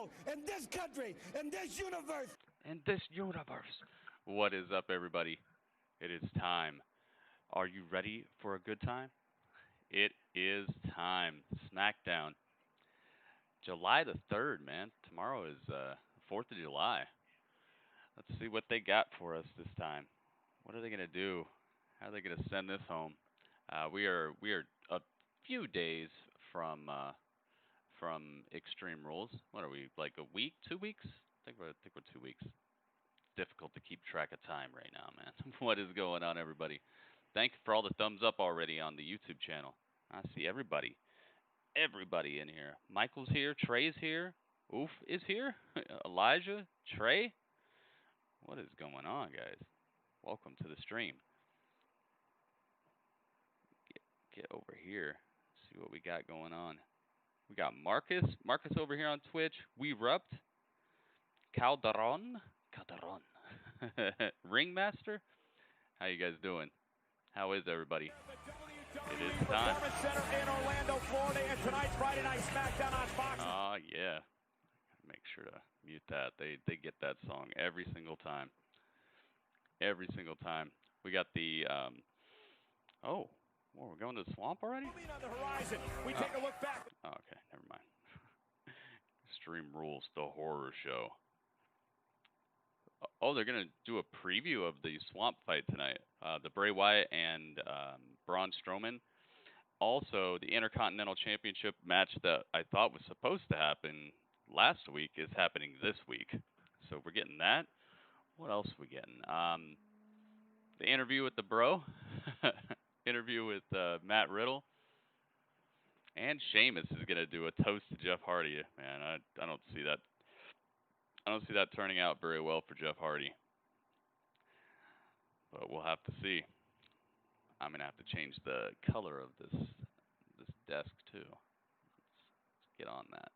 world, in this country, in this universe. In this universe. What is up, everybody? It is time. Are you ready for a good time? It is time. SmackDown. July the 3rd, man. Tomorrow is 4th of July. Let's see what they got for us this time. What are they going to do? How are they going to send this home? We are a few days from Extreme Rules. What are we, like a week, 2 weeks? I think we're 2 weeks. Difficult to keep track of time right now, man. What is going on, everybody? Thank you for all the thumbs up already on the YouTube channel. I see everybody in here. Michael's here. Trey's here. Oof is here. Elijah. Trey. What is going on, guys? Welcome to the stream. Get over here. See what we got going on. We got Marcus. Marcus over here on Twitch. We Rupt. Calderon. Ringmaster. How you guys doing? How is everybody? It is time. Performance Center in Orlando, Florida, and tonight's Friday Night SmackDown on Fox. Oh, yeah. Make sure to mute that. They get that song every single time. Every single time. We got the, oh, well, we're going to the swamp already? On the horizon. We take a look back. Oh, okay, never mind. Extreme Rules, the horror show. Oh, they're going to do a preview of the swamp fight tonight. The Bray Wyatt and Braun Strowman. Also, the Intercontinental Championship match that I thought was supposed to happen last week is happening this week. So we're getting that. What else are we getting? The interview with the bro. Interview with Matt Riddle. And Sheamus is going to do a toast to Jeff Hardy. Man, I don't see that. I don't see that turning out very well for Jeff Hardy. But we'll have to see. I'm going to have to change the color of this desk too. Let's get on that.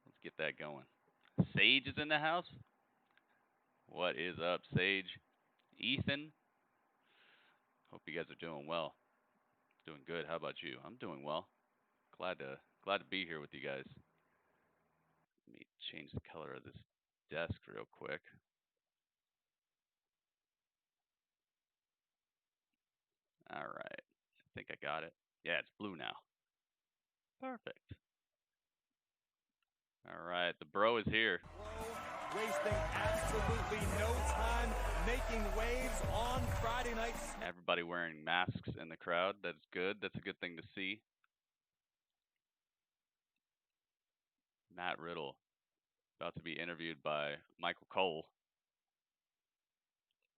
Let's get that going. Sage is in the house. What is up, Sage? Ethan. Hope you guys are doing well. Doing good. How about you? I'm doing well. Glad to be here with you guys. Let me change the color of this desk real quick. All right. I think I got it. Yeah, it's blue now. Perfect. All right. The bro is here. Wasting absolutely no time making waves on Friday nights. Everybody wearing masks in the crowd. That's good. That's a good thing to see. Matt Riddle about to be interviewed by Michael Cole.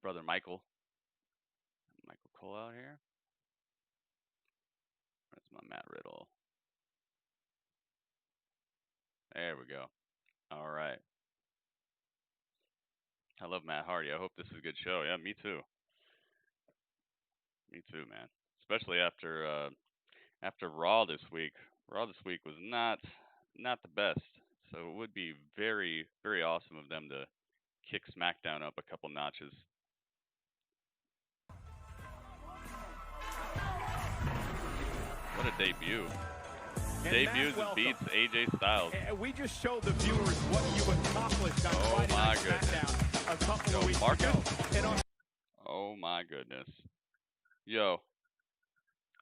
Brother Michael. Michael Cole out here. Where's my Matt Riddle? There we go. All right. I love Matt Hardy. I hope this is a good show. Yeah, me too. Me too, man. Especially after Raw this week. Raw this week was not the best. So it would be very, very awesome of them to kick SmackDown up a couple notches. What a debut. Debuts and beats AJ Styles. We just showed the viewers what you accomplished on Friday Night SmackDown a couple of weeks ago. Oh my goodness. Yo.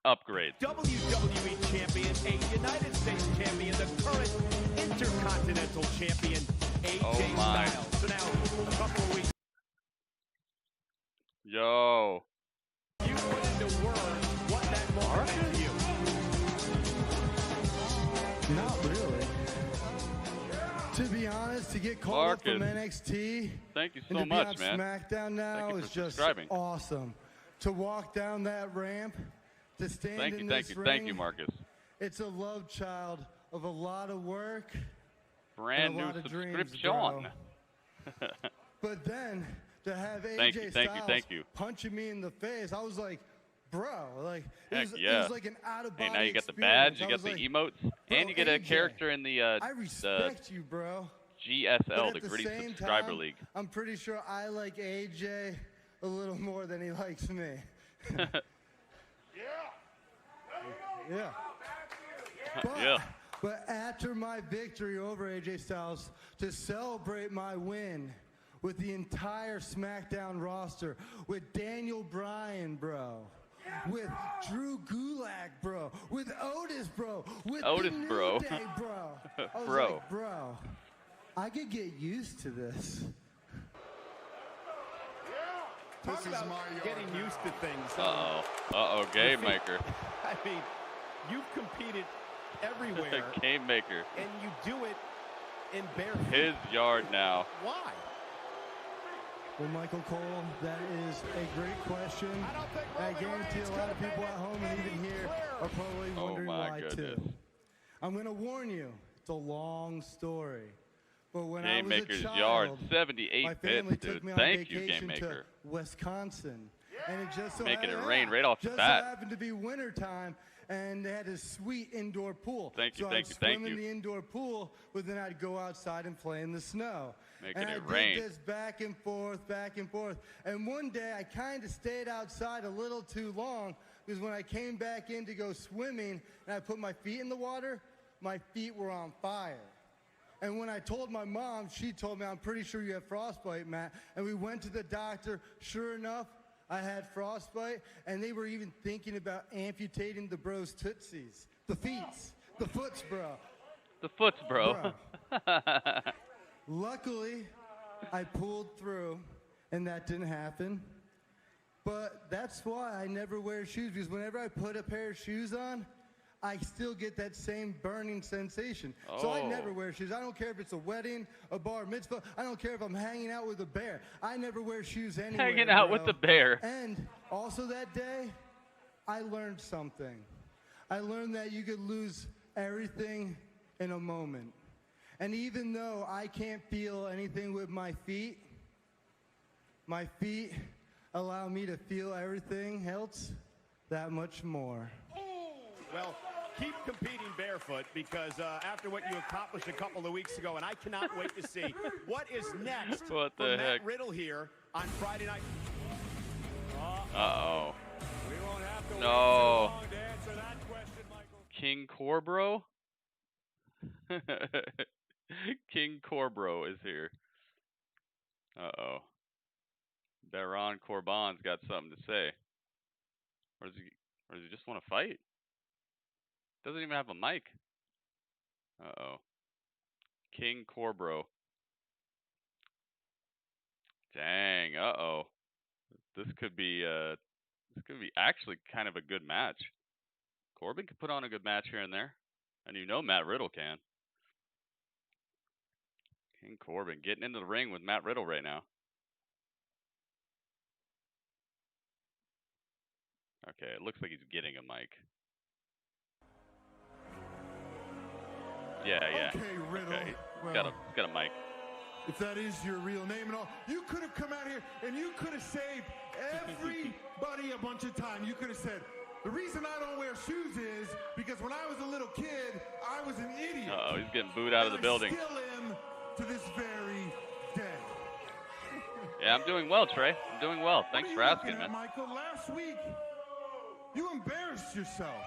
Upgrade. WWE Champion, a United States Champion, the current Intercontinental Champion, AJ Styles. So now, a couple of weeks. Yo. You put into words what that moment meant to you. Not really. To be honest, to get called up from NXT, thank you so and to much, be on man. SmackDown now is just awesome. To walk down that ramp, to stand in this ring. Thank you, Marcus. It's a love child of a lot of work, brand new subscription. But then to have AJ Styles punching me in the face, I was like, bro, like it was like an out-of-body Hey, now you got experience. the badge, you got like, the emotes, and you get a character in the I respect you, bro. GSL, the Gritty Subscriber League. I'm pretty sure I like AJ a little more than he likes me. Yeah. Yeah. Yeah. But after my victory over AJ Styles, to celebrate my win with the entire SmackDown roster, with Daniel Bryan, bro, with Drew Gulak, bro, with Otis, bro, with Otis, the New bro. Day, bro. I was Bro. like, bro, I could get used to this. Talk about getting used to things. Uh-oh, game maker. I mean, you've competed everywhere. Game maker. And you do it in bare feet. His yard now. Why? Well, Michael Cole, that is a great question. I guarantee a lot of people at home and even here are probably wondering why too. I'm going to warn you, it's a long story. But when I was a child, yard, 78 my family bits, took dude. me on Thank you, vacation Game Maker. to Wisconsin. And it just so Making happened, it rain right off the bat. Just so happened to be winter time, and they had a sweet indoor pool. Thank you, so thank I'd you, thank swim you. in the indoor pool, but then I'd go outside and play in the snow. Making and it I rain. did this back and forth, back and forth. And one day I kind of stayed outside a little too long, because when I came back in to go swimming and I put my feet in the water, my feet were on fire. And when I told my mom, she told me, I'm pretty sure you have frostbite, Matt. And we went to the doctor. Sure enough, I had frostbite. And they were even thinking about amputating the bro's tootsies. The feets. The foots, bro. The foots, bro. Luckily, I pulled through, and that didn't happen. But that's why I never wear shoes, because whenever I put a pair of shoes on, I still get that same burning sensation. So I never wear shoes. I don't care if it's a wedding, a bar mitzvah. I don't care if I'm hanging out with a bear. I never wear shoes anywhere. Hanging out with the bear. And also that day, I learned something. I learned that you could lose everything in a moment. And even though I can't feel anything with my feet allow me to feel everything else that much more. Well, keep competing barefoot, because after what you accomplished a couple of weeks ago, and I cannot wait to see what is next What the for heck? Matt Riddle here on Friday night. Uh-oh. We won't have to No. wait too long to answer that question, Michael. King Corbro? King Corbro is here. Uh-oh. Baron Corbin's got something to say. Or does he just want to fight? Doesn't even have a mic. Uh-oh. King Corbro. Dang, uh-oh. This could be actually kind of a good match. Corbin could put on a good match here and there. And you know Matt Riddle can. King Corbin getting into the ring with Matt Riddle right now. Okay, it looks like he's getting a mic. Yeah. Okay, Riddle. Okay. Well, He's got a mic. if that is your real name and all, you could have come out here and you could have saved everybody a bunch of time. You could have said, the reason I don't wear shoes is because when I was a little kid, I was an idiot. Uh-oh, he's getting booed out of the building. I still am to this very day. Yeah, I'm doing well, Trey. I'm doing well. Thanks for asking, man. Michael, last week, you embarrassed yourself.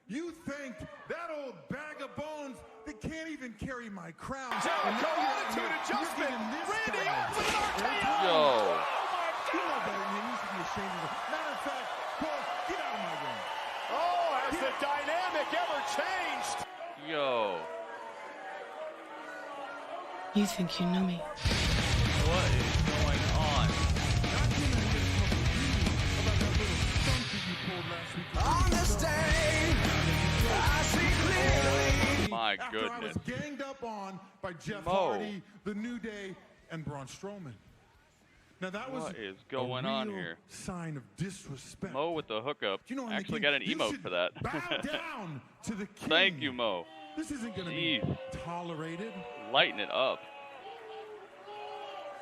You think that old bag of bones that can't even carry my crown. Jericho, attitude adjustment. Randy Orton with an RKO. Yo. You know better than him. You should be ashamed of it. Matter of fact, Cole, get out of my ring. Oh, has the dynamic ever changed? Yo. You think you know me? What is going on? On this day, I see clearly. My After I was goodness. ganged up on by Jeff Mo. Hardy, The New Day, and Braun Strowman. Now that was What is going on real here? sign of disrespect. Mo with the hookup. Do you know, Actually King, got an you emote should for that. Bow down to the king. Thank you, Mo. This isn't going to be tolerated. Lighten it up.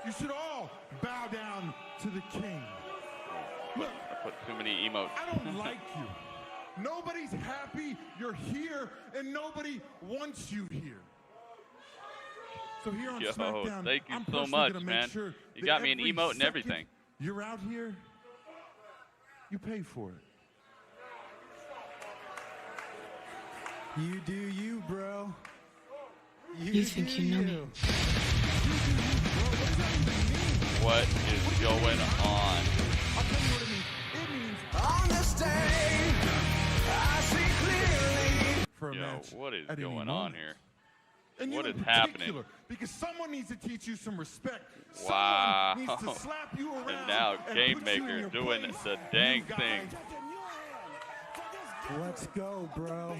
You should all bow down to the king. Look, I put too many emotes. I don't like you. Nobody's happy you're here, and nobody wants you here. So here on Yo, SmackDown, thank you I'm so personally much, gonna man. make sure You that got me an every emote and second everything. You're out here, you pay for it. You do you, bro. You think you know me. What is going on? I'll tell you what it means. It means On this day, I see clearly. for a Yo, match what is at any going on moment. here? And What you in is happening? particular, because someone needs to teach you some respect. Wow. Someone needs to slap you around. And now Game put you in Maker your doing place. the dang You guys- thing. Let's go, bro.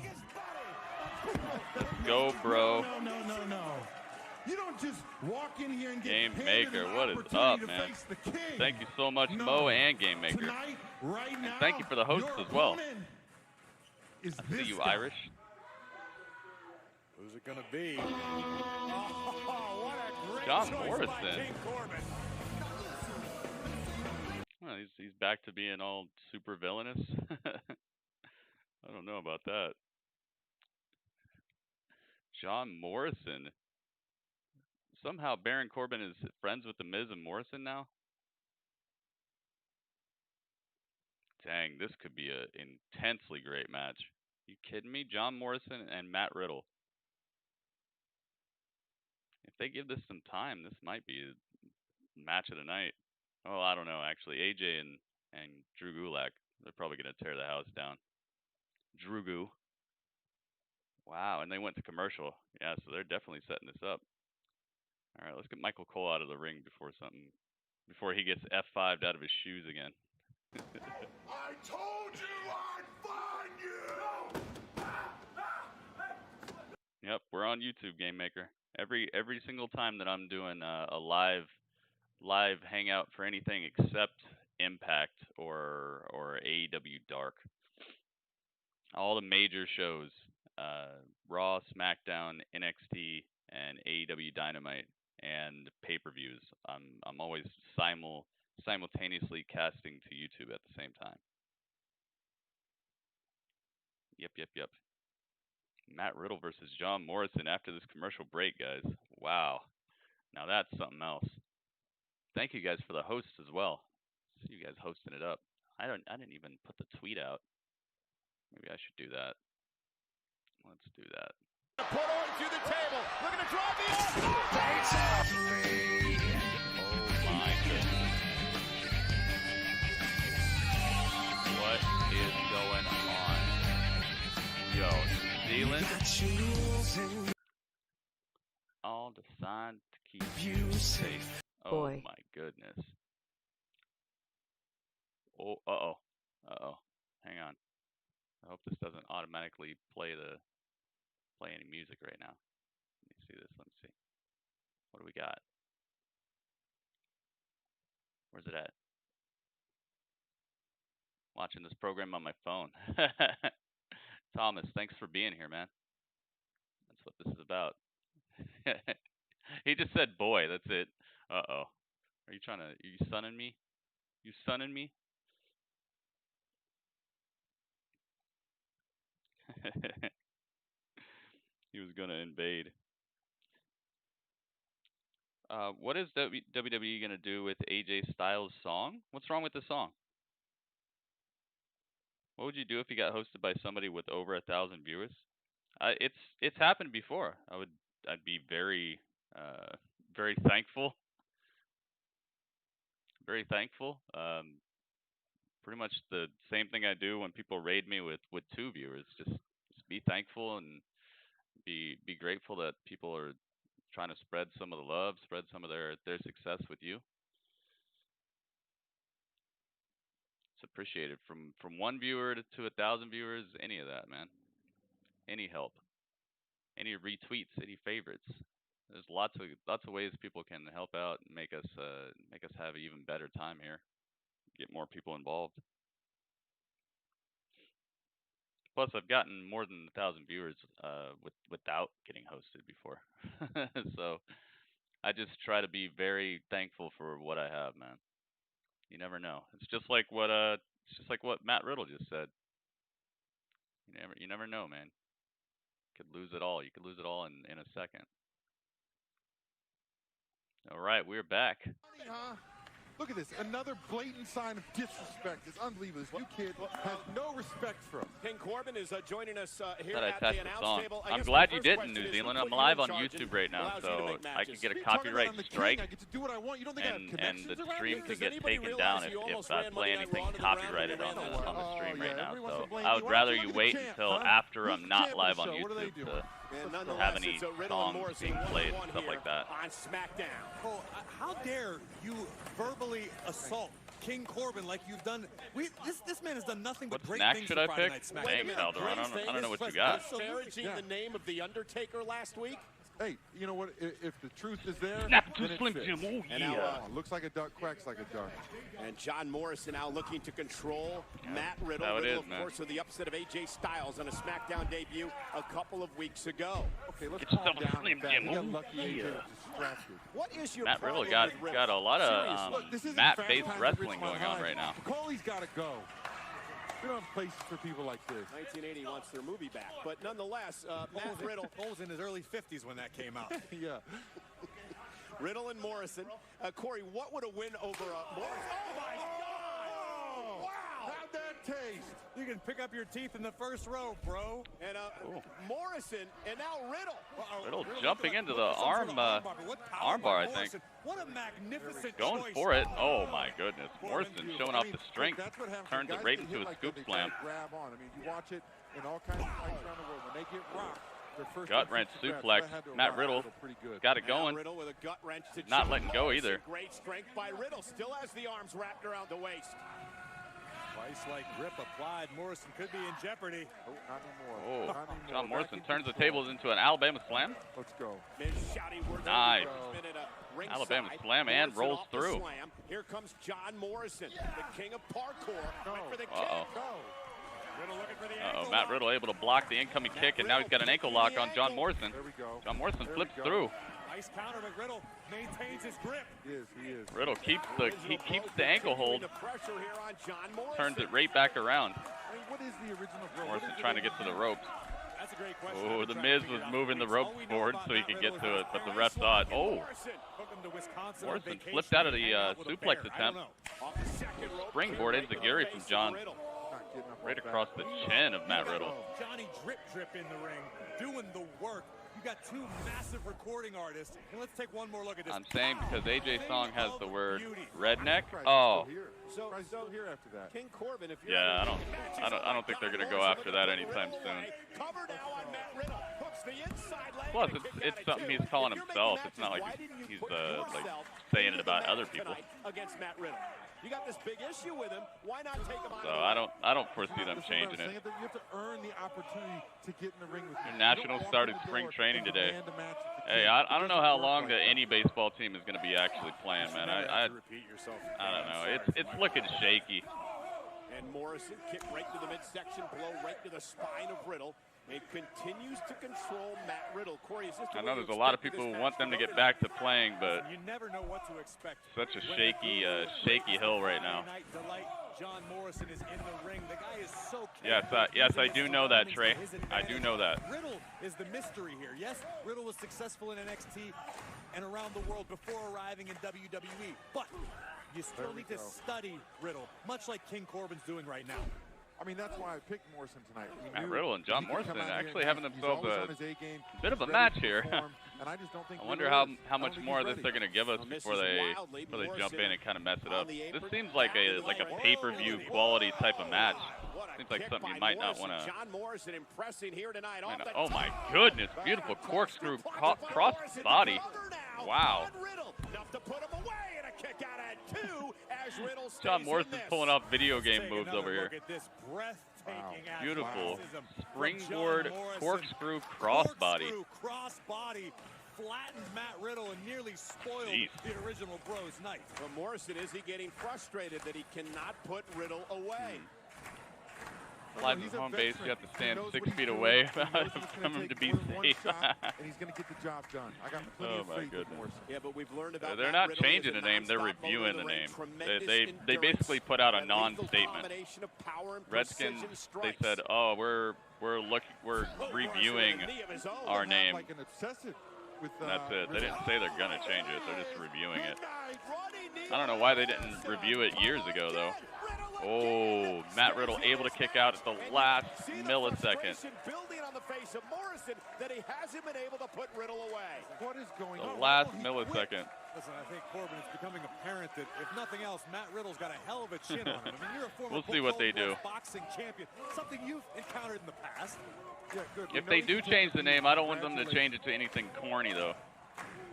Go, bro. No. You don't just walk in here and get Game handed Maker, an what is opportunity up, to man? face the king. Thank you so much, No. Mo and Game Maker. Tonight, right now, thank you for the hosts your as well. opponent is I see this you, guy. Irish. Who's it gonna be? Oh, what a great John choice by Morrison. King Corbin. Well, he's back to being all super villainous. I don't know about that. John Morrison. Somehow Baron Corbin is friends with The Miz and Morrison now? Dang, this could be an intensely great match. You kidding me? John Morrison and Matt Riddle. If they give this some time, this might be a match of the night. Oh, I don't know, actually. AJ and Drew Gulak, they're probably going to tear the house down. Drew Gu. Wow, and they went to commercial. Yeah, so they're definitely setting this up. All right, let's get Michael Cole out of the ring before he gets F5'd out of his shoes again. I told you I'd find you! Yep, we're on YouTube, Game Maker. Every single time that I'm doing a live hangout for anything except Impact or AEW Dark, all the major shows, Raw, SmackDown, NXT, and AEW Dynamite, and pay-per-views, I'm always simultaneously casting to YouTube at the same time. Yep. Matt Riddle versus John Morrison after this commercial break, guys. Wow. Now that's something else. Thank you guys for the hosts as well. See you guys hosting it up. I didn't even put the tweet out. Maybe I should do that. Let's do that. Put on through the table. Looking to drive the Oh my goodness. What is going on? Yo, New Zealand? All designed to keep you safe. Oh Boy. my goodness. Oh, uh-oh. Hang on. I hope this doesn't automatically play any music right now. Let me see this. Let me see. What do we got? Where's it at? Watching this program on my phone. Thomas, thanks for being here, man. That's what this is about. He just said boy, that's it. Uh-oh. Are you sunning me? You sunning me? He was gonna invade. What is WWE gonna do with AJ Styles' song? What's wrong with the song? What would you do if you got hosted by somebody with over 1,000 viewers? It's happened before. I'd be very thankful. Very thankful. Pretty much the same thing I do when people raid me with 2 viewers. Just be thankful and be grateful that people are trying to spread some of the love, spread some of their success with you. It's appreciated from 1 viewer to 1,000 viewers. Any of that, man. Any help, any retweets, any favorites. There's lots of ways people can help out and make us have an even better time here. Get more people involved. Plus, I've gotten more than 1,000 viewers without getting hosted before. So I just try to be very thankful for what I have, man. You never know. It's just like what Matt Riddle just said. You never know, man. You could lose it all. You could lose it all in a second. All right, we're back. Look at this, another blatant sign of disrespect. It's unbelievable. This new kid has no respect for him. King Corbin is joining us here That I at test the the announce song. table. I'm glad you did in New Zealand. I'm live on YouTube right now, so I could get a copyright strike, and the stream could get taken down if I play anything copyrighted on the stream right now. So I would rather you wait until after I'm not live on YouTube to have any songs being played and stuff like that. On SmackDown. Cole, how dare you verbally assault King Corbin like you've done? This man has done nothing but What great snack things should for I Friday pick? Night SmackDown. Thanks, Calderon. I don't know what you got. Disparaging the name of The Undertaker last week. Hey, you know what? If the truth is there, Snap then to it Slim fits. Jim. Oh, And yeah. now, Looks like a duck, quacks like a duck. And John Morrison now looking to control Matt Riddle. How it Riddle, is, of man. course, with the upset of AJ Styles on a SmackDown debut a couple of weeks ago. Okay, let's Get calm yourself a down. Slim with that. Jim. We got Oh, lucky AJ was distracted. What is your Matt Riddle problem with got a lot Seriously. of This isn't mat-based Fast Times at wrestling Ridgemont going on High. right now. Coley's got to go. We don't have places for people like this. 1980 wants their movie back, but nonetheless, Matt Riddle. Cole was in his early 50s when that came out. Yeah. Riddle and Morrison. Corey, what would a win over Morrison? Oh my God! Wow! How'd that taste? You can pick up your teeth in the first row, bro. And Morrison, and now Riddle. Riddle jumping into the armbar, I think. What a magnificent Going choice. for it. Oh my goodness. Morrison showing off the Look, strength. that's what happens. Turns it Guys right get into hit a like scoop that, they slam. gotta grab on. I mean, you watch it in all kinds of fights around the world. When they get rocked, their first Gut wrench suplex. Matt Riddle got it going. Riddle with a gut wrench to Not John letting go Morrison. either. Great strength by Riddle. Still has the arms wrapped around the waist. Vice-like grip applied. Morrison could be in jeopardy. Oh, not anymore. Oh, Not anymore. John Morrison Back turns into the tables into an Alabama slam. Let's go. Miz shouting words Nice. over the minute, ringside. Alabama slam and Morrison rolls off the through. Slam. Here comes John Morrison, the king of parkour. Went for the kick. Uh-oh. Go. Riddle looking for the Uh-oh, ankle Matt lock. Riddle able to block the incoming kick, and now he's got an ankle lock on John Morrison. There we go. John Morrison There we flips go. through. Nice counter, but Riddle maintains his grip. He is. He is. Riddle keeps the ankle hold, The pressure here on John Morrison. turns it right back around. I mean, what is the original bro? Morrison trying to get to the ropes. That's a great question. Oh, the Miz was moving the ropes forward so he could get to it, but the ref saw it. Oh, Took him to Wisconsin on Morrison vacation flipped out of the and hang out with a suplex bear. I attempt. don't know. Off the second rope, Springboard right into to Gary the from face John. of Riddle. Not getting up Right off across the chin of Matt Riddle. Johnny Drip in the ring, doing the work. You got two massive recording artists, and let's take one more look at this. I'm saying because AJ Song has the word Beauty. redneck. Surprised Oh, he's still here. Surprised he's still here after that. King Corbin, if you're yeah. I don't think they're gonna go after that anytime soon. Cover now on Matt Riddle. Hooks the inside leg. Plus, and a kick it's out of something two. he's calling If you're himself. making It's not matches, like why didn't you he's put like yourself saying into it the about match other people. tonight against Matt Riddle? You got this big issue with him. Why not take him out? So of the I don't foresee them That's what I'm changing saying, it. that you have to earn the opportunity to get in the ring with me. Nationals started spring training today. Hey, I don't know how long any baseball team is going to be actually playing, man. I don't know. It's looking shaky. And Morrison kick right to the midsection, blow right to the spine of Riddle. It continues to control Matt Riddle. Corey, is this the I way know you there's a lot of expected people this who want match them to go? get back to playing, but You never know what to expect. such a When shaky the shaky hill right now. Friday Night Delight, John Morrison is in the ring. The guy is so Yes, capable of yes, I using do his know that, surroundings Trey. to his I do know that. Riddle is the mystery here. Yes, Riddle was successful in NXT and around the world before arriving in WWE, but you still need to study Riddle, much like King Corbin's doing right now. I mean, that's why I picked Morrison tonight. We Matt knew Riddle and John he could come Morrison out here actually and having he's themselves always a on his A-game, bit of a ready match to here. perform, and I just don't think I wonder Riddle how is. how I don't much think more he's of this ready. they're gonna give us before they kind of mess it up. This seems like a pay-per-view quality type of match. Seems like something you might not want to. John Morrison impressing here tonight. Off the Oh my top. goodness! Beautiful corkscrew cross body. Wow. Enough to put him away, and a kick out at two as Riddle stays John in Morrison's this. pulling off video game Take moves another over here. look at this breathtaking Beautiful athleticism from springboard John Morrison. corkscrew crossbody. Corkscrew crossbody flattened Matt Riddle and nearly spoiled Jeez. the original Bros night. Well, Morrison, is he getting frustrated that he cannot put Riddle away? Live He's at a home base, you veteran. have to He stand knows 6 what he's feet doing. away He knows from it's gonna him to take be one safe. shot, and he's going to get the job done. I got plenty Oh of my faith in goodness. Morrison. Yeah, but we've learned about They're Matt not Riddle changing as the a name, they're nonstop reviewing motor the ring. name. Tremendous They endurance, basically put out a and lethal non-statement. combination of power and Redskins, precision they strikes. said, oh, we're reviewing Knee of his own. our Have name. like an obsessive with. That's it. They didn't say they're gonna change it. They're just reviewing it. I don't know Roddy why they didn't review it years ago though. Oh, Matt Riddle able to kick out at the last millisecond. Building on the face of Morrison that he hasn't been able to put Riddle away. What is going The on? last millisecond. Listen, I think Corbin, it's becoming apparent that if nothing else, Matt Riddle's got a hell of a chin on him. I mean, you're a former We'll see what they do. boxing champion, something you've encountered in the past. Yeah, good. If they do change the name, I don't want them to change it to anything corny though.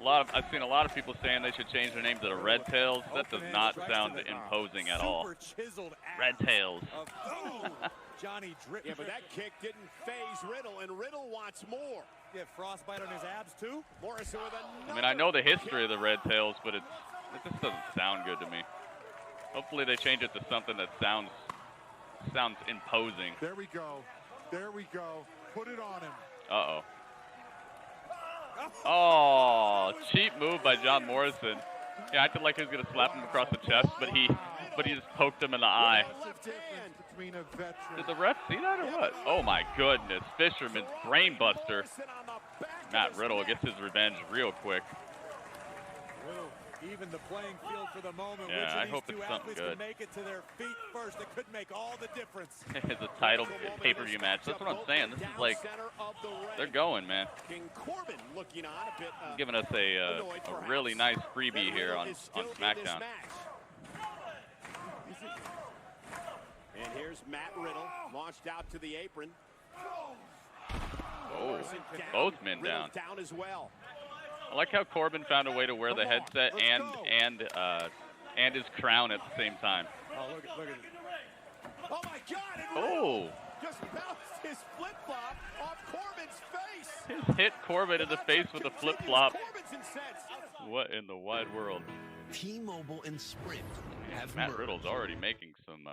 I've seen a lot of people saying they should change their name to the Red Tails. That does not sound imposing at all. Red Tails. Johnny Drip. Yeah, but that kick didn't phase Riddle, and Riddle wants more. Yeah, frostbite on his abs too. Morrison with another. I mean, I know the history of the Red Tails, but it just doesn't sound good to me. Hopefully they change it to something that sounds imposing. There we go. There we go. Put it on him. Uh-oh. Oh, cheap move by John Morrison. Yeah, I acted like he was gonna slap him across the chest, but he just poked him in the eye. Did the ref see that or what? Oh my goodness, Fisherman's brainbuster. Matt Riddle gets his revenge real quick. Even the playing field for the moment. Yeah, I hope it's something good. Make it to their feet first. It could make all the difference. It's a title pay-per-view match. That's what I'm saying. This is like, they're going, man. King Corbin looking on a bit. Giving us a really nice freebie here on SmackDown. And here's Matt Riddle launched out to the apron. Oh, both men down. Down as well. I like how Corbin found a way to wear the headset and his crown at the same time. Oh, look at it. Oh my God! Oh! Just bounced his flip-flop off Corbin's face. Just hit Corbin in the face with a flip-flop. Corbin's incensed. What in the wide world? T-Mobile and Sprint have Matt merged. Riddle's already making some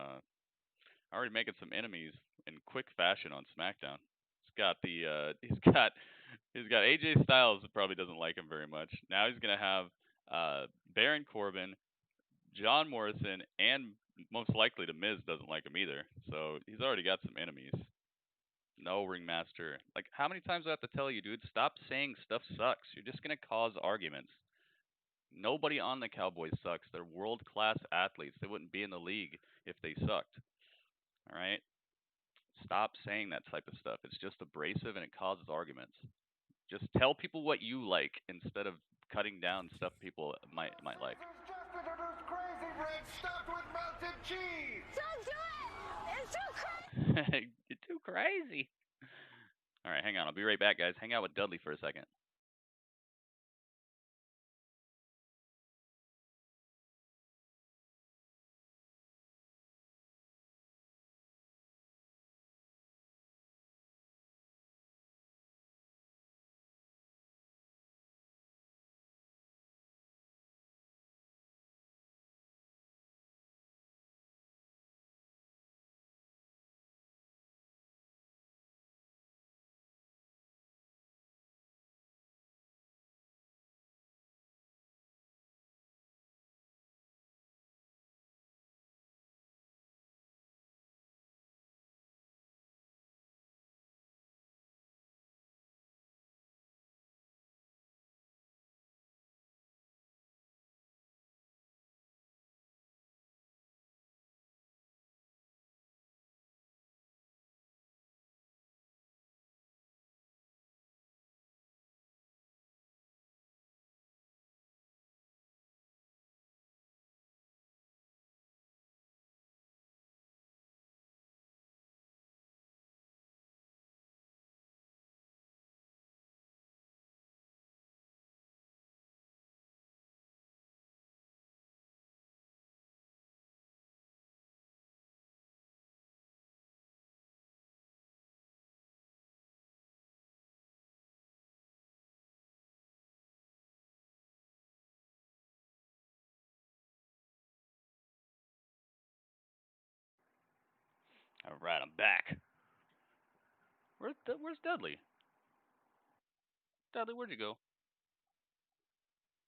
enemies in quick fashion on SmackDown. He's got AJ Styles that probably doesn't like him very much. Now he's gonna have Baron Corbin, John Morrison, and most likely The Miz doesn't like him either. So he's already got some enemies. No ringmaster. Like, how many times do I have to tell you, dude? Stop saying stuff sucks. You're just gonna cause arguments. Nobody on the Cowboys sucks. They're world-class athletes. They wouldn't be in the league if they sucked. All right? Stop saying that type of stuff. It's just abrasive and it causes arguments. Just tell people what you like instead of cutting down stuff people might like. You're too crazy. All right, hang on. I'll be right back, guys. Hang out with Dudley for a second. All right, I'm back. Where's Dudley? Dudley, where'd you go?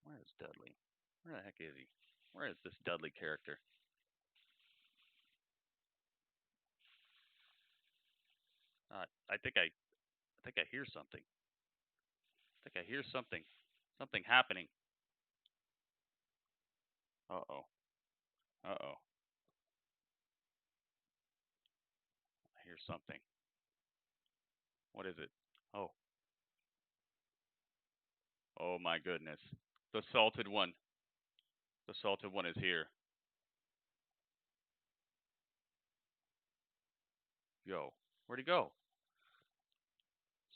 Where is Dudley? Where the heck is he? Where is this Dudley character? I think I hear something. I think I hear something. Something happening. Uh-oh. Uh-oh. I hear something. What is it? Oh. Oh my goodness. The salted one. The salted one is here. Yo, where'd he go?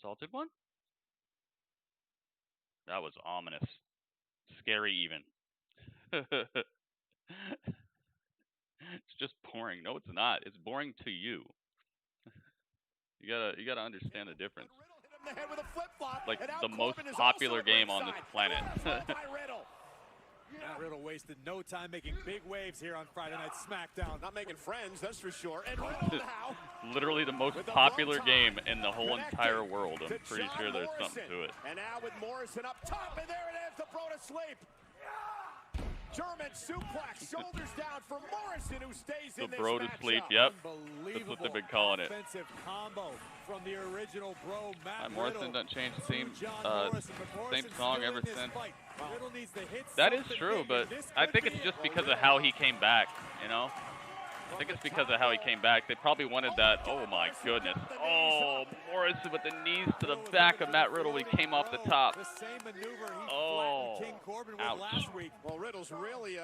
Salted one? That was ominous. Scary even. It's just boring. No, it's not. It's boring to you. You gotta understand the difference. Like the most popular game on this planet. Matt Riddle wasted no time making big waves here on Friday Night SmackDown. Not making friends, that's for sure. And Riddle now, literally the most popular game in the whole entire world. I'm pretty sure there's something to it. And now with Morrison up top, and there it is, the bro to sleep. German suplex, shoulders down for Morrison, who stays in this bro to matchup. sleep, yep. That's what they've been calling it. Offensive combo from the original bro, Matt Morrison Riddle. doesn't change the same song ever since. Riddle needs to hit That is true, but I think it's just because of how he came back, you know? I think it's because of how he came back. They probably wanted that. Oh my goodness. Oh, Morrison with the knees to the back of Matt Riddle when he came off the top. The same maneuver he Oh, King Corbin with ouch. last week. Well, Riddle's really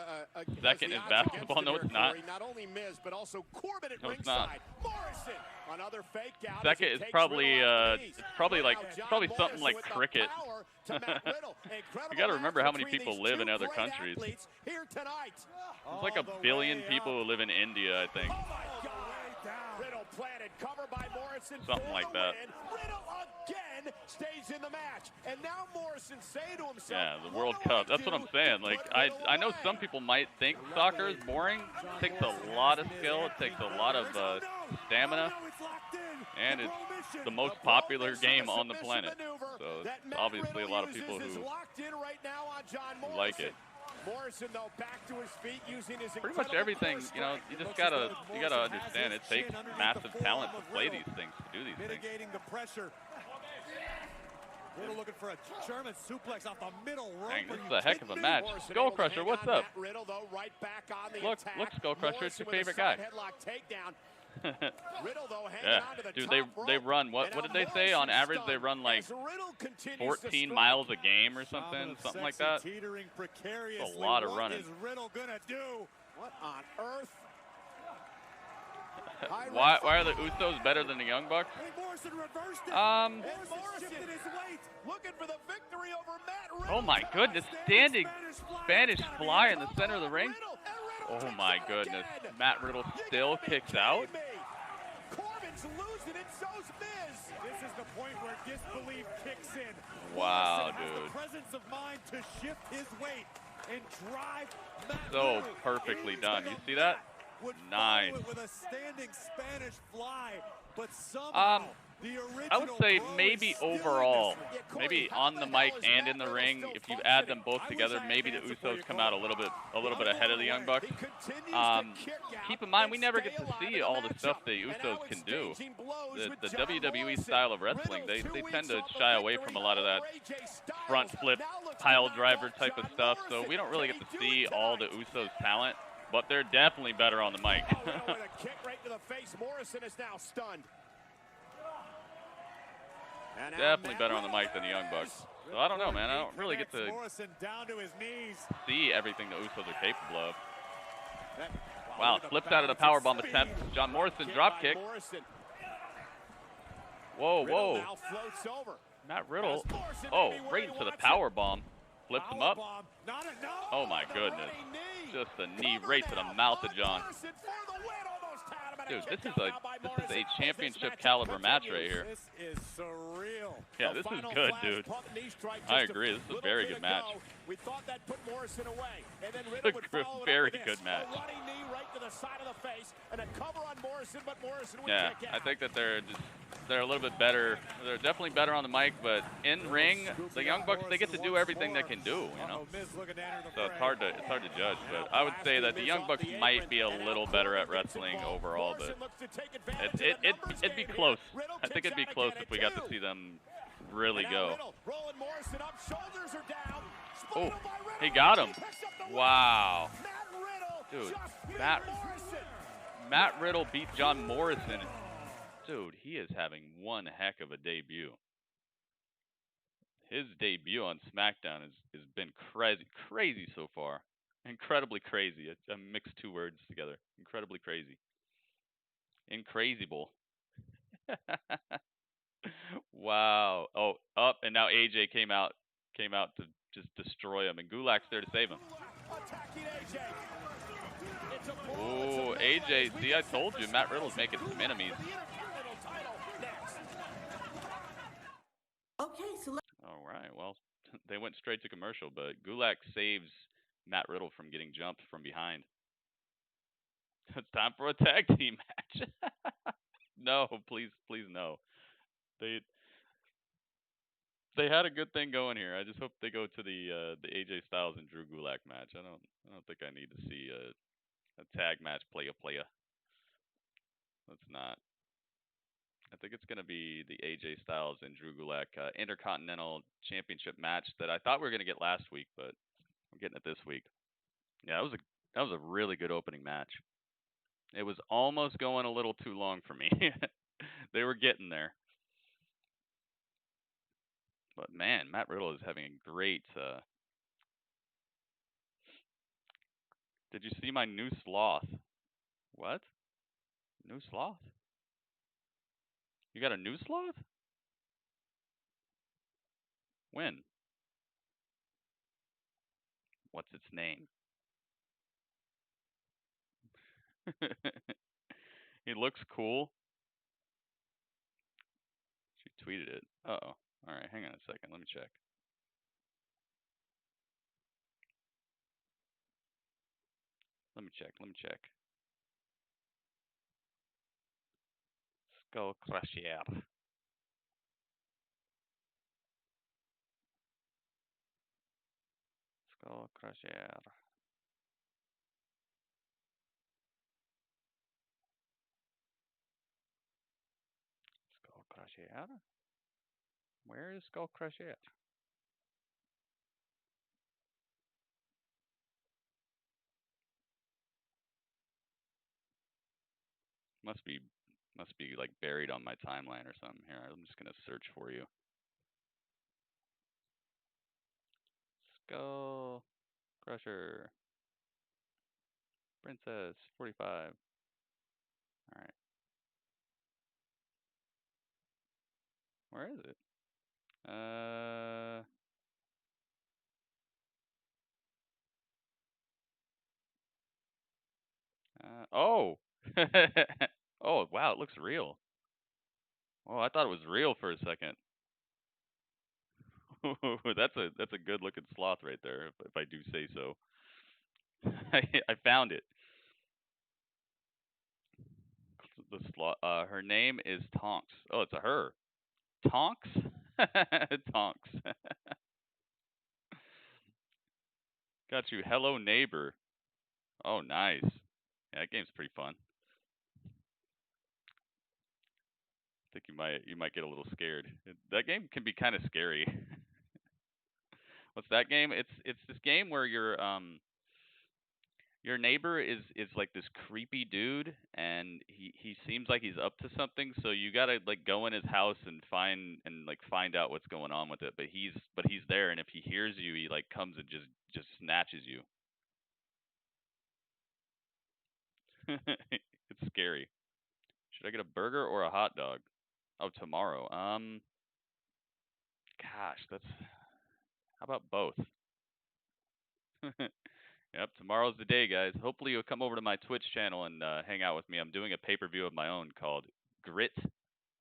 Second is basketball. No, it's not. Not only Miz, but also Corbin at No, it's not. ringside. Morrison, another fake out. Second is probably probably something like cricket. You got to remember how many people live in other countries. Here tonight. There's like 1 billion people who live in India, I think. Riddle planted, cover by Morrison. Something like that. Riddle again stays in the match. And now Morrison say to himself, Yeah, the World Cup. That's what I'm saying. Like, I know some people might think soccer is boring. It takes a lot of skill. It takes a lot of stamina. And it's the most popular game on the planet. So it's obviously a lot of people who like it. Morrison, though, back to his feet using his pretty much everything, you know, you gotta understand it takes massive talent to play these things, to do these things. Mitigating the pressure. Riddle looking for a German suplex off the middle rope. Dang, this is a heck of a match. Skull Crusher, what's up? Riddle, though, right back on the Look, Skull Crusher, it's your favorite guy. Riddle, though, yeah, dude, they run, what did they say? On average, they run like 14 miles a game or something like that. That's a lot of running. What is Riddle gonna do? What on earth? Why are the Usos better than the Young Bucks? Morrison reversed it. Morrison shifted his weight, looking for the victory over Matt Riddle. Oh my goodness, standing Spanish fly in the center of the ring. Oh my goodness, Matt Riddle still kicks out. Corbin's losing it, so's Miz. This is the point where disbelief kicks in. Wow, Morrison has dude. the presence of mind to shift his weight and drive Matt So Riddle. perfectly done. You see that? Nice. With a standing Spanish fly, but somehow the original I would say Bro maybe is still in overall, this. maybe on the mic and in the ring, if you add them both together, maybe the Usos come out a little bit ahead of the Young Bucks. Keep in mind, we never get to see all the stuff the Usos can do. The WWE style of wrestling, they tend to shy away from a lot of that front flip, pile driver type of stuff, so we don't really get to see all the Usos' talent. But they're definitely better on the mic. With a kick right to the face, Morrison is now stunned. Definitely better on the mic than the Young Bucks. So I don't know, man. I don't really get to down to his knees. see everything the Usos are capable of. Wow, flips out of the powerbomb attempt. John Morrison drop kick. Whoa, whoa. Matt Riddle. Oh, right into the powerbomb. Flips him up. Oh my goodness. Just a knee right to the mouth of John. Dude, this is a championship caliber match right here. This is surreal. Yeah, this is good, dude. I agree. This is a very good match. We thought that put Morrison away, and then Riddle would follow very good match. Running knee right to the side of the face, and a cover on Morrison, but Morrison would kick out. I think that they're a little bit better. They're definitely better on the mic, but in ring, the Young Bucks, they get to do everything they can do, you know. So it's hard to judge, but I would say that the Young Bucks might be a little better at wrestling overall, but it'd be close. I think it'd be close if we got to see them really go. Riddle, rolling Morrison up, shoulders are down. Oh, he got him. Wow. Dude, Matt Riddle beat John Morrison. Dude, he is having one heck of a debut. His debut on SmackDown has been crazy so far. Incredibly crazy. I mixed two words together. Incredibly crazy. Incrazyable. Wow. Oh, up, and now AJ came out to just destroy him, and Gulak's there to save him. Oh, AJ, see, I told you, Matt Riddle's making some enemies. Okay, so All right, well, they went straight to commercial, but Gulak saves Matt Riddle from getting jumped from behind. It's time for a tag team match. No, please no. They had a good thing going here. I just hope they go to the AJ Styles and Drew Gulak match. I don't think I need to see a tag match playa. Let's not. I think it's going to be the AJ Styles and Drew Gulak Intercontinental Championship match that I thought we were going to get last week, but we're getting it this week. Yeah, that was a really good opening match. It was almost going a little too long for me. They were getting there. But man, Matt Riddle is having a great Did you see my new sloth? What? New sloth? You got a new sloth? When? What's its name? He looks cool. She tweeted it. Uh-oh. Alright, hang on a second. Let me check. Let me check. Skull Crusher. Skull Crusher. Skull Crusher? Where is Skull Crusher? Must be like buried on my timeline or something. Here, I'm just gonna search for you. Skull Crusher. Princess 45. Alright. Where is it? Oh! Oh, wow, it looks real. Oh, I thought it was real for a second. That's a good looking sloth right there, if I do say so. I found it. The sloth. Her name is Tonks. Oh, it's a her. Tonks. Tonks. Got you. Hello Neighbor. Oh, nice. Yeah, that game's pretty fun. I think you might get a little scared. That game can be kind of scary. What's that game? It's this game where your neighbor is like this creepy dude, and he seems like he's up to something. So you gotta like go in his house and find out what's going on with it. But he's there, and if he hears you, he like comes and just snatches you. It's scary. Should I get a burger or a hot dog? Oh, tomorrow. Gosh, how about both? Yep, tomorrow's the day, guys. Hopefully you'll come over to my Twitch channel and hang out with me. I'm doing a pay-per-view of my own called Grit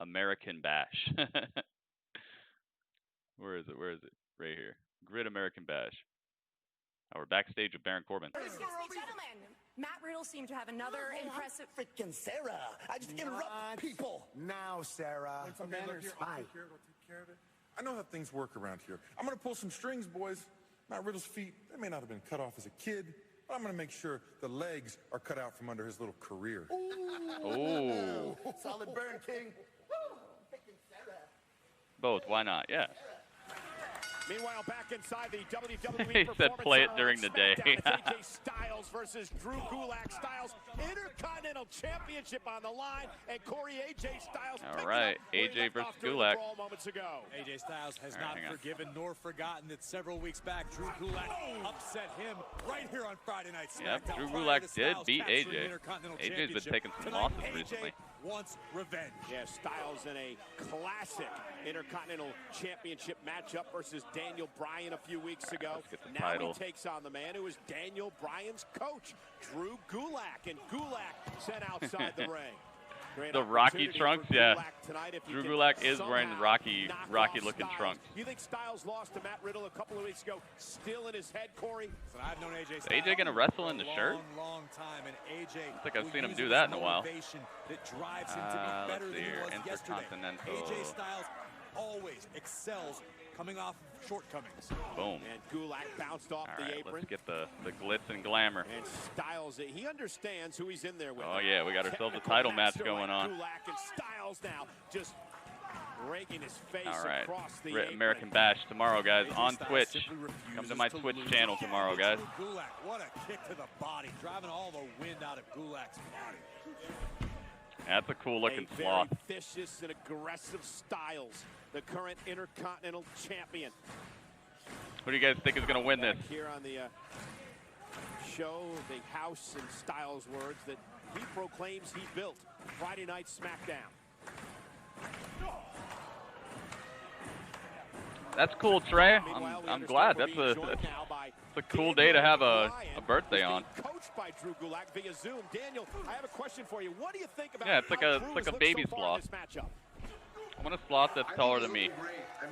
American Bash. Where is it? Right here. Grit American Bash. Oh, we're backstage with Baron Corbin. Excuse me, gentlemen. Matt Riddle seemed to have another impressive... Freaking Sarah! I just interrupt people! Now, Sarah. Okay, look here, I'll take care of it. I know how things work around here. I'm gonna pull some strings, boys. Matt Riddle's feet, they may not have been cut off as a kid, but I'm gonna make sure the legs are cut out from under his little career. Ooh. Solid burn, King. both. Why not? Yeah. Meanwhile, back inside the WWE He said Performance play it Center during on the day. SmackDown, it's AJ Styles versus Drew Gulak. Styles, Intercontinental Championship on the line, and Corey AJ Styles. All right, AJ versus Gulak. Moments ago. AJ Styles has not forgiven nor forgotten that several weeks back, Drew Gulak upset him right here on Friday Night SmackDown. Yep, Drew Gulak did beat AJ. AJ's been taking some losses recently. Wants revenge. Yeah, Styles in a classic Intercontinental Championship matchup versus Daniel Bryan a few weeks ago. Now title. he takes on the man who is Daniel Bryan's coach, Drew Gulak, and Gulak sent outside the ring. The Rocky trunks, yeah. Drew Gulak is wearing the Rocky looking trunks. You think Styles lost to Matt Riddle a couple of weeks ago, still in his head, Corey? So I've known AJ Styles. Is AJ gonna wrestle in the shirt? Long time, and AJ. I think I've seen him do that in a while. That drives him to be better than he was yesterday. Intercontinental. AJ Styles always excels coming off of shortcomings. Boom. And Gulak bounced off the apron. Let's get the glitz and glamour. And Styles, he understands who he's in there with. Oh yeah, we got ourselves a title match going on. Gulak and Styles now just raking his face across the apron. American Bash tomorrow, guys, on Twitch. Come to my Twitch channel tomorrow, guys. Gulak, what a kick to the body, driving all the wind out of Gulak's body. That's a cool looking sloth. Very vicious and aggressive Styles, the current Intercontinental Champion. Who do you guys think is going to win this? Here on the show, the House and Styles words that he proclaims he built. Friday Night SmackDown. That's cool, Trey. I'm glad. That's a cool day to have a birthday on. Coached by Drew Gulak via Zoom. Daniel, I have a question for you. What do you think about? Yeah, it's like a baby sloth. I want a sloth that's taller than me.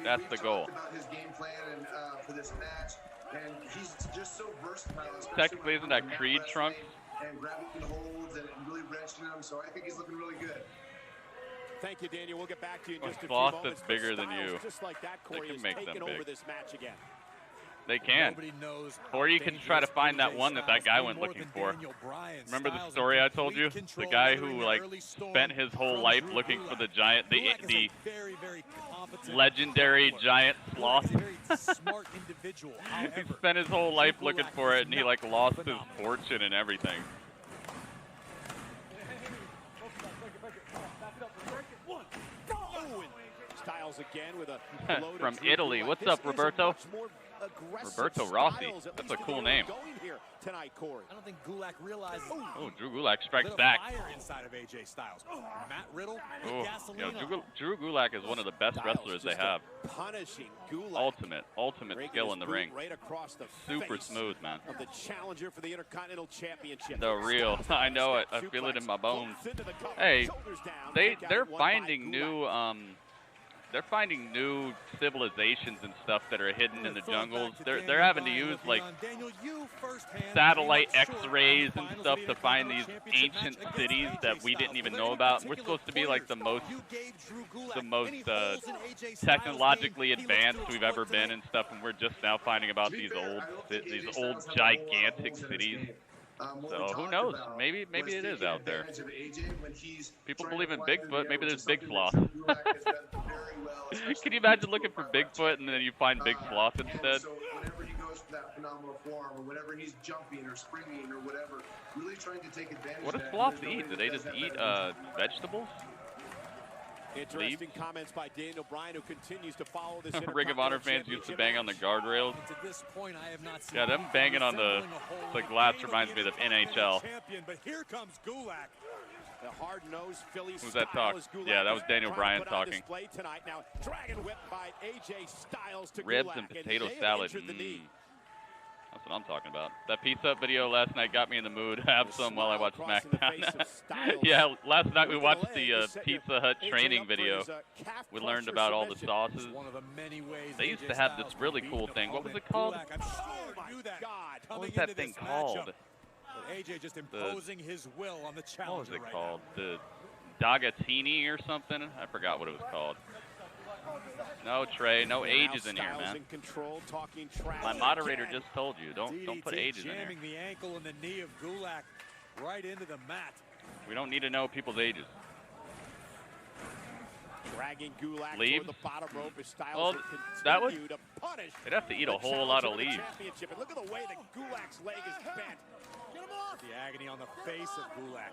That's the goal. His game plan and for this match, and he's just so versatile. Technically, isn't that Creed trunks? And grabbing holds and really wrenching them, so I think he's looking really good. Thank you, Daniel. We'll get back to you in just a few sloth moments. that's bigger than you. Just like that, Corey They can make them taken big. over this match again. They can. Or you can try to find that one that guy went looking for. Remember the story I told you? The guy who spent his whole life looking for the giant, the legendary giant sloth. He spent his whole life looking for it, and he lost his fortune and everything. Styles again with a from Italy. What's up, Roberto? Roberto Rossi. That's a cool name. Tonight, Corey. I don't think Gulak realizes. Oh, Drew Gulak strikes back. Inside of AJ Styles. Matt Riddle. Drew Gulak is one of the best wrestlers they have. Punishing Gulak. Ultimate skill in the ring. Right across the super smooth, man. Of the challenger for the Intercontinental Championship. The real. I know it. I feel it in my bones. Hey, they're finding new they're finding new civilizations and stuff that are hidden in the jungles. They're having to use satellite X-rays and stuff to find these ancient cities that we didn't even know about. We're supposed to be like the most technologically advanced we've ever been and stuff, and we're just now finding about these old gigantic cities. So who knows? Maybe it is out there. People believe in Bigfoot. Maybe there's Big Sloth. Can you imagine looking for Bigfoot and then you find Big Sloth instead? So whenever he goes for that phenomenal form, or whenever he's jumping or springing or whatever, really trying to take advantage. What do sloths eat? Do they just eat vegetables? Interesting comments by Daniel Bryan, who continues to follow this. Ring of Honor fans used to bang on the guardrails. To this point, I have not seen yeah, them banging on the glass reminds me of the NHL. But here comes Gulak. The hard-nosed Philly. Who's that talk? Yeah, that was Daniel Bryan talking. Now, dragon whip by AJ Styles to ribs Gulak, and potato salad. That's what I'm talking about. That Pizza Hut video last night got me in the mood. Have some while I watch SmackDown. Yeah, last night we watched the Pizza Hut training video. We learned about all the sauces. They used to have this really cool thing. What was it called? What was that thing called? AJ just imposing his will on the challenger. What was it called? The Dagatini or something? I forgot what it was called. No, Trey, no ages in here, man. My moderator just told you, don't put ages in here. Jamming the ankle and the knee of Gulak right into the mat. We don't need to know people's ages. Dragging Gulak leaves. toward the bottom rope as Styles Well, will that would. continue to punish They'd have to eat a the whole lot of challenger to the leaves. championship. And look at the way that Gulak's leg is bent. Get him off. The agony on the face of Gulak.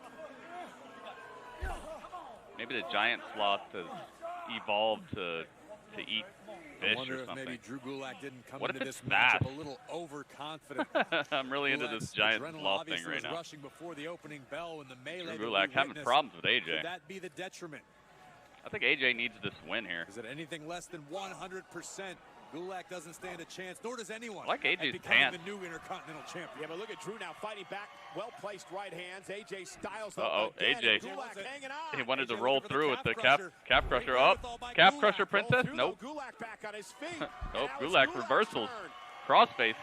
Maybe the giant sloth has evolved to eat fish I wonder or if something. maybe Drew Gulak didn't come What into if this it's that? matchup a little overconfident. I'm really into this Gulak's giant adrenaline sloth thing obviously right was now. rushing before the opening bell when the melee Drew that Gulak we having witnessed. problems with AJ. Could that be the detriment? I think AJ needs this win here. Is it anything less than 100%? Gulak doesn't stand a chance, nor does anyone. I like AJ's at becoming pants. the new Intercontinental champion. Yeah, but look at Drew now fighting back. Well-placed right hands. AJ Styles. Uh-oh, AJ. Gulak hanging on. He wanted to AJ roll looking for the through with the calf calf crusher. Great Up, wherewithal by calf Gulak. crusher Roll princess. Through, Nope. Gulak back on his feet. Nope. Now it's Gulak Gulak's reversals. turn. Crossface.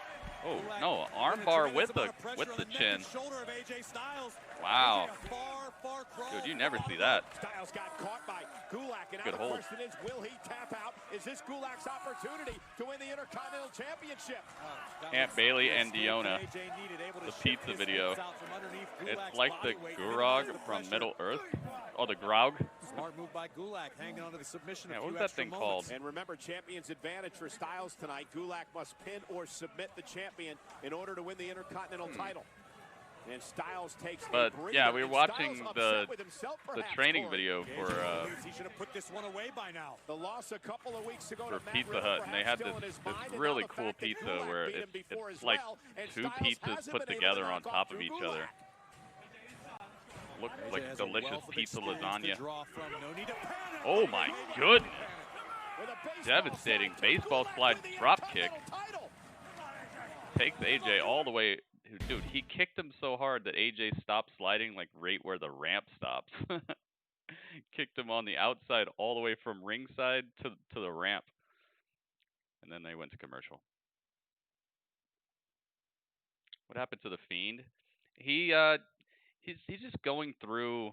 Oh Gulak no, putting a armbar tremendous with amount of pressure the on neck chin. and shoulder of AJ Styles. Wow. AJ a far, far crawl Dude, you from never the see bottom. that. Styles got caught by Gulak, and now Good the hold. question is, will he tap out? Is this Gulak's opportunity to win the Intercontinental Championship? Aunt Bailey and Diona. AJ needed, able to The shift pizza his video. hips out from underneath It's Gulak's like the body weight, Gurog minimizing the from pressure. Middle Earth. Oh, the Graug. Smart move by Gulak, hanging onto the submission. Yeah, a what few was that extra thing moments. called? And remember, champion's advantage for Styles tonight. Gulak must pin or submit the champion in order to win the Intercontinental title. And Styles takes a But breather, yeah, we were and watching Styles the upset with himself, perhaps, training Corey. video for He should have put this one away by now. The loss a couple of weeks ago for to Matt Pizza Riddle, Hut, and they had perhaps this still in his mind, and really now the cool fact that pizza Gulak where beat him before it's as like well, and two Styles pizzas hasn't put been able to together on knock top off of Drew each Gulak. other. Look AJ like has a delicious wealth of pizza experience to lasagna. draw from. No need to panic. Oh my goodness. With a baseball Devastating slide, baseball Gulak slide with the drop kick. Intercontinental title. Takes AJ all the way. Dude, he kicked him so hard that AJ stopped sliding like right where the ramp stops. Kicked him on the outside all the way from ringside to the ramp. And then they went to commercial. What happened to the Fiend? He's just going through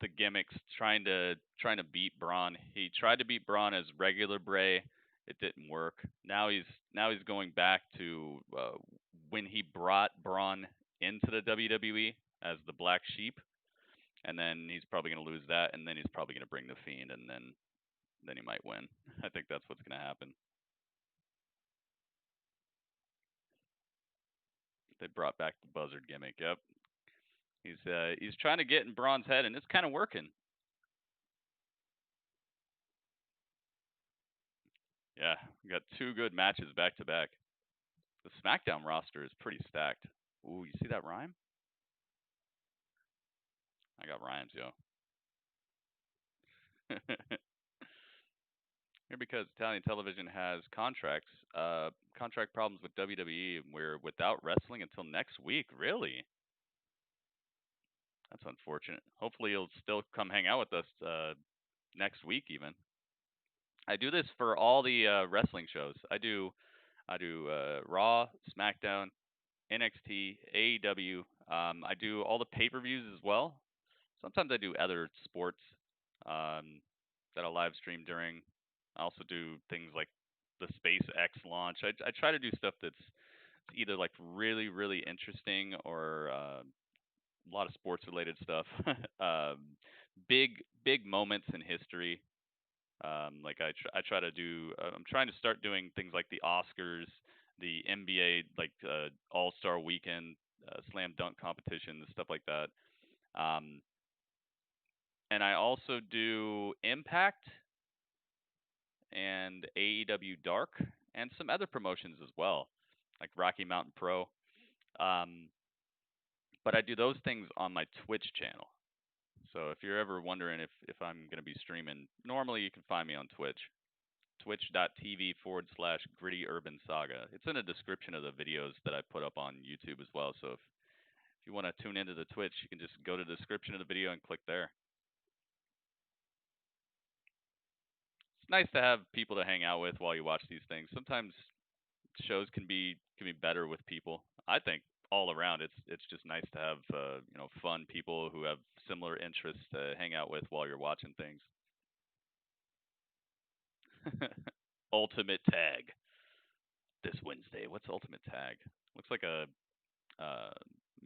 the gimmicks trying to beat Braun. He tried to beat Braun as regular Bray. It didn't work. Now he's going back to when he brought Braun into the WWE as the Black Sheep, and then he's probably going to lose that, and then he's probably going to bring the Fiend, and then he might win. I think that's what's going to happen. They brought back the buzzard gimmick. Yep. He's trying to get in Braun's head, and it's kind of working. Yeah, we got two good matches back to back. The SmackDown roster is pretty stacked. Ooh, you see that rhyme? I got rhymes, yo. Here because Italian television has contract problems with WWE, and we're without wrestling until next week. Really? That's unfortunate. Hopefully you'll still come hang out with us next week even. I do this for all the wrestling shows. I do Raw, SmackDown, NXT, AEW. I do all the pay-per-views as well. Sometimes I do other sports that I live stream during. I also do things like the SpaceX launch. I try to do stuff that's either like really, really interesting or a lot of sports related stuff. Big moments in history. Like I try to do. I'm trying to start doing things like the Oscars, the NBA like All-Star Weekend, slam dunk competitions, stuff like that. And I also do Impact and AEW Dark and some other promotions as well, like Rocky Mountain Pro. But I do those things on my Twitch channel. So if you're ever wondering if I'm going to be streaming, normally you can find me on Twitch. Twitch.tv/Gritty Urban Saga. It's in the description of the videos that I put up on YouTube as well. So if you want to tune into the Twitch, you can just go to the description of the video and click there. It's nice to have people to hang out with while you watch these things. Sometimes shows can be better with people. I think all around it's just nice to have fun people who have similar interests to hang out with while you're watching things. Ultimate Tag this Wednesday. What's Ultimate Tag? Looks like a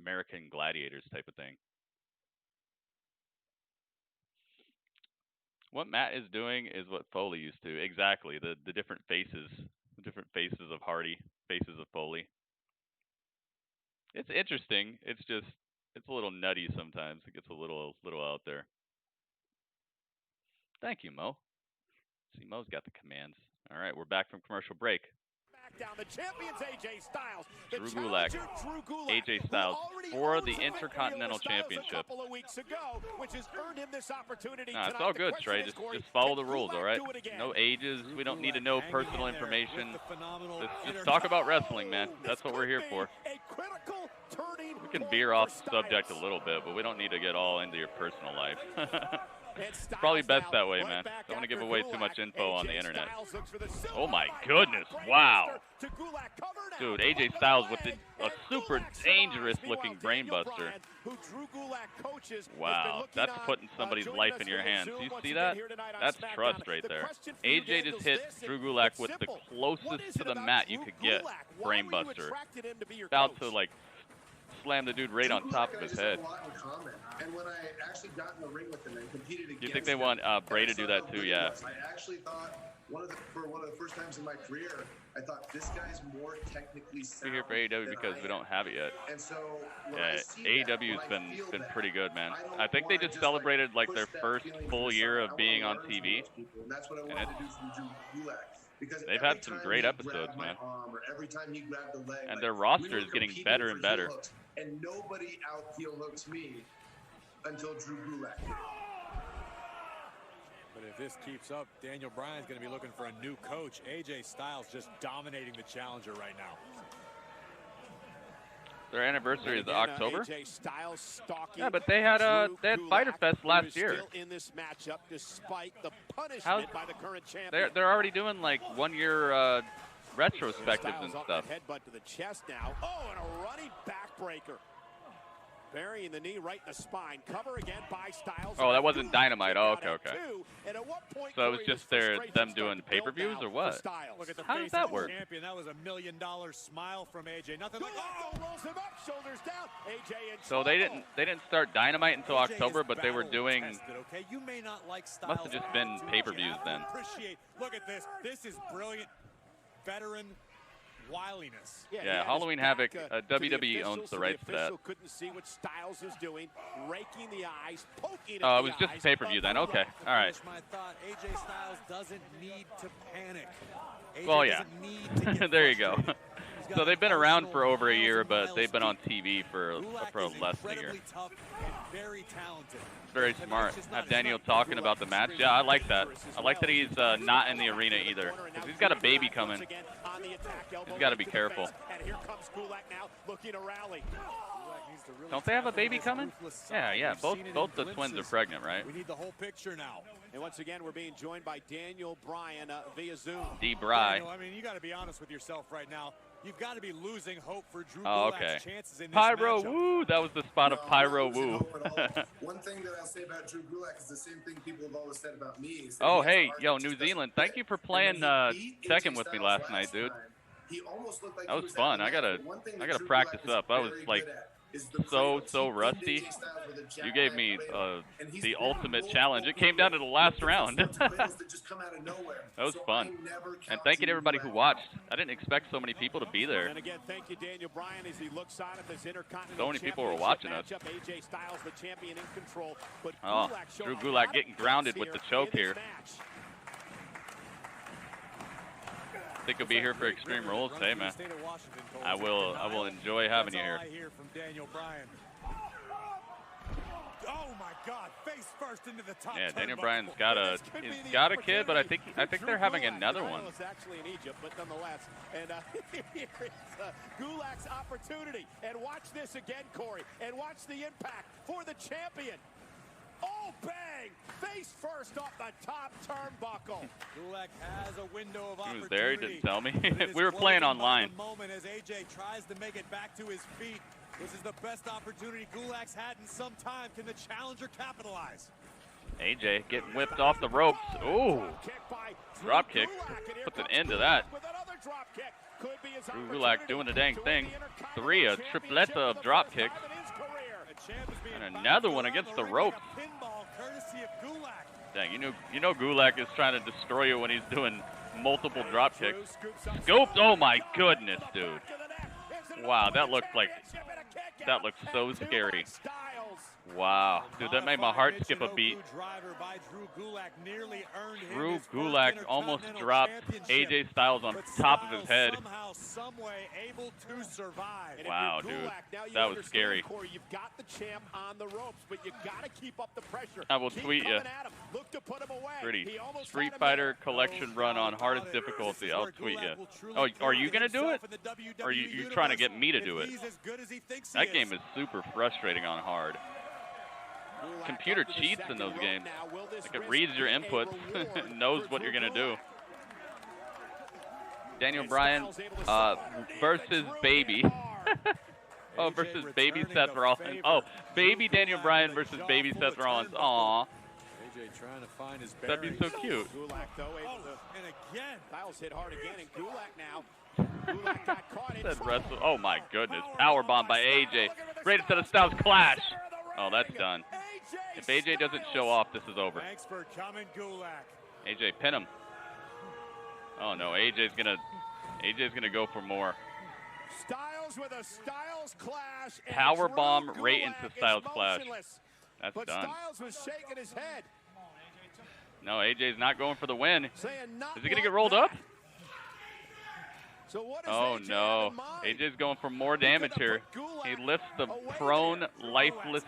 American Gladiators type of thing. What Matt is doing is what Foley used to. Exactly. The different faces. The different faces of Hardy. Faces of Foley. It's interesting. It's just, it's a little nutty sometimes. It gets a little out there. Thank you, Mo. See, Mo's got the commands. All right, we're back from commercial break. Down the champions AJ Styles, Drew Gulak, AJ Styles for the Intercontinental Championship. A couple of weeks ago, which has earned him this opportunity. Nah, it's all good, Trey. Just follow the rules, all right? No ages. We don't need to know personal information. Let's just talk about wrestling, man. That's what we're here for. We can veer off subject a little bit, but we don't need to get all into your personal life. It's probably best that way, man. Don't want to give away too much info on the internet. Oh my goodness, wow. Dude, AJ Styles with a super dangerous looking brainbuster. Wow, that's putting somebody's life in your hands. Do you see that? That's trust right there. AJ just hit Drew Gulak with the closest to the mat you could get brainbuster. About to like slam the dude right on top of his head. And when I actually got in the ring with him and competed against you think they want Bray to do that too? Yeah. I actually thought for one of the first times in my career, I thought this guy's more technically sound. We're here for AEW because we don't have it yet. And so yeah, AEW's been pretty good, man. I think they just celebrated like their first full year of being on TV. And that's what I wanted to do from Drew Gulak. Because they've had some great episodes, man. And their roster is getting better and better. And nobody out heel hooks me until Drew Gulak did. But if this keeps up, Daniel Bryan's going to be looking for a new coach. AJ Styles just dominating the challenger right now. Their anniversary is October. AJ Styles yeah, but they had Fyter Fest last year. Still in this matchup, despite the punishment by the current champion. They're already doing like 1 year retrospectives and stuff. Headbutt to the chest now. Oh, and a running backbreaker. Burying the knee right in the spine. Cover again by Styles. Oh, that wasn't Dynamite. Oh, okay. So it was just them doing pay-per-views or what? Look at the How does that work? Champion. That was $1 million smile from AJ. Nothing like rolls him up, shoulders down. AJ in so they didn't start Dynamite until October, but they were doing. Okay, you may not like Styles. Must have just been pay-per-views then. Look at this. This is brilliant. Veteran wiliness. Yeah, Halloween Havoc. WWE owns the rights to that. Couldn't see what Styles is doing, raking the eyes, poking oh, it was just pay-per-view then. Okay, all right. My thought, AJ Styles doesn't need to panic. Well, yeah. There you go. So they've been around for over a year, but they've been on TV for less than a year. Tough and very talented. Very smart. Have Daniel talking about the match. Yeah, I like that. I like that he's not in the arena either, because he's got a baby coming. He's got to be careful. Don't they have a baby coming? Yeah. Both the twins are pregnant, right? We need the whole picture now. And once again, we're being joined by Daniel Bryan via Zoom. D-Bry. I mean, you got to be honest with yourself right now. You've got to be losing hope for Drew Gulak's Gulak's chances in this Pyro matchup. Woo! That was the spot of Pyro Woo. One thing that I'll say about Drew Gulak is the same thing people have always said about me. Oh, hey, yo, New Zealand. Thank you for playing Tekken with me last night, dude. That was fun. I gotta practice up. I was like so rusty. You gave me the ultimate challenge. It came down to the last round. That was fun. And thank you to everybody who watched. I didn't expect so many people to be there. And again, thank you, Daniel Bryan, as he looks on at this Intercontinental So many people were watching us. AJ Styles, the champion, in control. But oh, Drew Gulak getting grounded with the choke here. Think you'll be here for Extreme Rules? Hey, man. I will enjoy having you here. Oh my God! Face first into the top. Yeah, Daniel Bryan's got a kid, but I think they're having another one. It's actually in Egypt, but nonetheless. And here is Gulak's opportunity. And watch this again, Corey. And watch the impact for the champion. Oh, bang! Face first off the top turnbuckle. Gulak has a window of opportunity. He was there. He didn't tell me. We were playing online. Moment as AJ tries to make it back to his feet. This is the best opportunity Gulak's had in some time. Can the challenger capitalize? AJ getting whipped off the ropes. Ooh. Drop kick. Puts an end to that. Drew Gulak doing the dang thing. A tripleta of drop kicks. And another one against the ropes. Dang, you know Gulak is trying to destroy you when he's doing multiple drop kicks. Scooped. Oh my goodness, dude. Wow, that looked so scary. Wow, dude, that made my heart skip a beat. Drew Gulak almost dropped AJ Styles on top of his head. Wow, dude, that was scary. I will tweet you. Pretty Street Fighter collection run on hardest difficulty. I'll tweet you. Oh, are you gonna do it? Or are you trying to get me to do it? That game is super frustrating on hard. Computer cheats in those games. Like it reads your inputs, knows what you're gonna do. Daniel Bryan versus Baby. Oh, versus Baby Seth Rollins. Oh, Baby Daniel Bryan versus Baby Seth Rollins. Aw. Trying to find his That'd be so cute. Gulak, though, and again. Styles hit hard again, and Gulak now. Gulak got caught in Wrestle. Oh my goodness. Powerbomb by AJ. Greatest set of Styles clash. Oh, that's done. If AJ doesn't show off, this is over. Thanks for coming, Gulak. AJ, pin him. Oh no, AJ's gonna go for more. Styles with a Styles clash. Powerbomb right into Styles clash. That's but done. Styles was shaking his head. No, AJ's not going for the win. Is he gonna like get rolled up? So what is Oh AJ no, have in mind? AJ's going for more damage here. He lifts the prone, lifeless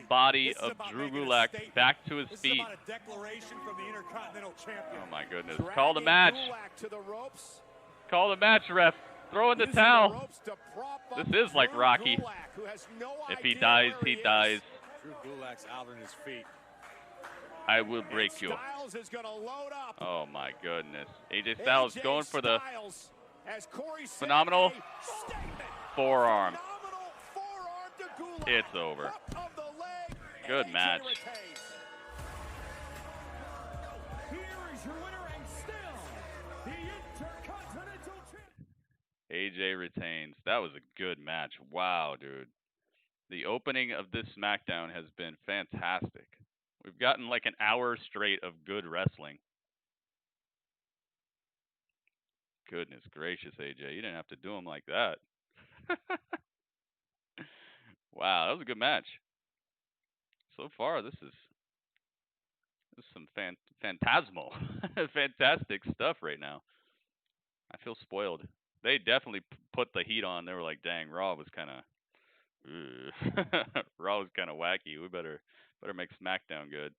body of Drew Gulak back to his feet. Oh my goodness. Call the match. Call the match, ref. Throw in the towel. This is like Rocky. If he dies, he dies. Drew Gulak's out on his feet. I will break you. Styles is going to load up. Oh my goodness. AJ Styles going for the phenomenal forearm. It's over. Good match. Here is your winner and still the Intercontinental Champion. AJ retains. That was a good match. Wow, dude. The opening of this SmackDown has been fantastic. We've gotten like an hour straight of good wrestling. Goodness gracious, AJ. You didn't have to do him like that. Wow, that was a good match. So far, this is some phantasmal, fantastic stuff right now. I feel spoiled. They definitely put the heat on. They were like, dang, Raw was kind of... Raw was kind of wacky. We better make SmackDown good.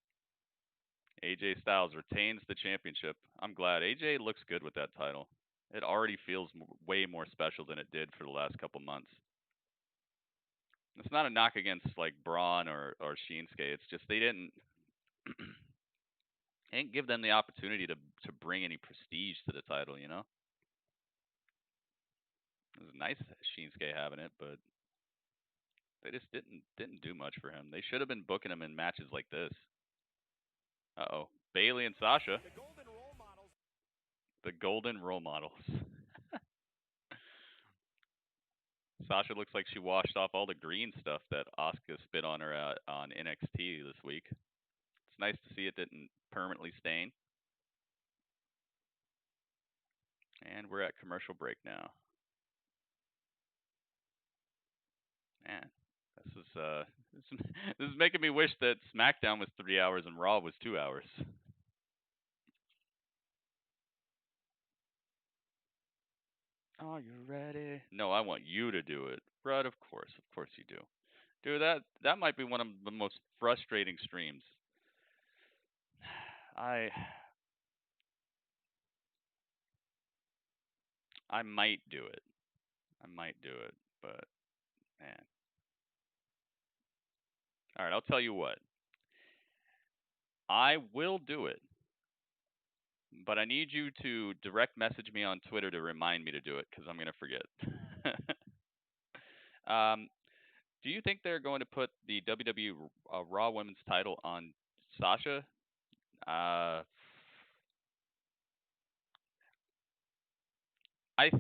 AJ Styles retains the championship. I'm glad. AJ looks good with that title. It already feels way more special than it did for the last couple months. It's not a knock against like Braun or Shinsuke. It's just they didn't give them the opportunity to bring any prestige to the title, you know? It was nice Shinsuke having it, but they just didn't do much for him. They should have been booking him in matches like this. Uh-oh. Bayley and Sasha. The golden role models. Sasha looks like she washed off all the green stuff that Asuka spit on her on NXT this week. It's nice to see it didn't permanently stain. And we're at commercial break now. Man, this is making me wish that SmackDown was 3 hours and Raw was 2 hours. Are you ready? No, I want you to do it. Brad, of course you do. Dude, that might be one of the most frustrating streams. I might do it. But man. All right, I'll tell you what. I will do it. But I need you to direct message me on Twitter to remind me to do it, because I'm going to forget. Do you think they're going to put the WWE Raw Women's title on Sasha? I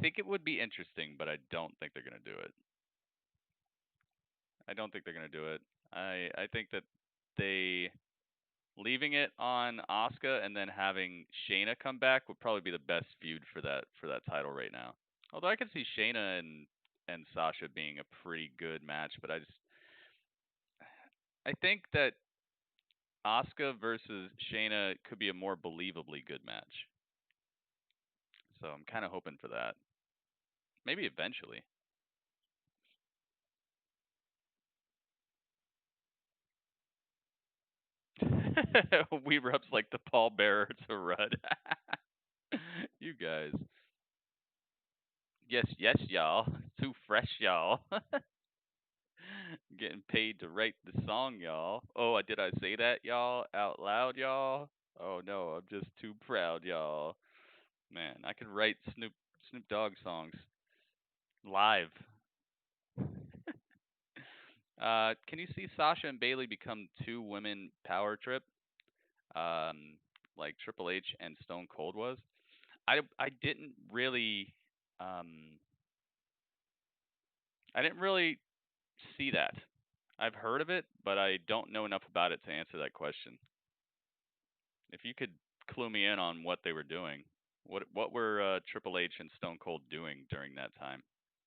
think it would be interesting, but I don't think they're going to do it. I think that leaving it on Asuka and then having Shayna come back would probably be the best feud for that title right now. Although I could see Shayna and Sasha being a pretty good match, but I think that Asuka versus Shayna could be a more believably good match. So I'm kind of hoping for that. Maybe eventually. We rubs like the pallbearer to Rudd. You guys. Yes, yes, y'all. Too fresh, y'all. Getting paid to write the song, y'all. Oh, did I say that, y'all? Out loud, y'all? Oh no, I'm just too proud, y'all. Man, I could write Snoop Dogg songs live. Can you see Sasha and Bayley become 2 women power trip? Like Triple H and Stone Cold was? I didn't really see that. I've heard of it, but I don't know enough about it to answer that question. If you could clue me in on what they were doing, what were Triple H and Stone Cold doing during that time,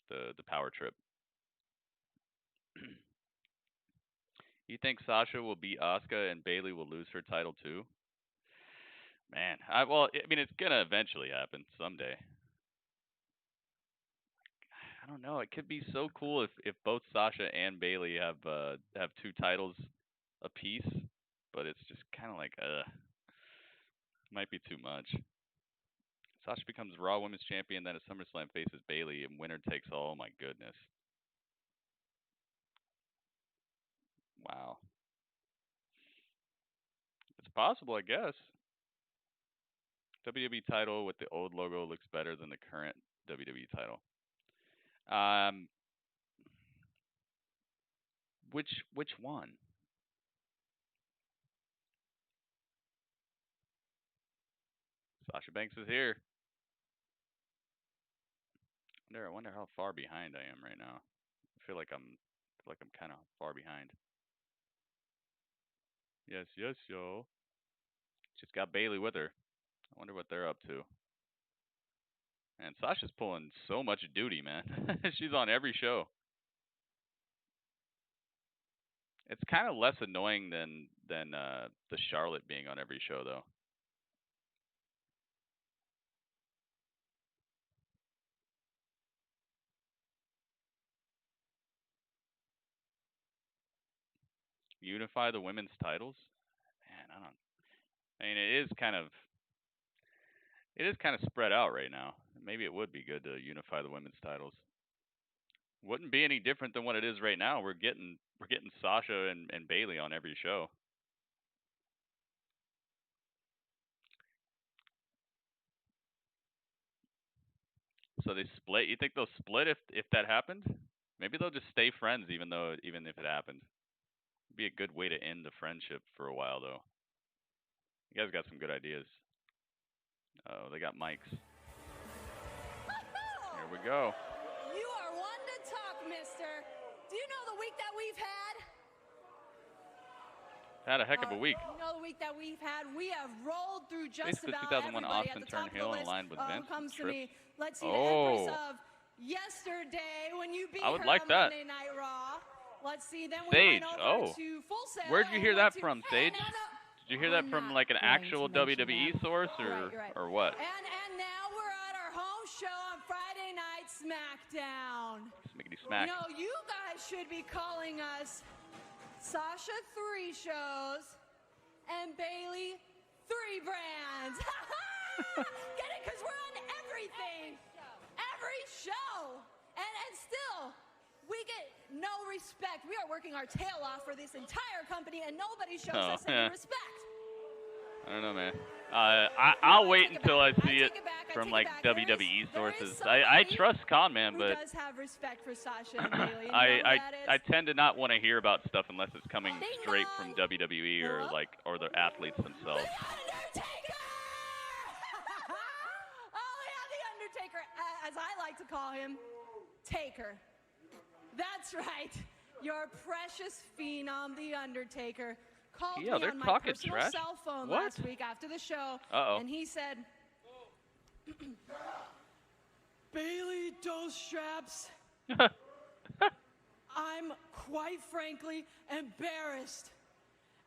the power trip? You think Sasha will beat Asuka and Bayley will lose her title too? Man, I mean, it's gonna eventually happen someday. I don't know. It could be so cool if both Sasha and Bayley have 2 titles apiece, but it's just kind of like might be too much. Sasha becomes Raw Women's Champion, then at SummerSlam faces Bayley, and winner takes all. Oh my goodness. Wow. It's possible, I guess. WWE title with the old logo looks better than the current WWE title. Which one? Sasha Banks is here. I wonder how far behind I am right now. I feel like I'm kind of far behind. Yes, yes, yo. She's got Bayley with her. I wonder what they're up to. And Sasha's pulling so much duty, man. She's on every show. It's kind of less annoying than the Charlotte being on every show, though. Unify the women's titles? Man, I mean, it is kind of spread out right now. Maybe it would be good to unify the women's titles. Wouldn't be any different than what it is right now. We're getting Sasha and Bayley on every show. So they split. You think they'll split if that happened? Maybe they'll just stay friends even if it happened. It'd be a good way to end the friendship for a while, though. You guys got some good ideas. Oh, they got mics. Here we go. You are one to talk, mister. Do you know the week that we've had? Had a heck of a week. You know the week that we've had? We have rolled through just Basically, about 2001 everybody Austin at the top turned heel of the and aligned with list. Vince. Comes to me. Let's see Oh. the Empress of yesterday when you beat I would her like on that. Monday Night Raw. Let's see. Then we Sage. went over Oh. to Full Sail. Where'd you and hear went that to- from, Hey, Sage? no, no. Did you hear that from like an actual WWE source or what? And now we're at our home show on Friday Night SmackDown. Smackety smack. You know, you guys should be calling us Sasha 3 shows and Bayley 3 brands. Get it? Because we're on everything. Every show. And still, we get no respect. We are working our tail off for this entire company, and nobody shows us any respect. I don't know, man. I'll wait until I see it from like WWE sources. I trust Conman, but does have respect for Sasha and Bayley. I tend to not want to hear about stuff unless it's coming straight from WWE or the athletes themselves. Oh yeah, the Undertaker, as I like to call him, Taker. That's right. Your precious phenom, the Undertaker, called me they're on my talking personal trash. cell phone What? last week after the show, and he said, Bailey, those straps. I'm quite frankly embarrassed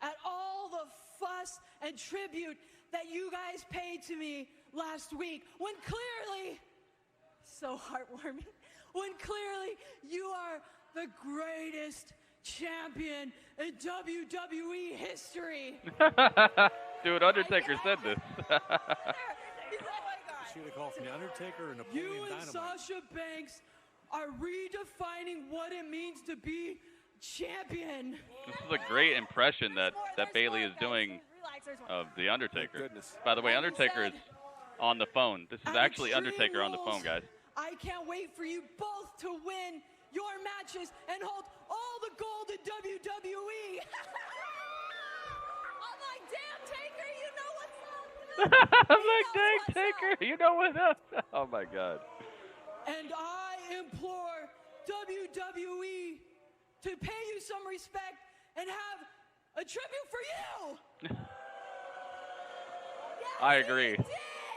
at all the fuss and tribute that you guys paid to me last week when clearly, so heartwarming, when clearly you are the greatest champion in WWE history. Dude, Undertaker said this. Shoot a call from the Undertaker and You Napoleon and Dynamite. Sasha Banks are redefining what it means to be champion. This is a great impression that Bailey is doing of the Undertaker. By the way, Undertaker is on the phone. This is actually Undertaker on the phone, guys. I can't wait for you both to win your matches and hold all the gold in WWE. I'm like, damn, Taker, you know what's up. I'm like, dang, Taker, you know what's up. Oh my God. And I implore WWE to pay you some respect and have a tribute for you. Yes, I agree.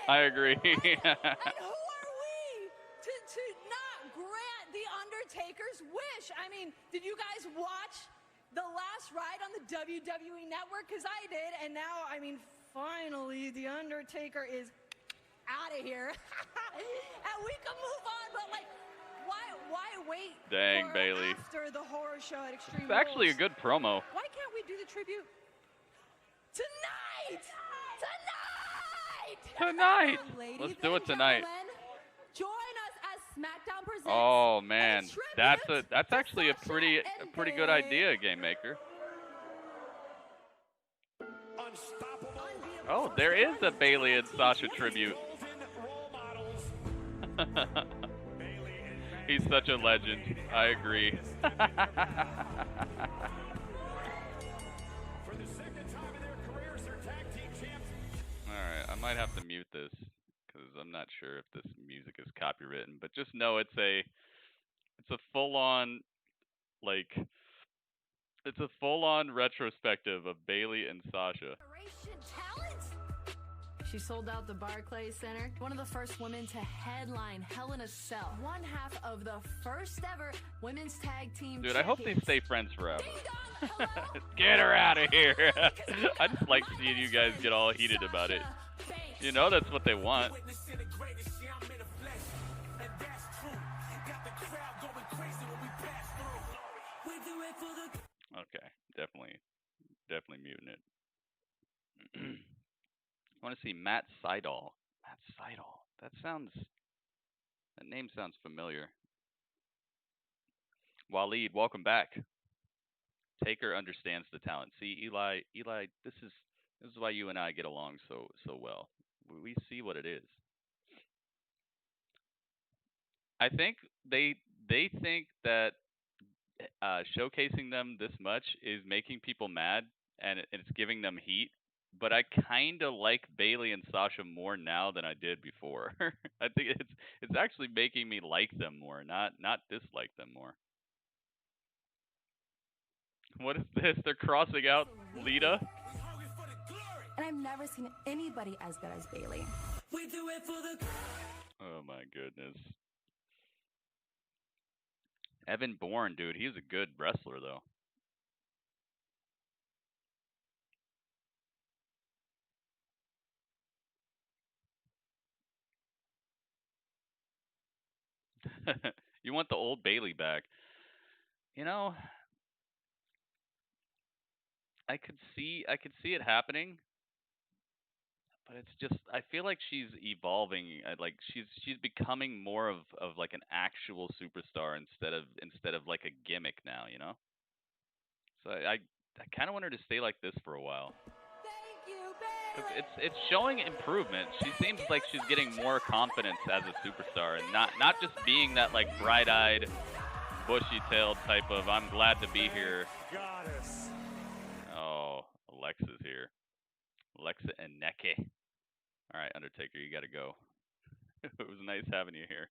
I agree. And who are we to not grant the Undertaker's wish? I mean, did you guys watch the last ride on the WWE Network? Because I did, and now, I mean, finally, the Undertaker is out of here. And we can move on, but like, why wait Dang, for Bailey. after the horror show at Extreme It's actually a Rules? good promo. Why can't we do the tribute tonight? Tonight. Ladies Let's do it and tonight. gentlemen, join us as SmackDown presents. Oh man, tribute that's actually a Sasha pretty and good Bailey. idea, Game Maker. Oh, there is a Bailey and Sasha tribute. He's such a legend. I agree. Alright, I might have to mute this because I'm not sure if this music is copywritten, but just know it's a full-on retrospective of Bailey and Sasha. She sold out the Barclays Center, one of the first women to headline Hell in a Cell, one half of the first ever women's tag team. Dude, I hope they champions. stay friends forever. Get her out of here. I just like seeing you guys get all heated about it. You know that's what they want. Okay, definitely muting it. I want to see Matt Sydal. Matt Sydal. That name sounds familiar. Waleed, welcome back. Taker understands the talent. See, Eli, this is why you and I get along so well. We see what it is. I think they think that showcasing them this much is making people mad and it's giving them heat. But I kind of like Bailey and Sasha more now than I did before. I think it's actually making me like them more, not dislike them more. What is this? They're crossing out Lita? And I've never seen anybody as good as Bailey. We do it for the. Oh my goodness. Evan Bourne, dude, he's a good wrestler though. You want the old Bailey back. You know, I could see it happening, but it's just I feel like she's evolving. Like she's becoming more of like an actual superstar instead of like a gimmick now, you know? So I kind of want her to stay like this for a while. It's showing improvement. She seems like she's getting more confidence as a superstar, and not just being that like bright-eyed, bushy-tailed type of I'm glad to be here. Goddess. Oh, Alexa's here. Alexa and Neke. All right, Undertaker, you got to go. It was nice having you here.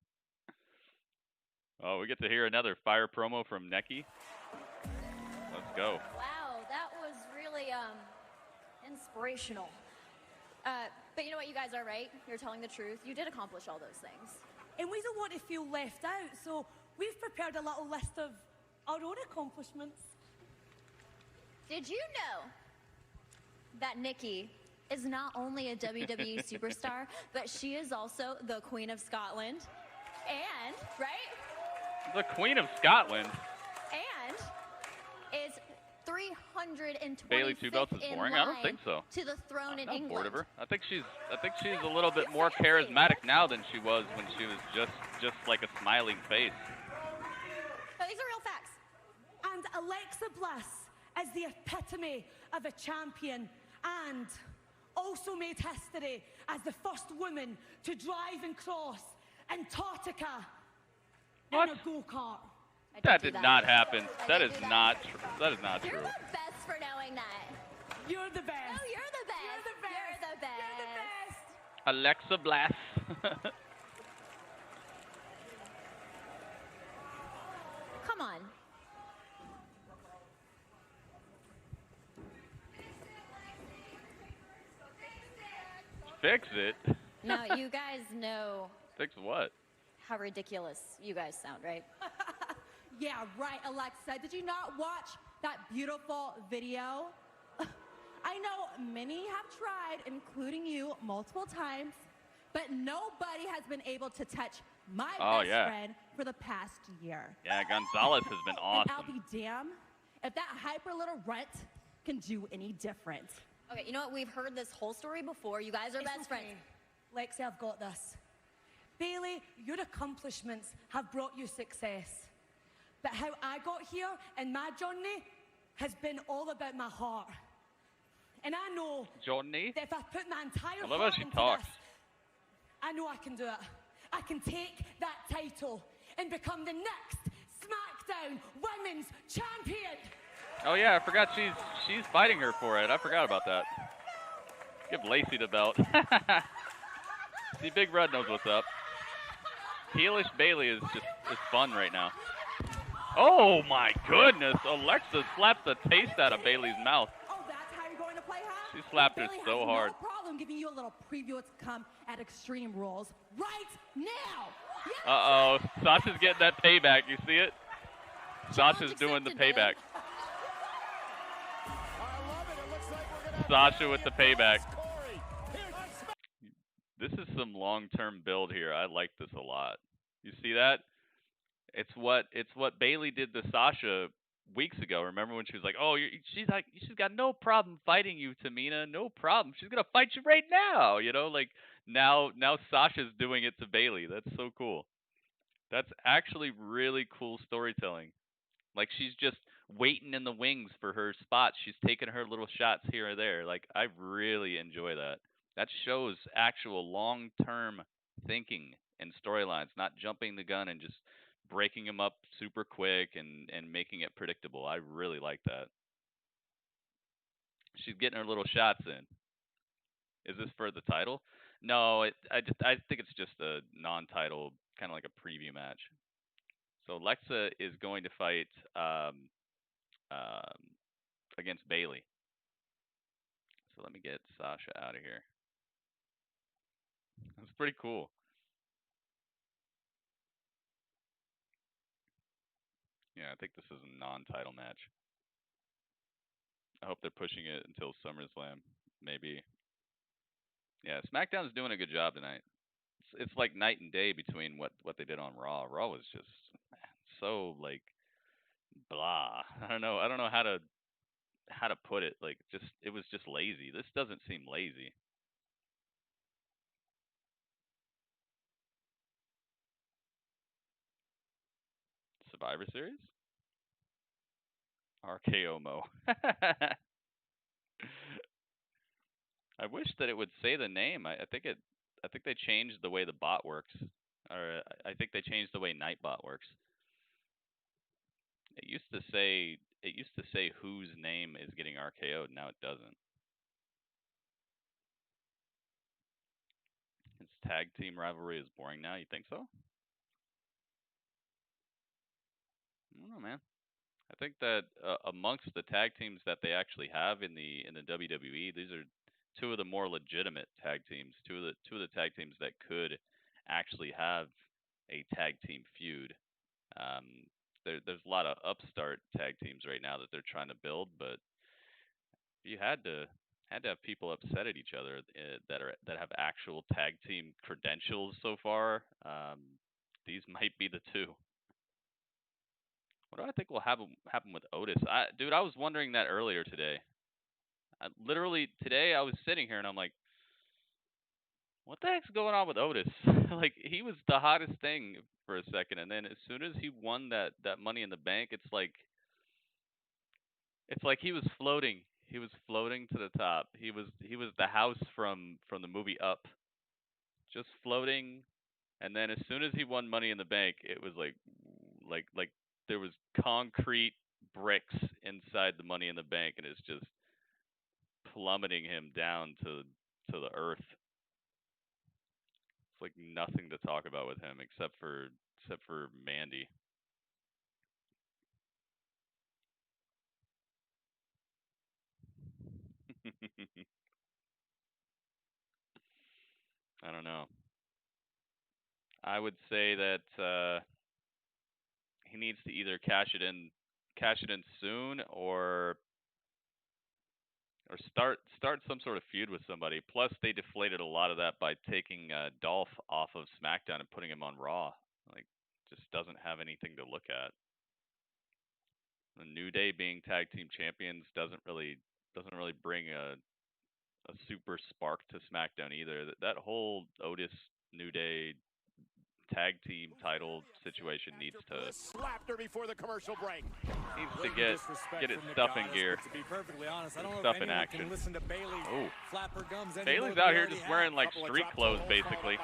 Oh, we get to hear another fire promo from Neke. Let's go. Wow, that was really inspirational. But you know what? You guys are right. You're telling the truth. You did accomplish all those things. And we don't want to feel left out, so we've prepared a little list of our own accomplishments. Did you know that Nikki is not only a WWE superstar, but she is also the Queen of Scotland? And, right? The Queen of Scotland? And is 325th Bayley Two Belts is boring? I don't think so. To the throne in I'm England. bored of her. I think she's a little bit more charismatic now than she was when she was just like a smiling face. No, these are real facts. And Alexa Bliss is the epitome of a champion and also made history as the first woman to drive and cross Antarctica in a go-kart. That did not happen. That is not true. That is not true. You're the best for knowing that. You're the best. No, you're the best. You're the best. You're the best. You're the best. Alexa Bliss. Come on. Fix it. Now, you guys know Fix what? how ridiculous you guys sound, right? Yeah, right, Alexa. Did you not watch that beautiful video? I know many have tried, including you, multiple times, but nobody has been able to touch my best friend for the past year. Yeah, Gonzalez has been awesome. And I'll be damned if that hyper little runt can do any different. Okay, you know what? We've heard this whole story before. You guys are best friends. Lexi, I've got this. Bayley, your accomplishments have brought you success. But how I got here and my journey has been all about my heart. And I know Johnny? that if I put my entire I love heart how she into talks. this, I know I can do it. I can take that title and become the next SmackDown Women's Champion. Oh yeah, I forgot she's fighting her for it. I forgot about that. Give Lacey the belt. See, Big Red knows what's up. Heelish Bayley is fun right now. Oh my goodness! Alexa slapped the taste out of Bayley's mouth. Oh, that's how you're going to play, huh? She slapped her Bayley so has hard. No problem giving you a little preview what's to come at Extreme Rules right now. Yes. Uh-oh, Sasha's getting that payback. You see it? Sasha's doing the payback. Sasha with the payback. This is some long-term build here. I like this a lot. You see that? It's what Bayley did to Sasha weeks ago. Remember when she was like, "Oh, she's got no problem fighting you, Tamina. No problem. She's gonna fight you right now." You know, like now Sasha's doing it to Bayley. That's so cool. That's actually really cool storytelling. Like she's just waiting in the wings for her spot. She's taking her little shots here or there. Like I really enjoy that. That shows actual long-term thinking and storylines, not jumping the gun and just breaking them up super quick and making it predictable. I really like that. She's getting her little shots in. Is this for the title? No, I think it's just a non-title, kind of like a preview match. So Alexa is going to fight against Bayley. So let me get Sasha out of here. That's pretty cool. Yeah, I think this is a non-title match. I hope they're pushing it until SummerSlam, maybe. Yeah, SmackDown's doing a good job tonight. It's like night and day between what they did on Raw. Raw was just so like blah. I don't know how to put it. Like it was just lazy. This doesn't seem lazy. Survivor Series? RKO Mo. I wish that it would say the name. I think they changed the way the bot works, or I think they changed the way Nightbot works. It used to say whose name is getting RKO'd. Now it doesn't. Its tag team rivalry is boring now. You think so? I don't know, man. I think that amongst the tag teams that they actually have in the WWE, these are two of the more legitimate tag teams. Two of the tag teams that could actually have a tag team feud. There's a lot of upstart tag teams right now that they're trying to build, but you had to have people upset at each other that have actual tag team credentials so far. These might be the two. What do I think will happen with Otis? Dude, I was wondering that earlier today. Literally today, I was sitting here and I'm like, what the heck's going on with Otis? Like, he was the hottest thing for a second, and then as soon as he won that Money in the Bank, it's like he was floating. He was floating to the top. He was the house from the movie Up, just floating. And then as soon as he won Money in the Bank, it was like there was concrete bricks inside the Money in the Bank, and it's just plummeting him down to the earth. It's like nothing to talk about with him except for Mandy. I don't know. I would say that he needs to either cash it in soon or start some sort of feud with somebody. Plus, they deflated a lot of that by taking Dolph off of SmackDown and putting him on Raw. Like, just doesn't have anything to look at. The New Day being tag team champions doesn't really bring a super spark to SmackDown either. That whole Otis New Day tag team title situation needs to slapped her before the commercial break. Needs to get its stuff in gear. To be perfectly honest, I don't know stuff if in anyone action. can listen to Bayley flap her gums Bayley's out here just wearing like street clothes basically.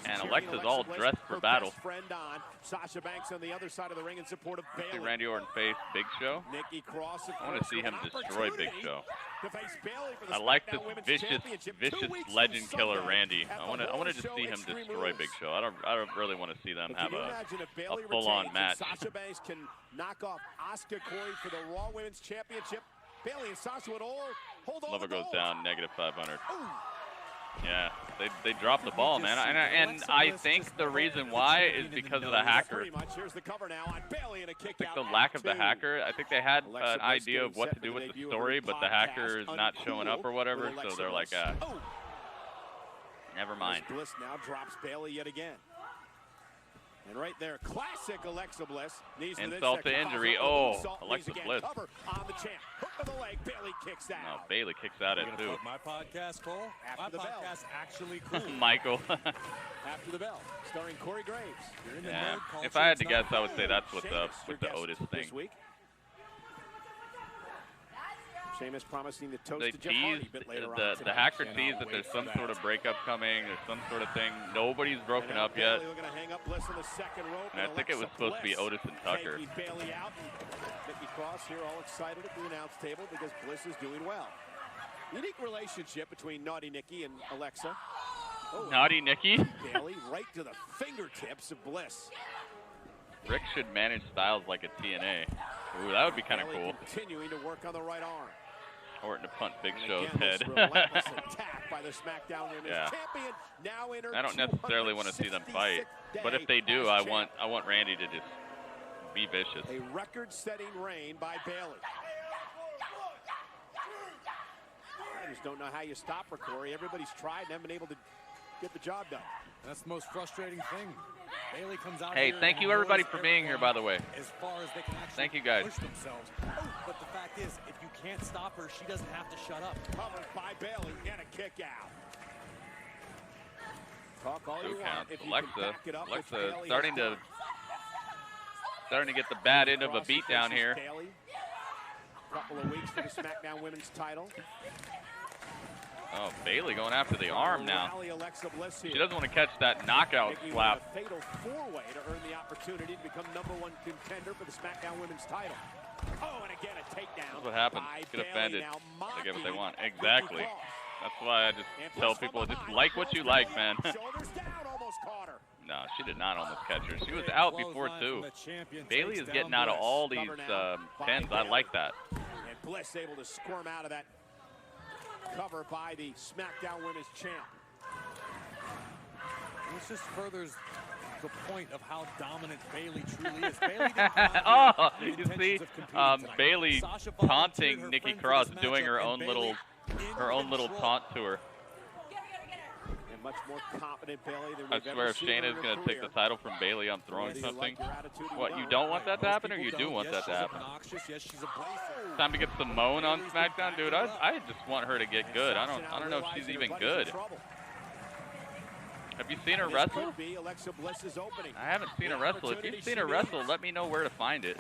And Alexa's all dressed for battle. Sasha Banks on the other side of the ring in support of Bayley. Randy Orton face Big Show. I want to see him destroy Big Show. I like this vicious legend killer Randy. I want to just see him destroy Big Show. I don't really want to see them have a full-on match. Sasha Banks can knock off Asuka Corey for the Raw Women's Championship. Bayley and Sasha would all hold on. Lover goes down -500. Yeah, they dropped the ball, man. And I think the reason why is because of the hacker. Here's the cover now on Bayley and a kick I think the lack of the hacker. I think they had an idea of what to do with the story, but the hacker is not showing up or whatever, so they're like, never mind. Bliss now drops Bayley yet again. And right there, classic Alexa Bliss. Insult to injury. Oh, Alexa Bliss. Cover on the champ. Hook of the leg. Bayley kicks out. No, Bayley kicks out it too. My podcast, Cole. My podcast actually cool. Michael. After the bell, starring Corey Graves. Yeah. If I had to guess, I would say that's what's up with the Otis thing. Sheamus promising to toast they to Jeff Hardy a bit later on. The hacker teased that there's some sort of breakup coming, there's some sort of thing. Nobody's broken up yet. And I think it was supposed to be Otis and Tucker. Bayley out. Nikki Cross here all excited at the announce table because Bliss is doing well. Unique relationship between Naughty Nikki and Alexa. Oh, Naughty Nikki? Bayley right to the fingertips of Bliss. Rick should manage Styles like a TNA. Ooh, that would be kind of cool. Continuing to work on the right arm. Orton to punt Big Show's head. Attack by the SmackDown Women's Champion. Now in her I don't necessarily want to see them fight, but if they do, I want Randy to just be vicious. A record-setting reign by Bayley. I just don't know how you stop her, Corey. Everybody's tried and haven't been able to get the job done. That's the most frustrating thing. Bayley comes out hey, thank you everybody for being here, by the way. As far as they can actually thank you guys. Push themselves. But the fact is, if you can't stop her, she doesn't have to shut up. Covered by Bayley and a kick out. Talk all you want. If Alexa starting to get the bad end of a beat down here. Couple of weeks for the SmackDown Women's title. Oh, Bayley going after the arm now. She doesn't want to catch that knockout slap. A fatal four-way to earn the opportunity to become #1 contender for the SmackDown Women's title. Oh, and again a takedown. That's what happens. Get offended. They get what they want. Exactly. That's why I just tell people, just like what you like, man. Shoulders down, almost caught her. No, she did not almost catch her. She was out before, too. Bayley is getting out of all these pins. I like that. And Bliss able to squirm out of that cover by the SmackDown Women's Champ. This just furthers the point of how dominant Bayley truly is. Bayley oh, you see, Bayley taunting Nikki Cross, doing her own little taunt to her. And much more confident Bayley than I swear, if Shayna is going to take the title from Bayley, I'm throwing something. What, you don't want that to happen, or you do want that to happen? Time to get Simone on SmackDown, dude. I just want her to get good. I don't know if she's even good. Have you seen her wrestle? I haven't seen her wrestle. If you've seen her wrestle, let me know where to find it.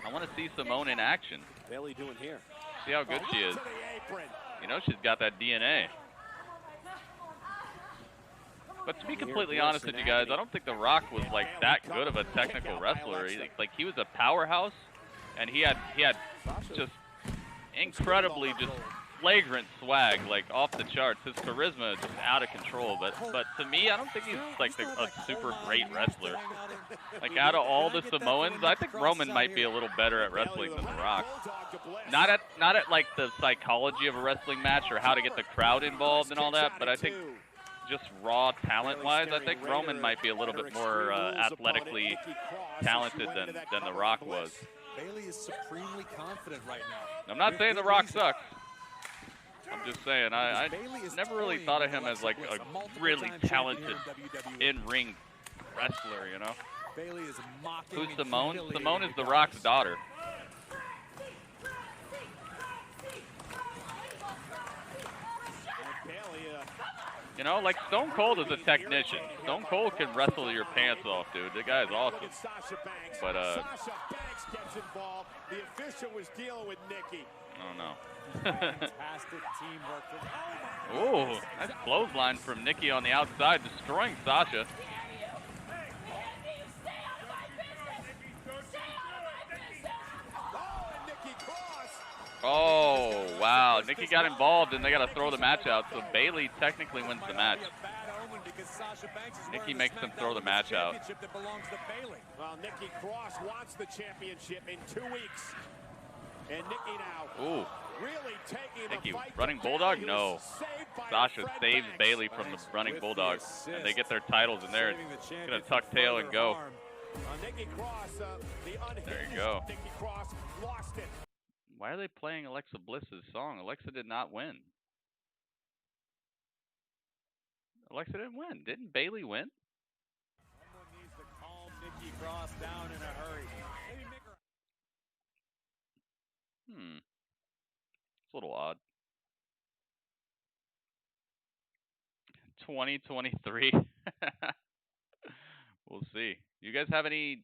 I want to see Simone in action. Bayley doing here. See how good she is. You know she's got that DNA. But to be completely honest with you guys, I don't think The Rock was like that good of a technical wrestler. He was a powerhouse, and he had just incredibly just flagrant swag, like off the charts. His charisma is just out of control. But to me, I don't think he's like a super great wrestler. Like out of all the Samoans, I think Roman might be a little better at wrestling than The Rock. Not at like the psychology of a wrestling match or how to get the crowd involved and all that, but I think just raw talent-wise, I think Roman might be a little bit more athletically talented than The Rock was. Bayley is supremely confident right now. I'm not saying The Rock sucks. I'm just saying, I never really thought of him as like a really talented in-ring wrestler, you know? Bayley is mocking. Who's Simone? Simone is The Rock's daughter. You know, like Stone Cold is a technician. Stone Cold can wrestle your pants off, dude. The guy is awesome. But Sasha Banks gets involved. The official was dealing with Nikki. I don't know. Fantastic teamwork. Ooh, nice clothesline from Nikki on the outside, destroying Sasha. Oh, wow. Nikki got involved, and they got to throw the match out, so Bayley technically wins the match. Nikki makes them throw the match out. Well, Nikki Cross wants the championship in 2 weeks. And Nikki now Ooh. really taking Nikki, the fight. running Bulldog? No. Sasha saves Bayley from the running Bulldog, and they get their titles in there. It's going to tuck tail and go. Nikki Cross, There you go. Nikki Cross lost it. Why are they playing Alexa Bliss's song? Alexa did not win. Alexa didn't win. Didn't Bayley win? Someone needs to calm Nikki Cross down in a hurry. Maybe make her... It's a little odd. 2023. We'll see. You guys have any,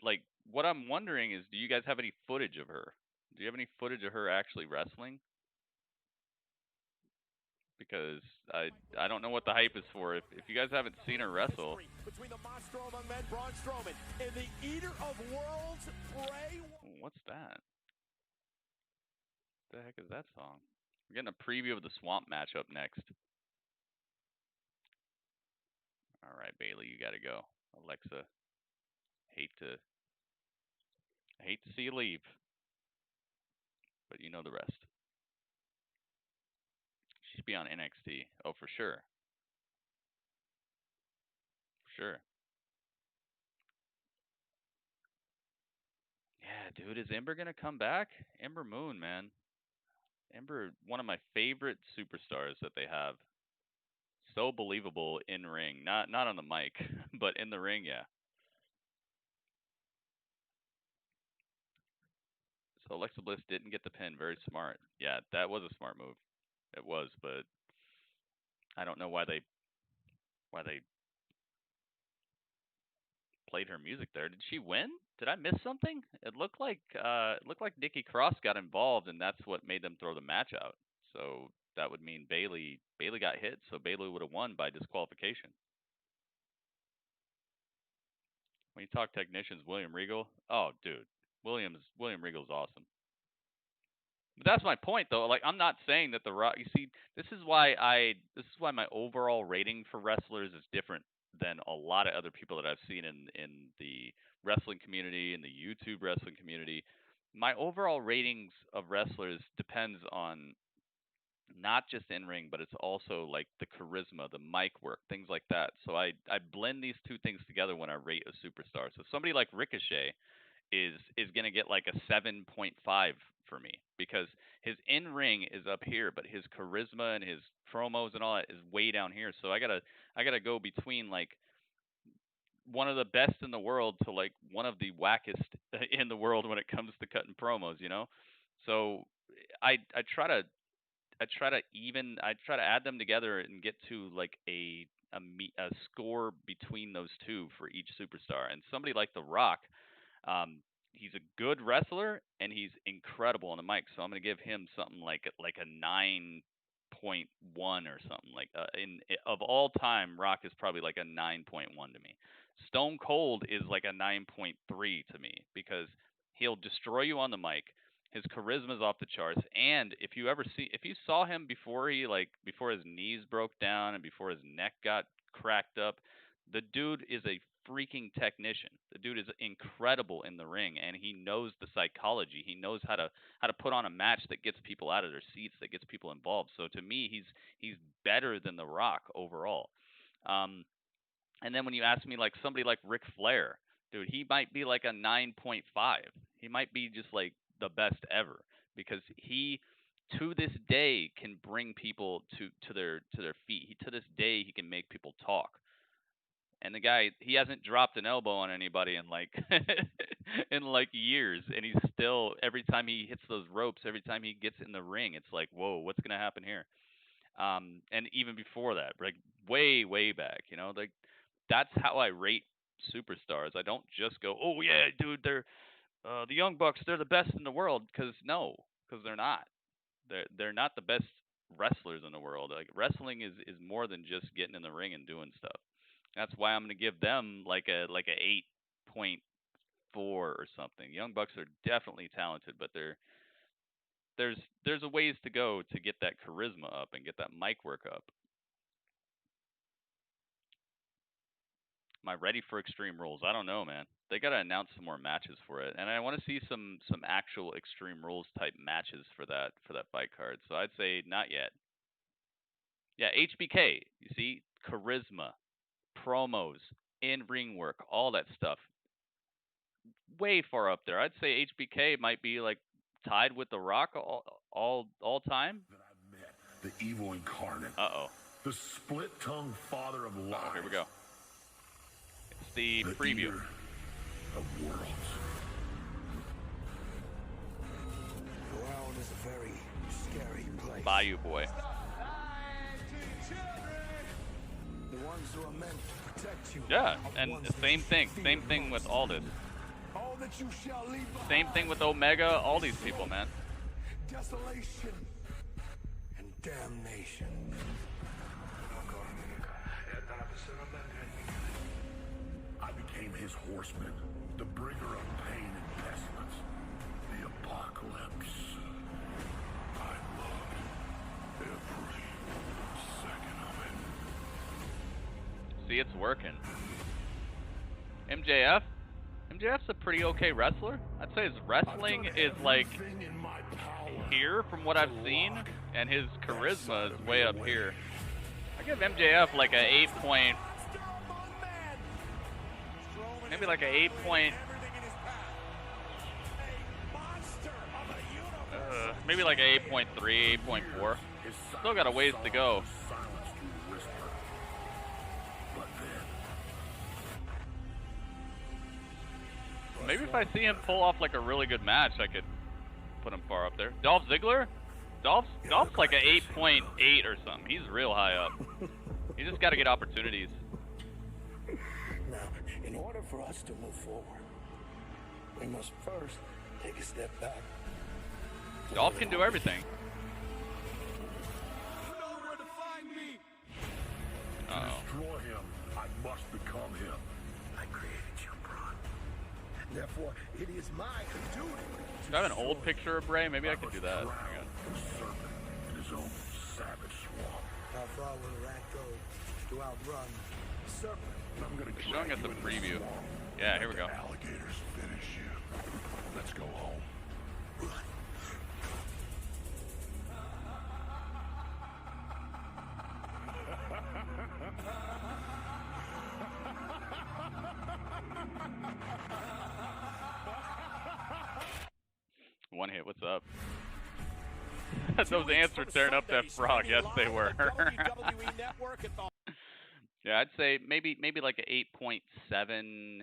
like, what I'm wondering is, do you guys have any footage of her? Do you have any footage of her actually wrestling? Because I don't know what the hype is for. If you guys haven't seen her wrestle. Between the monster among men, Braun Strowman, and the Eater of Worlds, Bray. What's that? What the heck is that song? We're getting a preview of the Swamp match up next. All right, Bayley, you got to go. Alexa, hate to see you leave, but you know the rest. She should be on NXT. Oh, for sure. For sure. Yeah, dude, is Ember gonna come back? Ember Moon, man. Ember, one of my favorite superstars that they have. So believable in ring, not on the mic, but in the ring, yeah. So Alexa Bliss didn't get the pin. Very smart. Yeah, that was a smart move. It was, but I don't know why they played her music there. Did she win? Did I miss something? It looked like Nikki Cross got involved, and that's what made them throw the match out. So that would mean Bayley got hit, so Bayley would have won by disqualification. When you talk technicians, William Regal, oh dude, William Regal's awesome. But that's my point, though. Like, I'm not saying that the Rock. You see, this is why my overall rating for wrestlers is different than a lot of other people that I've seen in the wrestling community, in the YouTube wrestling community. My overall ratings of wrestlers depends on not just in ring, but it's also like the charisma, the mic work, things like that. So I blend these two things together when I rate a superstar. So somebody like Ricochet is going to get like a 7.5 for me because his in-ring is up here, but his charisma and his promos and all that is way down here. So I got to go between like one of the best in the world to like one of the wackest in the world when it comes to cutting promos, you know? So I try to add them together and get to like a score between those two for each superstar. And somebody like The Rock, he's a good wrestler and he's incredible on the mic. So I'm going to give him something like a 9.1 or something. Like of all time, Rock is probably like a 9.1 to me. Stone Cold is like a 9.3 to me because he'll destroy you on the mic. His charisma's off the charts, and if you saw him before his knees broke down and before his neck got cracked up, the dude is a freaking technician. The dude is incredible in the ring, and he knows the psychology. He knows how to put on a match that gets people out of their seats, that gets people involved. So to me, he's better than The Rock overall. And then when you ask me like somebody like Ric Flair, dude, he might be like a 9.5. He might be just like the best ever because he to this day can bring people to their feet. To this day he can make people talk. And the guy, he hasn't dropped an elbow on anybody in like in like years, and he's still, every time he hits those ropes, every time he gets in the ring, it's like, whoa, what's gonna happen here? And even before that, like way back, you know, like that's how I rate superstars. I don't just go, oh yeah, dude, they're the Young Bucks, they're the best in the world, because they're not. They're not the best wrestlers in the world. Like wrestling is more than just getting in the ring and doing stuff. That's why I'm gonna give them like a 8.4 or something. Young Bucks are definitely talented, but there's a ways to go to get that charisma up and get that mic work up. Am I ready for Extreme Rules? I don't know, man. They gotta announce some more matches for it, and I want to see some actual Extreme Rules type matches for that fight card. So I'd say not yet. Yeah, HBK. You see, charisma, promos, in-ring work, all that stuff. Way far up there. I'd say HBK might be like tied with The Rock all time. The evil incarnate. Uh-oh. The split-tongued father of lies. Oh, here we go. It's the preview. Of worlds. The world is a very scary place. Bayou Boy. The ones who are meant to protect you. Yeah, and same thing with Aldis. All that you shall leave behind. Same thing with Omega, all these people, man. Desolation and damnation. I became his horseman, the bringer of pain and pestilence, the apocalypse. I loved every second of it. See, it's working. MJF's a pretty okay wrestler. I'd say his wrestling is like here from what I've seen, and his charisma is way up here. I give MJF like a 8 point, maybe like a 8 point, maybe like a 8.3, 8.4. Still got a ways to go. Maybe if I see him pull off like a really good match, I could put him far up there. Dolph Ziggler? Dolph's like an 8.8 or something. He's real high up. You just got to get opportunities. Now, in order for us to move forward, we must first take a step back. Dolph can do everything. To destroy him, I must become him. I created you, Braun. Therefore, it is my duty. If I have an old picture of Bray, maybe I could do that. Hang on. Serpent in his own savage swamp. How far will the rat go to outrun the serpent? I'm gonna They're showing us a preview. Yeah, here we go. Alligators finish you. Let's go home. One hit, what's up? Those ants were tearing up that frog. Yes, they were. Yeah, I'd say maybe like a 8.7,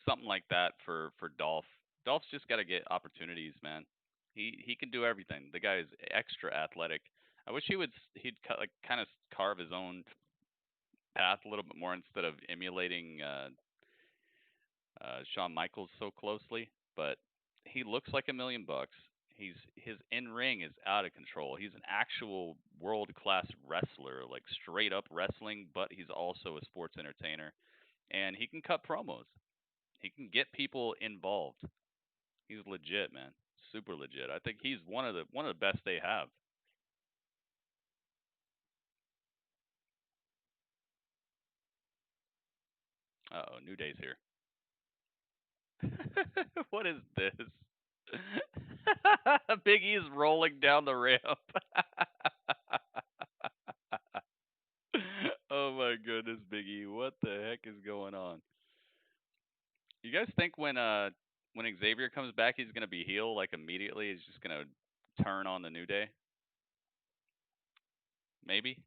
something like that for Dolph. Dolph's just got to get opportunities, man. He can do everything. The guy is extra athletic. I wish he'd kind of carve his own path a little bit more instead of emulating Shawn Michaels so closely. But he looks like $1 million. His in-ring is out of control. He's an actual world-class wrestler, like straight up wrestling, but he's also a sports entertainer. And he can cut promos. He can get people involved. He's legit, man. Super legit. I think he's one of the best they have. Uh-oh, New Day's here. What is this? Big E's rolling down the ramp. Oh my goodness, Big E. What the heck is going on? You guys think when Xavier comes back he's gonna be heel like immediately? He's just gonna turn on the New Day? Maybe?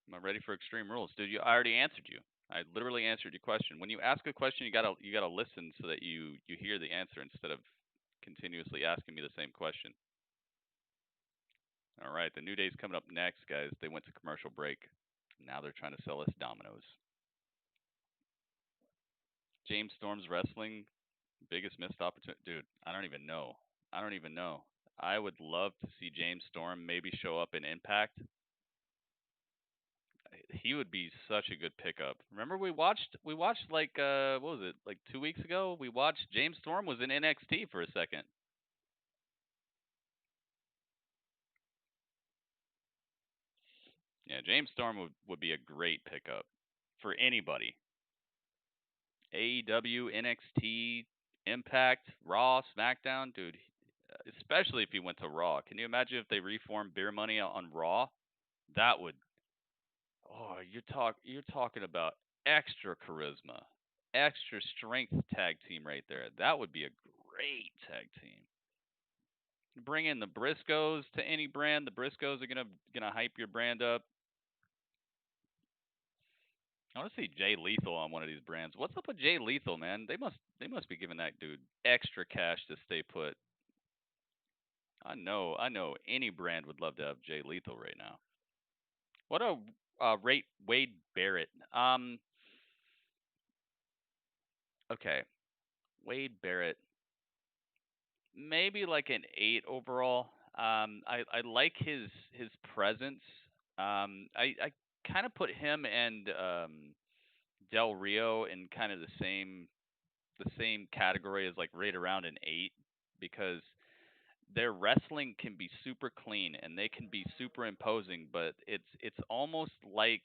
Am I ready for Extreme Rules? Dude, I already answered you. I literally answered your question. When you ask a question, you gotta listen so that you hear the answer instead of continuously asking me the same question. All right, the New Day's coming up next, guys. They went to commercial break. Now they're trying to sell us Domino's. James Storm's wrestling, biggest missed opportunity. Dude, I don't even know. I would love to see James Storm maybe show up in Impact. He would be such a good pickup. Remember we watched like what was it, like 2 weeks ago? We watched James Storm was in NXT for a second. Yeah, James Storm would be a great pickup for anybody. AEW, NXT, Impact, Raw, SmackDown, dude. Especially if he went to Raw. Can you imagine if they reformed Beer Money on Raw? That would. Oh, you're talking about extra charisma, extra strength tag team right there. That would be a great tag team. Bring in the Briscoes to any brand. The Briscoes are gonna hype your brand up. I want to see Jay Lethal on one of these brands. What's up with Jay Lethal, man? They must be giving that dude extra cash to stay put. I know any brand would love to have Jay Lethal right now. What a rate Wade Barrett. Okay. Wade Barrett. Maybe like an 8 overall. I like his presence. I kind of put him and Del Rio in kind of the same category as like right around an 8 because their wrestling can be super clean and they can be super imposing, but it's almost like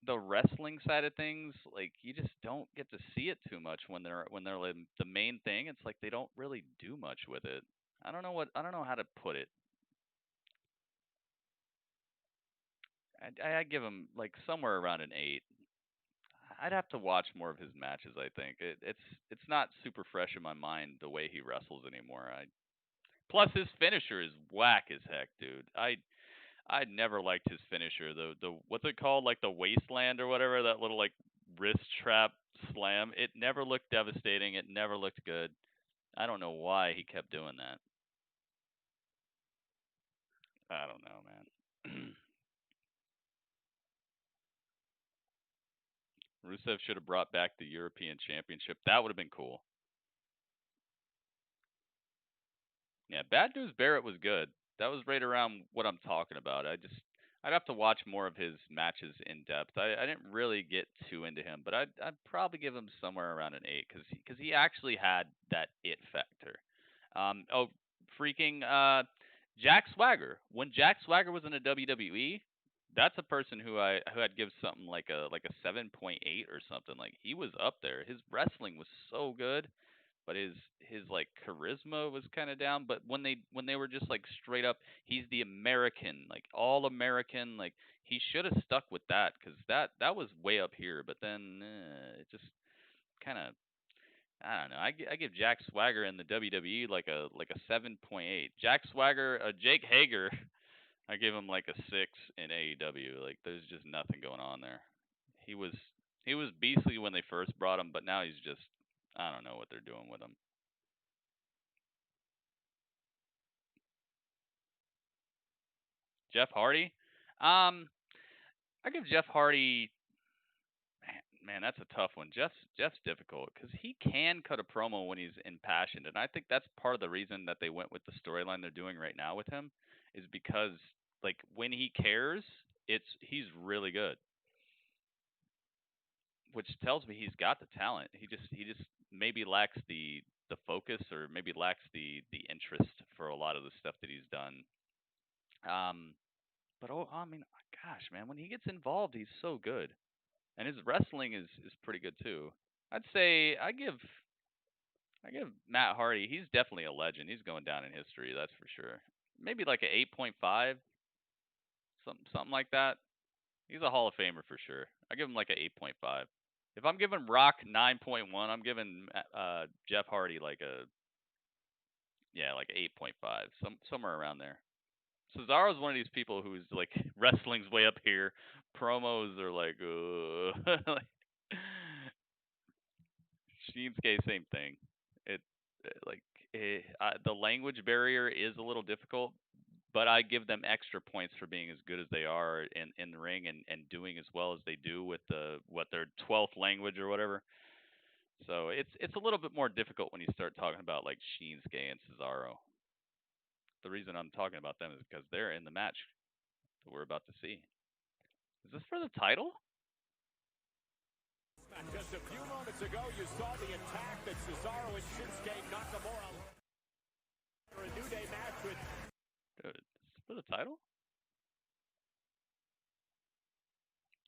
the wrestling side of things, like you just don't get to see it too much when they're like the main thing. It's like they don't really do much with it. I don't know how to put it. I give him like somewhere around an 8. I'd have to watch more of his matches. I think it's not super fresh in my mind the way he wrestles anymore. Plus his finisher is whack as heck, dude. I never liked his finisher. The what's it called, like the Wasteland or whatever, that little like wrist trap slam. It never looked devastating. It never looked good. I don't know why he kept doing that. I don't know, man. Rusev should have brought back the European Championship. That would have been cool. Yeah, Bad News Barrett was good. That was right around what I'm talking about. I'd have to watch more of his matches in depth. I didn't really get too into him, but I'd probably give him somewhere around an 8 because he actually had that it factor. Jack Swagger. When Jack Swagger was in a WWE, that's a person who I'd give something like a 7.8 or something. Like, he was up there. His wrestling was so good, but his like charisma was kind of down. But when they were just like straight up, he's the American, like all American, like he should have stuck with that because that was way up here. But then it just kind of, I don't know. I give Jack Swagger in the WWE like a 7.8. Jack Swagger, Jake Hager, I give him like a 6 in AEW. Like, there's just nothing going on there. He was beastly when they first brought him, but now he's just, I don't know what they're doing with him. Jeff Hardy? I give Jeff Hardy, man, that's a tough one. Jeff's difficult because he can cut a promo when he's impassioned, and I think that's part of the reason that they went with the storyline they're doing right now with him, is because like when he cares, he's really good, which tells me he's got the talent. He just maybe lacks the focus, or maybe lacks the interest for a lot of the stuff that he's done. But I mean, gosh, man, when he gets involved, he's so good. And his wrestling is pretty good too. I'd say I give Matt Hardy. He's definitely a legend. He's going down in history, that's for sure. Maybe like an 8.5, something like that. He's a Hall of Famer for sure. I give him like an 8.5. If I'm giving Rock 9.1, I'm giving Jeff Hardy like a 8.5, somewhere around there. Cesaro's one of these people who's like, wrestling's way up here. Promos are like, Shinsuke, same thing. The language barrier is a little difficult, but I give them extra points for being as good as they are in the ring and doing as well as they do with their 12th language or whatever. So it's a little bit more difficult when you start talking about like Shinsuke and Cesaro. The reason I'm talking about them is because they're in the match that we're about to see. Is this for the title? Just a few moments ago, you saw the attack that Cesaro and Shinsuke Nakamura for a New Day match with. Dude, is this for the title?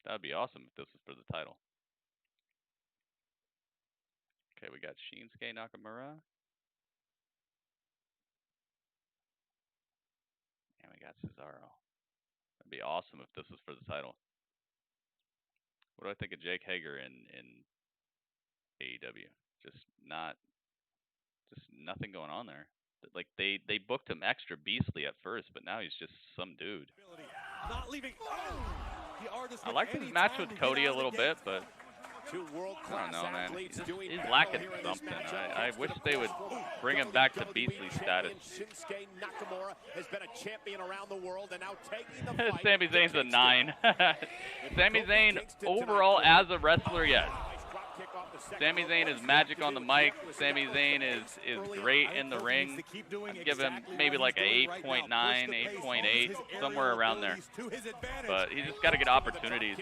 That would be awesome if this was for the title. Okay, we got Shinsuke Nakamura. And we got Cesaro. That'd be awesome if this was for the title. What do I think of Jake Hager in AEW? Just nothing going on there. Like they booked him extra beastly at first, but now he's just some dude. Not leaving. I like his match with Cody a little bit, but I don't know, man. He's lacking something. I wish they would bring him back to beastly status. Shinsuke Nakamura has been a champion around the world and now taking the fight. Sami Zayn's a 9. Sami Zayn overall as a wrestler, yes. Sami Zayn is magic on the mic. Sami Zayn is great in the ring. I'd give him maybe like a 8.9, 8.8, somewhere around there. But he's just got to get opportunities.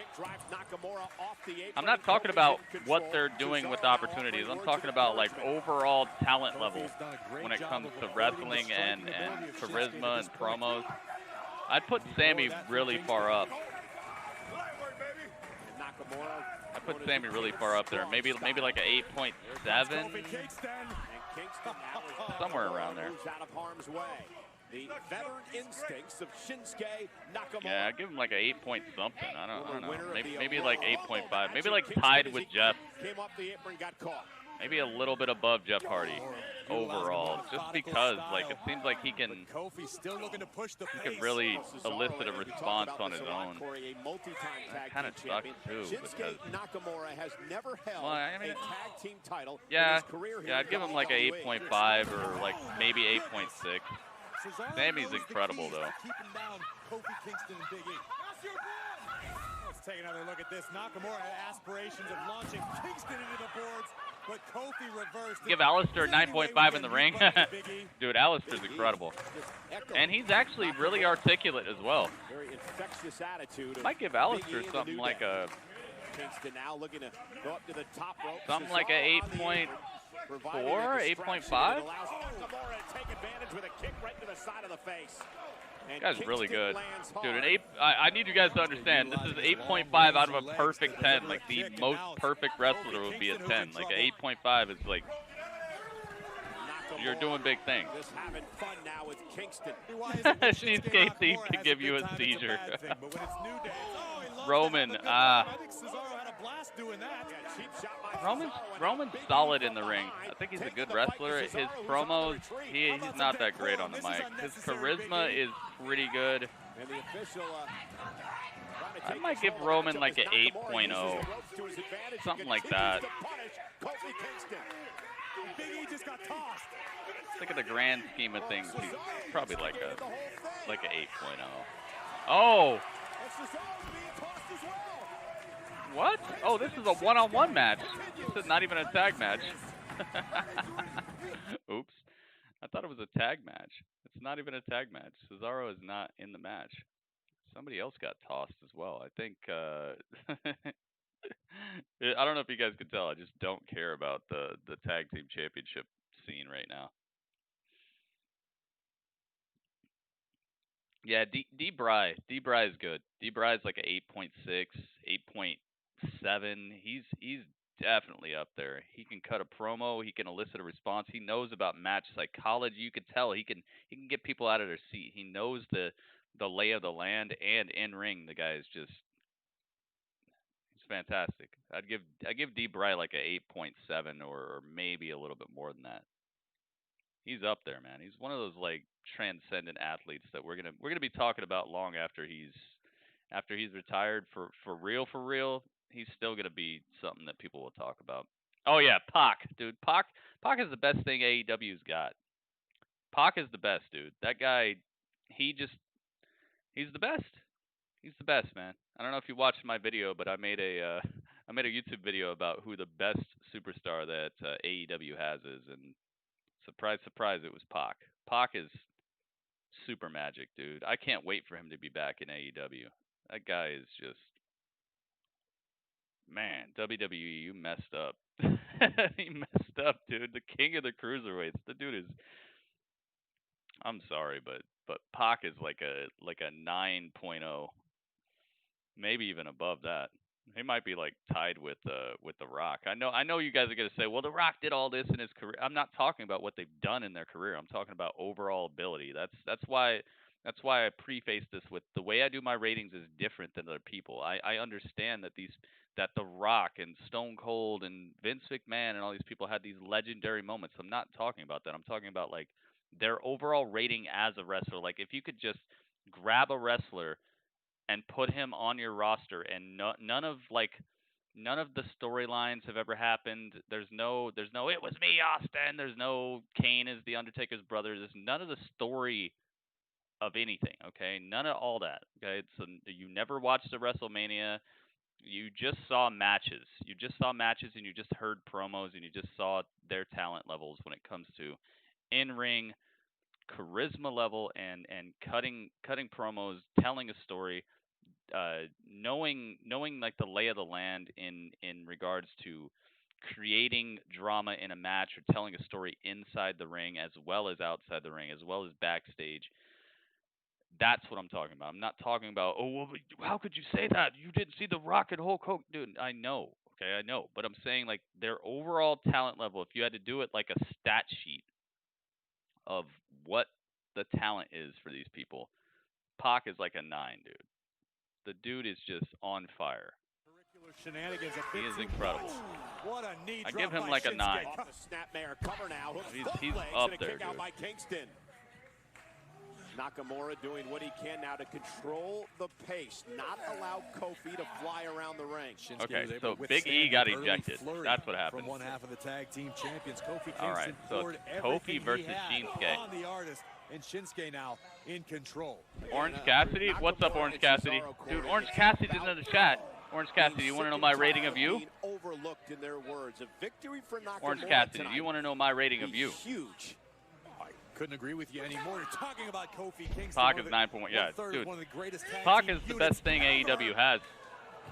I'm not talking about what they're doing with opportunities. I'm talking about like overall talent level when it comes to wrestling and charisma and promos. I'd put Sami really far up. I put Sami really far up there. Maybe like a 8.7, somewhere around there. The veteran instincts of Shinsuke Nakamura. Yeah, I'd give him like a 8 point something. I don't know. Maybe like 8.5. Maybe like tied with Jeff. Came off the apron, got caught. Maybe a little bit above Jeff Hardy overall, just because like it seems like he can really elicit a response on his own. That kind of sucks too, because Nakamura has never held I mean, a tag team title. Yeah, I'd give him like a 8.5 or like maybe 8.6. Sami's incredible though. take another look at this. Nakamura had aspirations of launching Kingston into the boards, but Kofi reversed. Give Alistair 9.5 in the ring. Dude, Alistair's incredible. And he's actually really articulate as well. Very infectious attitude. Might give Alistair something like a... Kingston now looking to go up to the top rope. Something like a 8.4, 8.5? Allows Nakamura to take advantage with a kick right to the side of the face. This guy's really good. Dude, I need you guys to understand, this is 8.5 out of a perfect 10. Like, the most perfect wrestler would be a 10. Like, an 8.5 is like, you're doing big things. Just having fun now with Kingston. Shinsuke Steve could give you a seizure. Roman, Roman's solid in the ring. I think he's a good wrestler. His promos, he's not that great on the mic. His charisma is pretty good. I might give Roman like an 8.0. Something like that. Look at the grand scheme of things. He's probably like a 8.0. Oh! What? Oh, this is a one-on-one match. This is not even a tag match. Oops. I thought it was a tag match. It's not even a tag match. Cesaro is not in the match. Somebody else got tossed as well. I think, I don't know if you guys could tell. I just don't care about the tag team championship scene right now. Yeah, D-Bry is good. D-Bry is like an 8.6, 8.7. He's definitely up there. He can cut a promo. He can elicit a response. He knows about match psychology. You can tell he can get people out of their seat. He knows the lay of the land, and in ring the guy is just he's fantastic. I'd give D-Bry like a 8.7 or maybe a little bit more than that. He's up there, man. He's one of those like transcendent athletes that we're gonna be talking about long after he's retired for real. He's still gonna be something that people will talk about. Oh yeah, Pac, dude. Pac is the best thing AEW's got. Pac is the best, dude. That guy, he's the best. He's the best, man. I don't know if you watched my video, but I made a YouTube video about who the best superstar that AEW has is, and surprise, surprise, it was Pac. Pac is super magic, dude. I can't wait for him to be back in AEW. That guy is just, man, WWE, you messed up. He messed up, dude. The king of the cruiserweights. The dude is, I'm sorry, but Pac is like a 9.0, maybe even above that. He might be like tied with The Rock. I know you guys are gonna say, well, The Rock did all this in his career. I'm not talking about what they've done in their career. I'm talking about overall ability. That's why I preface this with the way I do my ratings is different than other people. I understand that The Rock and Stone Cold and Vince McMahon and all these people had these legendary moments. I'm not talking about that. I'm talking about like their overall rating as a wrestler. Like if you could just grab a wrestler and put him on your roster, and none of the storylines have ever happened. There's no it was me, Austin. There's no Kane is the Undertaker's brother. There's none of the story of anything. Okay, none of all that. Okay, so you never watched a WrestleMania. You just saw matches. You just saw matches, and you just heard promos, and you just saw their talent levels when it comes to in-ring charisma level and cutting promos, telling a story. Knowing like the lay of the land in regards to creating drama in a match or telling a story inside the ring as well as outside the ring as well as backstage. That's what I'm talking about. I'm not talking about, oh, well, how could you say that? You didn't see The Rock and Hulk Hogan. Dude, I know. Okay, I know. But I'm saying like their overall talent level, if you had to do it like a stat sheet of what the talent is for these people, Pac is like a 9, dude. The dude is just on fire. He is incredible. What a knee I give him like a 9. He's up there, dude. Nakamura doing what he can now to control the pace, not allow Kofi to fly around the ring. Okay, so Big E got ejected. That's what happened. From one half of the tag team champions, Kofi All right, so Kofi versus Shinsuke. On the artist, and Shinsuke now in control. Orange Cassidy? What's up, Orange Cassidy? Dude, Orange Cassidy's in the chat. Orange Cassidy, you want to know my rating of you? Overlooked in their words. A victory for Nakamura Orange Cassidy, do you want to know my rating of you? Huge. I couldn't agree with you anymore. You're talking about Kofi Kingston. Pac is 9.1. Yeah, dude. Pac is the best thing AEW has.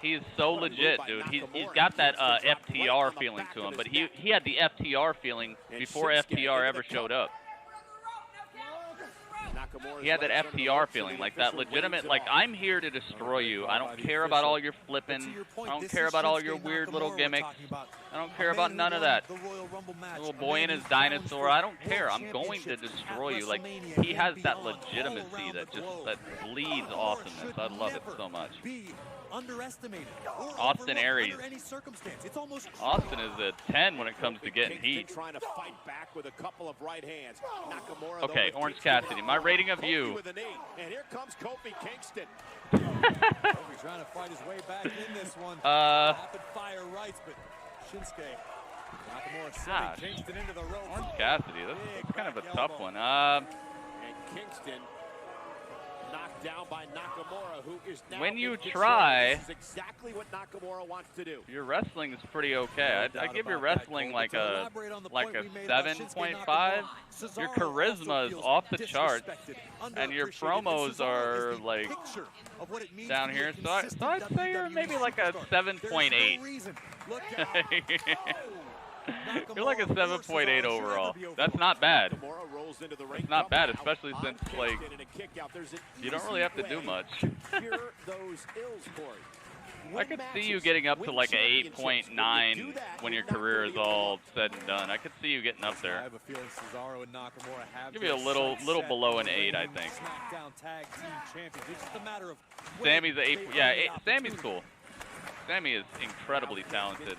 He's so legit, dude. He's got that FTR feeling to him, but he had the FTR feeling before FTR ever showed up. He had that FTR feeling, like that legitimate, like, I'm here to destroy you. I don't care about all your flipping. I don't care about all your weird little gimmicks. I don't care about none of that. Little boy and his dinosaur. I don't care. I'm going to destroy you. Like, he has that legitimacy that bleeds awesomeness. I love it so much. Underestimated. Austin Aries. Any circumstance. It's almost Austin is a 10 when it comes to getting heat. Trying to fight back with a couple of right hands. Nakamura, okay, Orange Cassidy, my rating of you. And here comes Kofi Kingston. Kofi's trying to fight his way back in this one. Rapid fire rights, but Shinsuke. Nakamura sending Kingston into the ropes. Orange Cassidy, that's kind of a tough one. And Kingston knocked down by Nakamura, who is now when you try, this is exactly what Nakamura wants to do. Your wrestling is pretty okay. I give your wrestling like a 7.5. Your charisma is off the charts, and your promos are like down here. So I'd say you're maybe like a 7.8. You're like a 7.8 overall. That's not bad. It's not bad, especially since, like, you don't really have to do much. I could see you getting up to like an 8.9 when your career is all said and done. I could see you getting up there. Give you a little below an 8, I think. Sammy's an 8. Yeah, Sammy's cool. Sammy is incredibly talented.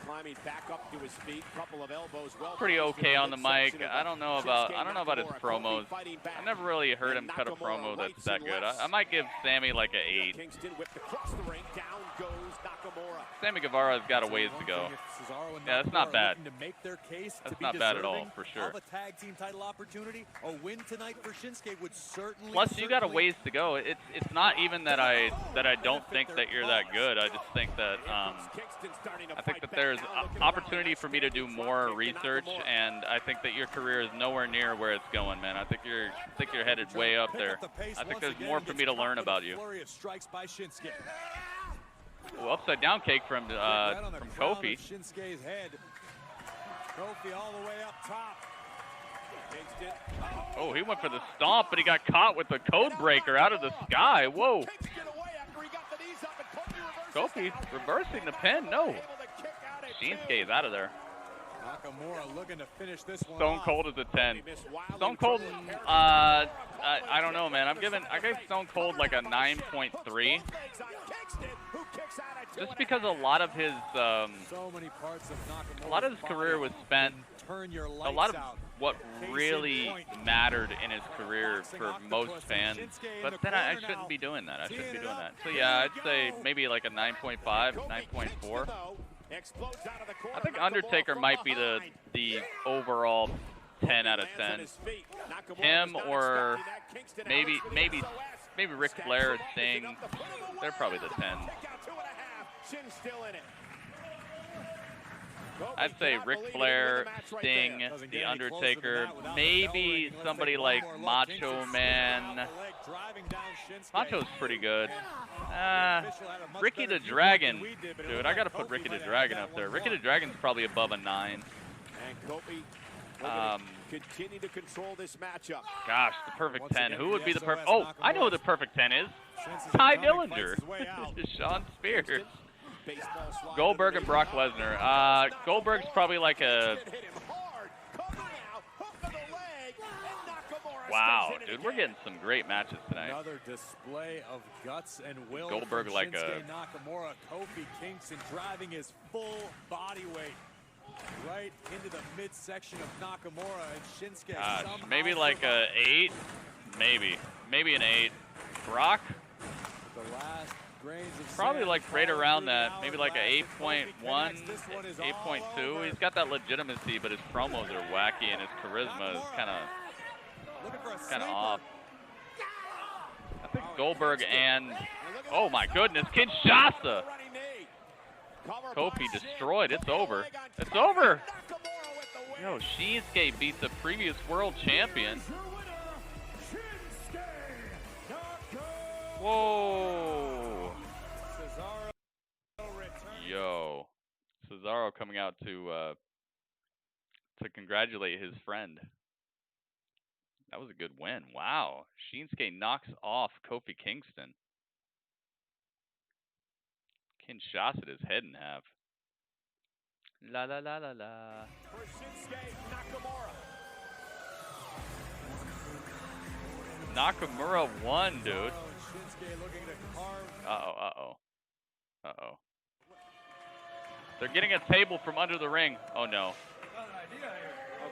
Pretty okay on the mic. I don't know about his promos. I never really heard him cut a promo that's that good. I might give Sammy like an 8. Sammy Guevara's got a ways to go. Yeah, that's not bad. That's not bad at all, for sure. Plus, you got a ways to go. It's not even that I don't think that you're that good. I just think that I think that there's opportunity for me to do more research, and I think that your career is nowhere near where it's going, man. I think you're headed way up there. I think there's more for me to learn about you. Ooh, upside down cake from Kofi. Shinsuke's head. Kofi all the way up top. Oh, he went for the stomp, but he got caught with the code breaker out of the sky. Whoa. Kofi reversing the pin. No. Shinsuke is out of there. Nakamura looking to finish this one. Stone Cold is a 10. Stone Cold, I don't know, man. I gave Stone Cold like a 9.3. Just because a lot of his career was spent, a lot of what really mattered in his career for most fans. But then I shouldn't be doing that. I shouldn't be doing that. So yeah, I'd say maybe like a 9.5, 9.4. I think Undertaker might be the overall 10 out of 10. Him or maybe Ric Flair and Sting. They're probably the 10. I'd say Ric Flair, Sting, The Undertaker, maybe somebody like Macho Man. Macho's pretty good. Ricky the Dragon. Dude, I gotta put Ricky the Dragon up there. Ricky the Dragon's probably above a 9. Continue to control this matchup. Gosh, the perfect 10. Who would be the perfect? Oh, I know who the perfect 10 is. Ty Dillinger. Sean Spears. Goldberg and Brock Lesnar. Goldberg's probably like a... Wow, dude, we're getting some great matches tonight. Another display of guts and will. Goldberg like a... Nakamura, Kofi Kingston driving his full body weight right into the midsection of Nakamura and Shinsuke. Gosh, maybe like a 8. Maybe an 8. Brock? The last probably like right around that, maybe like a 8.1, 8.2. He's got that legitimacy, but his promos are wacky and his charisma is kind of off. I think Goldberg and, oh my goodness, Kinshasa. Kofi destroyed. It's over. It's over. Yo, Shinsuke beat the previous world champion. Whoa. Yo, Cesaro coming out to congratulate his friend. That was a good win. Wow. Shinsuke knocks off Kofi Kingston. Kinshasa his head in half. La la la la la. For Shinsuke Nakamura. Nakamura won, dude. Uh-oh. They're getting a table from under the ring. Oh, no.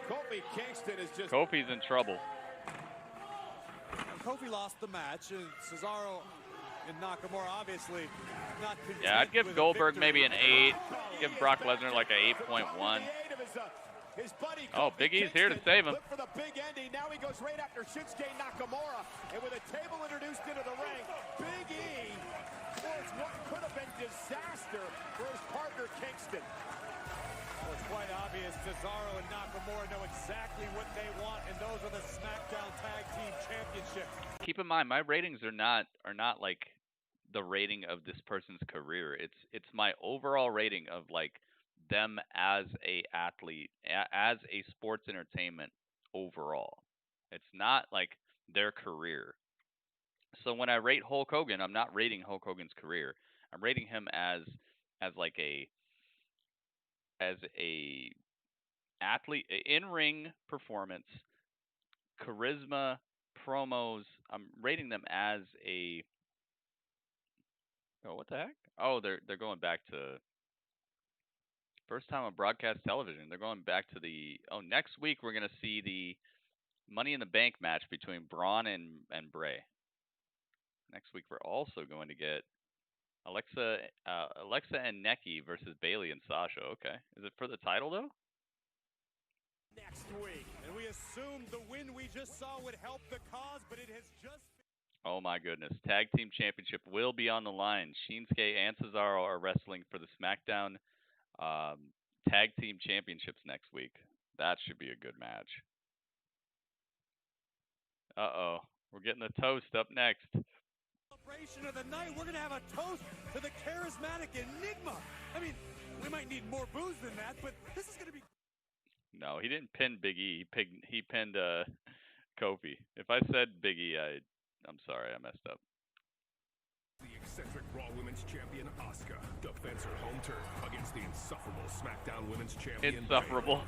Kofi Kingston is just... Kofi's in trouble. Kofi lost the match, and Cesaro and Nakamura obviously not content. Yeah, I'd give Goldberg maybe an 8. Give Brock Lesnar like a 8.1. Oh, Big E's here to save him. Look for the big ending. Now he goes right after Shinsuke Nakamura. And with a table introduced into the ring, Big E forced what could have been disaster for his partner Kingston. Well, it's quite obvious Cesaro and Nakamura know exactly what they want, and those are the SmackDown Tag Team Championships. Keep in mind, my ratings are not like the rating of this person's career. It's my overall rating of like them as a athlete, as a sports entertainment overall. It's not like their career. So when I rate Hulk Hogan, I'm not rating Hulk Hogan's career. I'm rating him as like a athlete, in-ring performance, charisma, promos. I'm rating them as a... Oh, what the heck? Oh, they're going back to first time on broadcast television. They're going back to the... Oh, next week we're going to see the Money in the Bank match between Braun and Bray. Next week we're also going to get Alexa and Nikki versus Bayley and Sasha. Okay. Is it for the title, though? Next week. And we assumed the win we just saw would help the cause, but it has just... Oh, my goodness. Tag Team Championship will be on the line. Shinsuke and Cesaro are wrestling for the SmackDown Tag Team Championships next week. That should be a good match. Uh-oh. We're getting a toast up next. Celebration of the night, we're going to have a toast to the charismatic Enigma. I mean, we might need more booze than that, but this is going to be... No, he didn't pin Big E. He pinned Kofi. If I said Big E, I'm sorry, I messed up. The eccentric Raw Women's Champion Asuka defends her home turf against the insufferable SmackDown Women's Champion. Insufferable.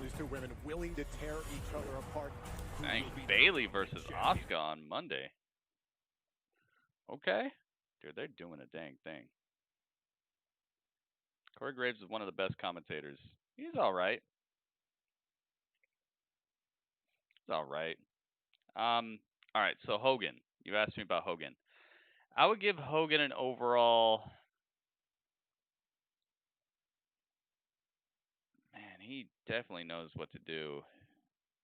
These two women willing to tear each other apart. Dang, Bayley versus Asuka on Monday. Okay. Dude, they're doing a dang thing. Corey Graves is one of the best commentators. He's all right. He's all right. All right, so Hogan. You asked me about Hogan. I would give Hogan an overall... Man, he definitely knows what to do.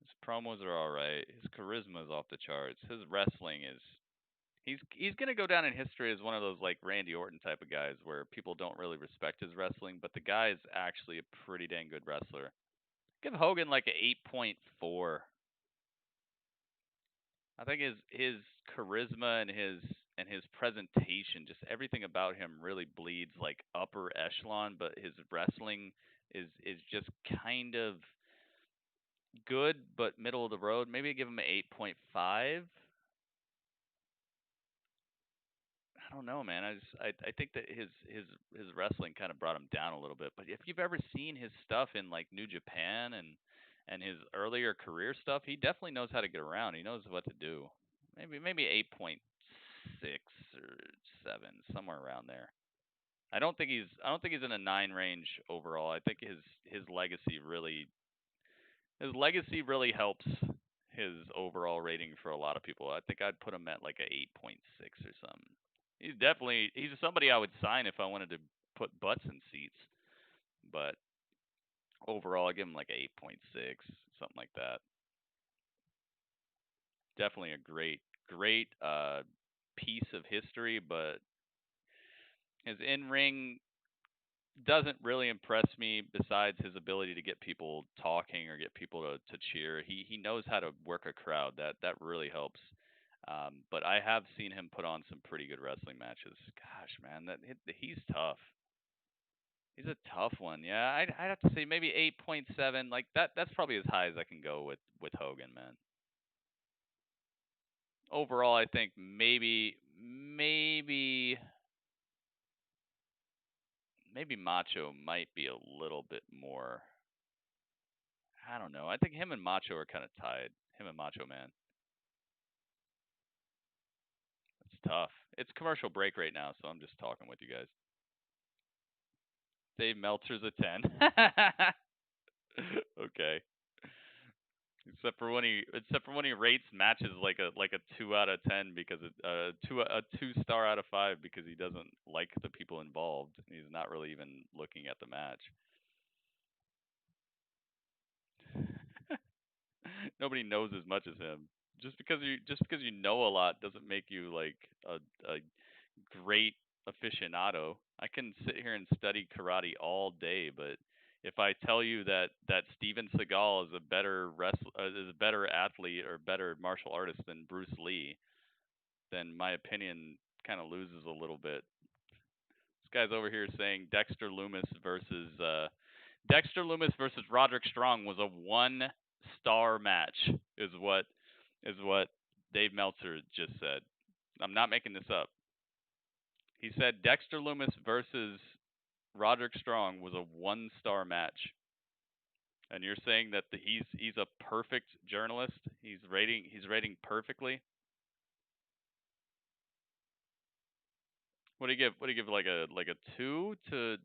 His promos are all right. His charisma is off the charts. His wrestling is... He's going to go down in history as one of those like Randy Orton type of guys where people don't really respect his wrestling, but the guy is actually a pretty dang good wrestler. Give Hogan like an 8.4. I think his charisma and his presentation, just everything about him really bleeds like upper echelon, but his wrestling is just kind of good but middle of the road. Maybe give him an 8.5. I don't know, man. I think that his wrestling kind of brought him down a little bit. But if you've ever seen his stuff in like New Japan and his earlier career stuff, he definitely knows how to get around. He knows what to do. Maybe 8.6 or 7, somewhere around there. I don't think he's in a 9 range overall. I think his legacy really helps his overall rating for a lot of people. I think I'd put him at like a 8.6 or something. He's somebody I would sign if I wanted to put butts in seats. But overall, I give him like a 8.6, something like that. Definitely a great piece of history, but his in-ring doesn't really impress me besides his ability to get people talking or get people to cheer. He knows how to work a crowd. That really helps. But I have seen him put on some pretty good wrestling matches. Gosh, man, he's tough. He's a tough one. Yeah, I'd have to say maybe 8.7. Like that's probably as high as I can go with Hogan, man. Overall, I think maybe Macho might be a little bit more. I don't know. I think him and Macho are kind of tied. Him and Macho Man. It's tough. It's commercial break right now, so I'm just talking with you guys. Dave Meltzer's a 10. Okay. Except for when he rates matches like a 2 out of 10 because a 2-star out of 5 because he doesn't like the people involved. He's not really even looking at the match. Nobody knows as much as him. Just because you know a lot doesn't make you like a great aficionado. I can sit here and study karate all day, but if I tell you that Steven Seagal is a better athlete or better martial artist than Bruce Lee, then my opinion kind of loses a little bit. This guy's over here saying Dexter Lumis versus Roderick Strong was a 1-star match is what Dave Meltzer just said. I'm not making this up. He said Dexter Lumis versus Roderick Strong was a 1-star match. And you're saying that he's a perfect journalist? He's rating perfectly? What do you give like a 2 to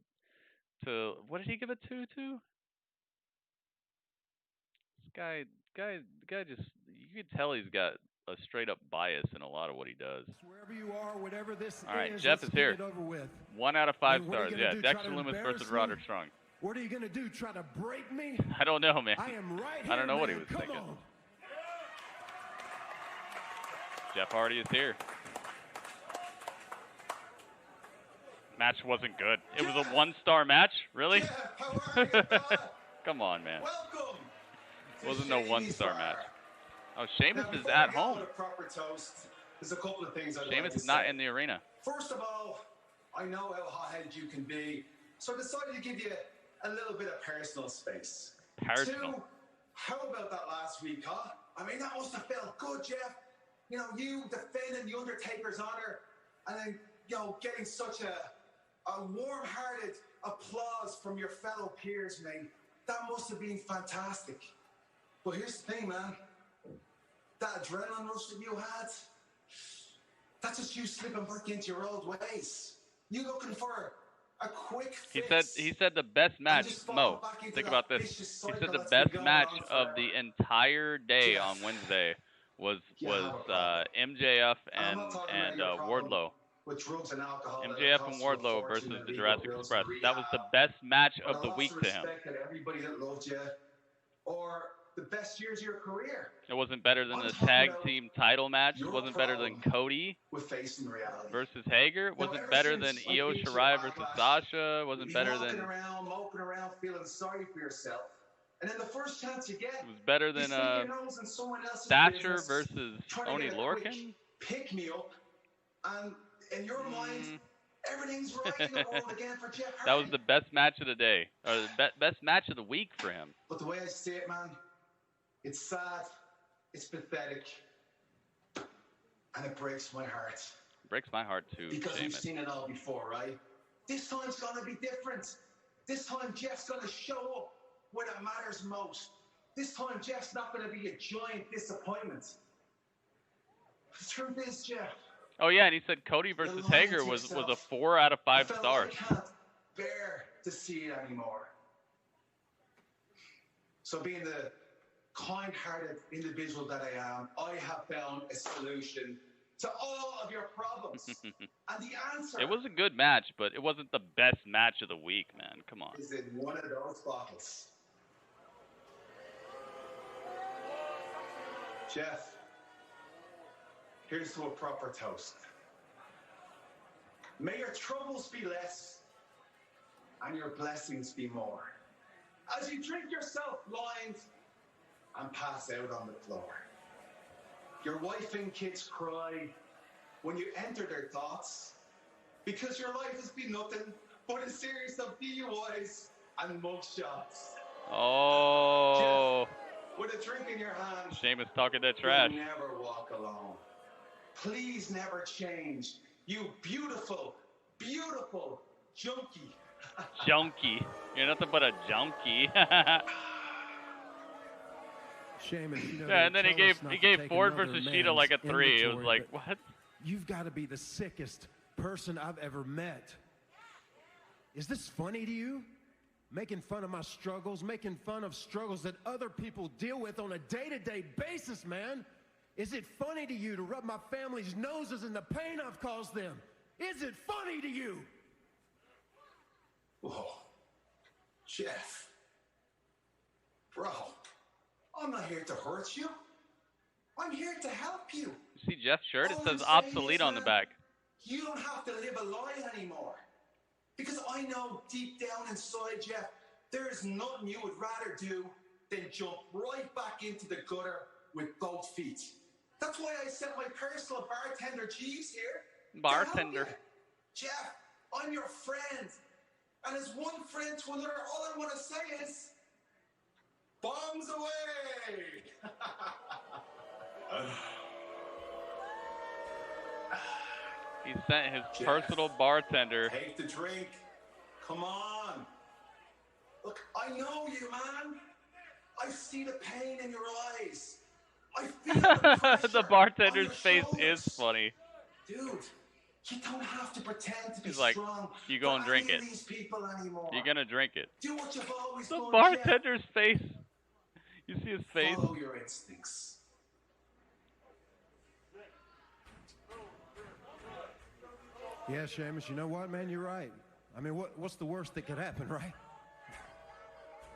what did he give a 2 to? This guy just, you could tell he's got a straight up bias in a lot of what he does. Wherever you are, whatever this All right, is, Jeff let's is get here. it over with. 1 out of 5 And what are stars. you gonna Yeah, do, try Dexter to Lumis embarrass versus me? Roderick Strong. What are you gonna do? Try to break me? I don't know, man. I am right I don't know here, what he man. was Come thinking. on. Jeff Hardy is here. Match wasn't good. It was a 1-star match? Really? Come on, man. Welcome. Wasn't no 1-star match. Oh, Sheamus is Before at we get home. on a proper toast, there's a couple of things I'd like Sheamus to is not say. in the arena. First of all, I know how hot-headed you can be, so I decided to give you a little bit of personal space. Personal. 2, how about that last week, huh? I mean, that must have felt good, Jeff. You know, you defending the Undertaker's honor, and then, you know, getting such a warm-hearted applause from your fellow peers, mate. That must have been fantastic. But here's the thing, man. That adrenaline rush that you had, that's just you slipping back into your old ways. You looking for a quick fix. He said the best match, Mo, think about this. He said the best match of the entire day on Wednesday was MJF and Wardlow. With drugs and alcohol. MJF and Wardlow versus the Jurassic Express. That was the best match of the week to him. That everybody that loved you, or the best years of your career. It wasn't better than the tag team title match. It wasn't better than Cody with facing reality versus Hager. It wasn't better than Io Shirai versus Sasha. It wasn't better than. Moping around, feeling sorry for yourself. And then the first chance you get, it was better than Thatcher versus Oni Lorcan. Pick me up, and in your mind, everything's right in the world again for Jeff Hardy. That was the best match of the day, or the best match of the week for him. But the way I see it, man, it's sad, it's pathetic, and it breaks my heart. It breaks my heart too, because Sheamus. we've seen it all before, right? This time's gonna be different. This time Jeff's gonna show up when it matters most. This time Jeff's not gonna be a giant disappointment. The truth is, Jeff. Oh yeah, and he said Cody versus Hager was a 4 out of 5 stars. I can't bear to see it anymore. So being the kind-hearted individual that I am, I have found a solution to all of your problems. And the answer... It was a good match, but it wasn't the best match of the week, man. Come on. ...is in one of those bottles. Jeff, here's to a proper toast. May your troubles be less, and your blessings be more. As you drink yourself blind and pass out on the floor. Your wife and kids cry when you enter their thoughts because your life has been nothing but a series of DUIs and mugshots. Oh. Jeff, with a drink in your hand, Sheamus talking that trash. you'll never walk alone. Please never change, you beautiful, beautiful junkie. Junkie. You're nothing but a junkie. Sheamus, you know, yeah, and then he gave Ford another versus Sheeta like a 3. It was inventory, like, but what? You've got to be the sickest person I've ever met. Is this funny to you? Making fun of my struggles, making fun of struggles that other people deal with on a day-to-day basis, man. Is it funny to you to rub my family's noses in the pain I've caused them? Is it funny to you? Whoa. Jeff. Bro, I'm not here to hurt you. I'm here to help you. See Jeff's shirt? It All says I'm saying obsolete is, on the man, back. You don't have to live a lie anymore. Because I know deep down inside, Jeff, there's nothing you would rather do than jump right back into the gutter with both feet. That's why I sent my personal bartender Jeeves here. Bartender. Jeff, I'm your friend. And as one friend to another, all I want to say is, bombs away! He sent his Jeff, personal bartender. Take the drink. Come on. Look, I know you, man. I see the pain in your eyes. I feel the pressure The bartender's on your face shoulders. is funny. Dude, you don't have to pretend to be He's like, strong. you go and drink for it. any of these people anymore. You're gonna drink it. Do what you've always The done, bartender's face. You see his Jeff. face? Follow your instincts. Yeah, Sheamus, you know what, man? You're right. I mean, what's the worst that could happen, right?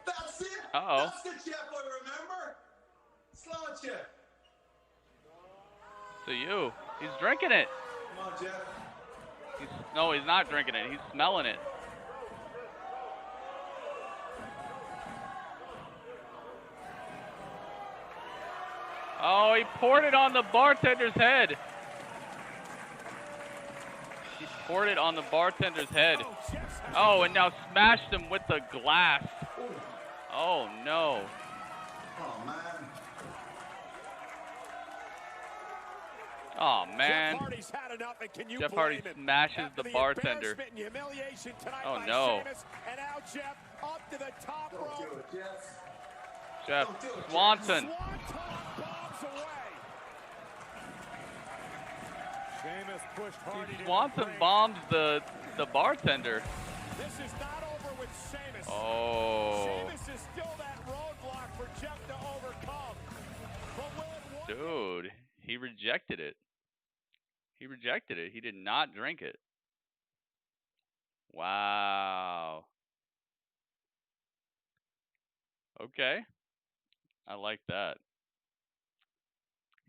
That's it. Uh-oh. That's the Jeff I remember. Slow it, Jeff. So you. He's drinking it. Come on, Jeff. No, he's not drinking it. He's smelling it. Oh, he poured it on the bartender's head. He poured it on the bartender's head. Oh, and now smashed him with the glass. Oh, no. Oh, man. Oh, man. Jeff Hardy's had enough, and can you Jeff blame Hardy him? smashes After the bartender. embarrassment and humiliation tonight Oh, by no. Sheamus, and now Jeff up to the top Don't rope. do it, Jeff. Jeff Don't do it, Jeff. Swanson. Bombs away. Sheamus pushed Hardy to the Swanson brink. bombs the bartender. This is not over with Sheamus. Oh. Sheamus is still that roadblock for Jeff to overcome. But will it work? Dude, he rejected it. He rejected it. He did not drink it. Wow. Okay. I like that.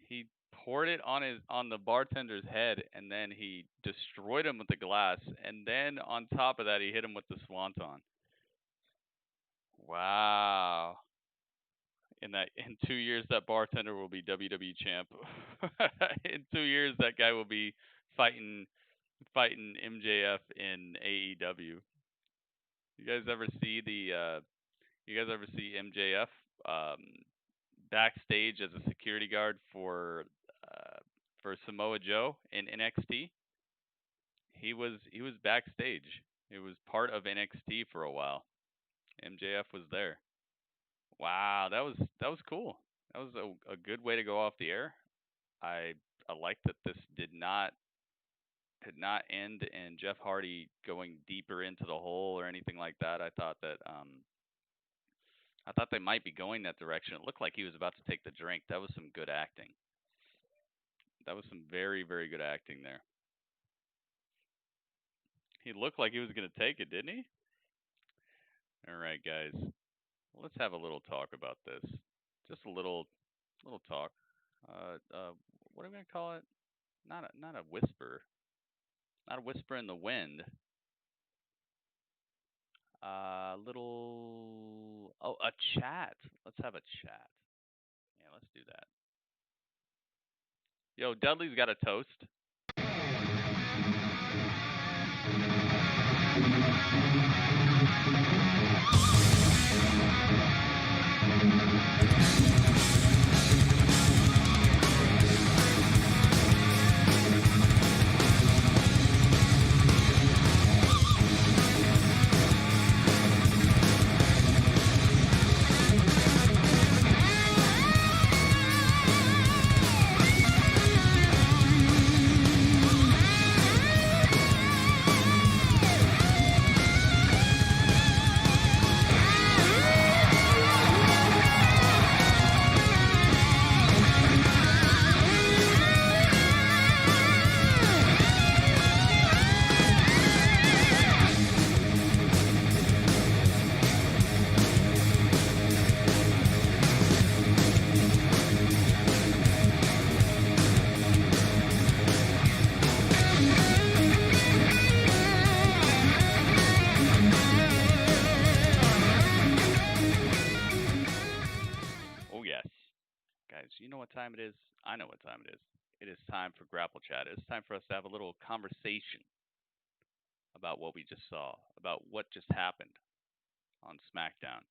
He poured it on the bartender's head, and then he destroyed him with the glass, and then on top of that he hit him with the swanton. Wow. In 2 years that bartender will be WWE champ. In 2 years that guy will be fighting MJF in AEW. You guys ever see MJF backstage as a security guard for Samoa Joe in NXT? He was backstage. It was part of NXT for a while. MJF was there. Wow, that was cool. That was a good way to go off the air. I like that this did not end in Jeff Hardy going deeper into the hole or anything like that. I thought they might be going that direction. It looked like he was about to take the drink. That was some good acting. That was some very, very good acting there. He looked like he was going to take it, didn't he? All right, guys. Let's have a little talk about this. Just a little talk. What are we going to call it? Not a whisper. Not a whisper in the wind. A chat. Let's have a chat. Yeah, let's do that. Yo, Dudley's got a toast. You know what time it is? I know what time it is. It is time for Grapple Chat. It's time for us to have a little conversation about what we just saw, about what just happened on SmackDown.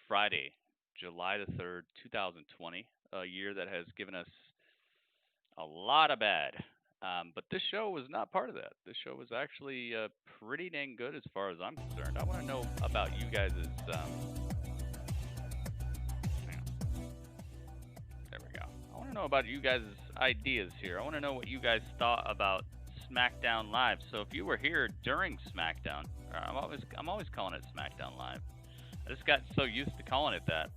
Friday, July the 3rd, 2020, a year that has given us a lot of bad. But this show was not part of that. This show was actually pretty dang good as far as I'm concerned. I want to know about you guys' know about you guys' ideas here. I want to know what you guys thought about SmackDown Live. So if you were here during SmackDown, I'm always calling it SmackDown Live. I just got so used to calling it that.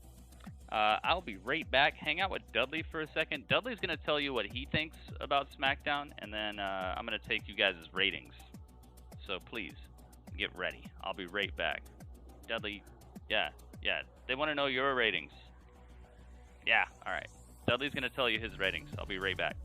I'll be right back. Hang out with Dudley for a second. Dudley's going to tell you what he thinks about SmackDown, and then I'm going to take you guys' ratings. So please, get ready. I'll be right back. Dudley, yeah. They want to know your ratings. Yeah, all right. Dudley's going to tell you his ratings. I'll be right back.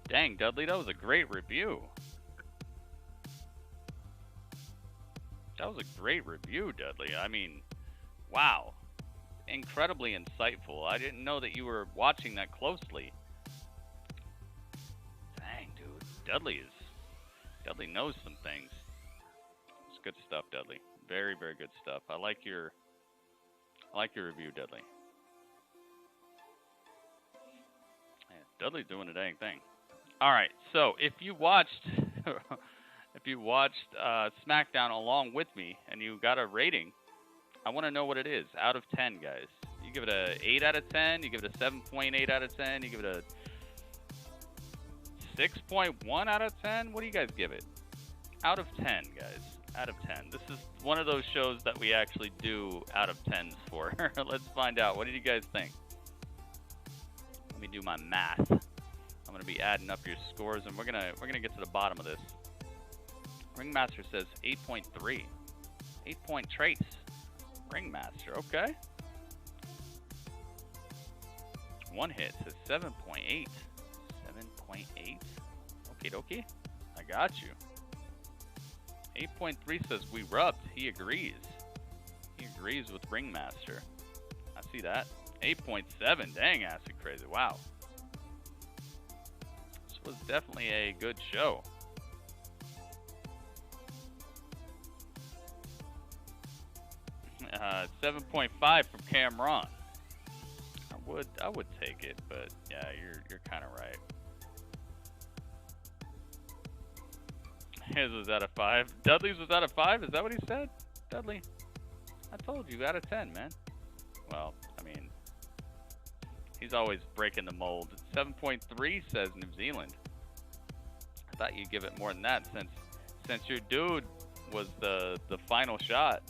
Dang, Dudley, that was a great review. That was a great review, Dudley. I mean, wow. Incredibly insightful. I didn't know that you were watching that closely. Dang, dude. Dudley knows some things. It's good stuff, Dudley. Very, very good stuff. I like your review, Dudley. Man, Dudley's doing a dang thing. All right, so if you watched SmackDown along with me and you got a rating, I want to know what it is. Out of 10, guys. You give it a 8 out of 10. You give it a 7.8 out of 10. You give it a 6.1 out of 10. What do you guys give it? Out of 10, guys. Out of 10. This is one of those shows that we actually do out of 10s for. Let's find out. What did you guys think? Let me do my math. I'm gonna be adding up your scores, and we're gonna get to the bottom of this. Ringmaster says 8.3. 8-point trace. Ringmaster, okay. One hit says 7.8. 7.8. Okie dokie. I got you. 8.3 says we rubbed. He agrees. He agrees with Ringmaster. I see that. 8.7. Dang, Acid Crazy. Wow. This was definitely a good show. Uh, 7.5 from Cameron. I would take it, but yeah, you're kind of right. His was out of 5. Dudley's was out of 5. Is that what he said, Dudley? I told you, out of 10, man. Well, I mean, he's always breaking the mold. 7.3 says New Zealand. I thought you'd give it more than that since your dude was the final shot.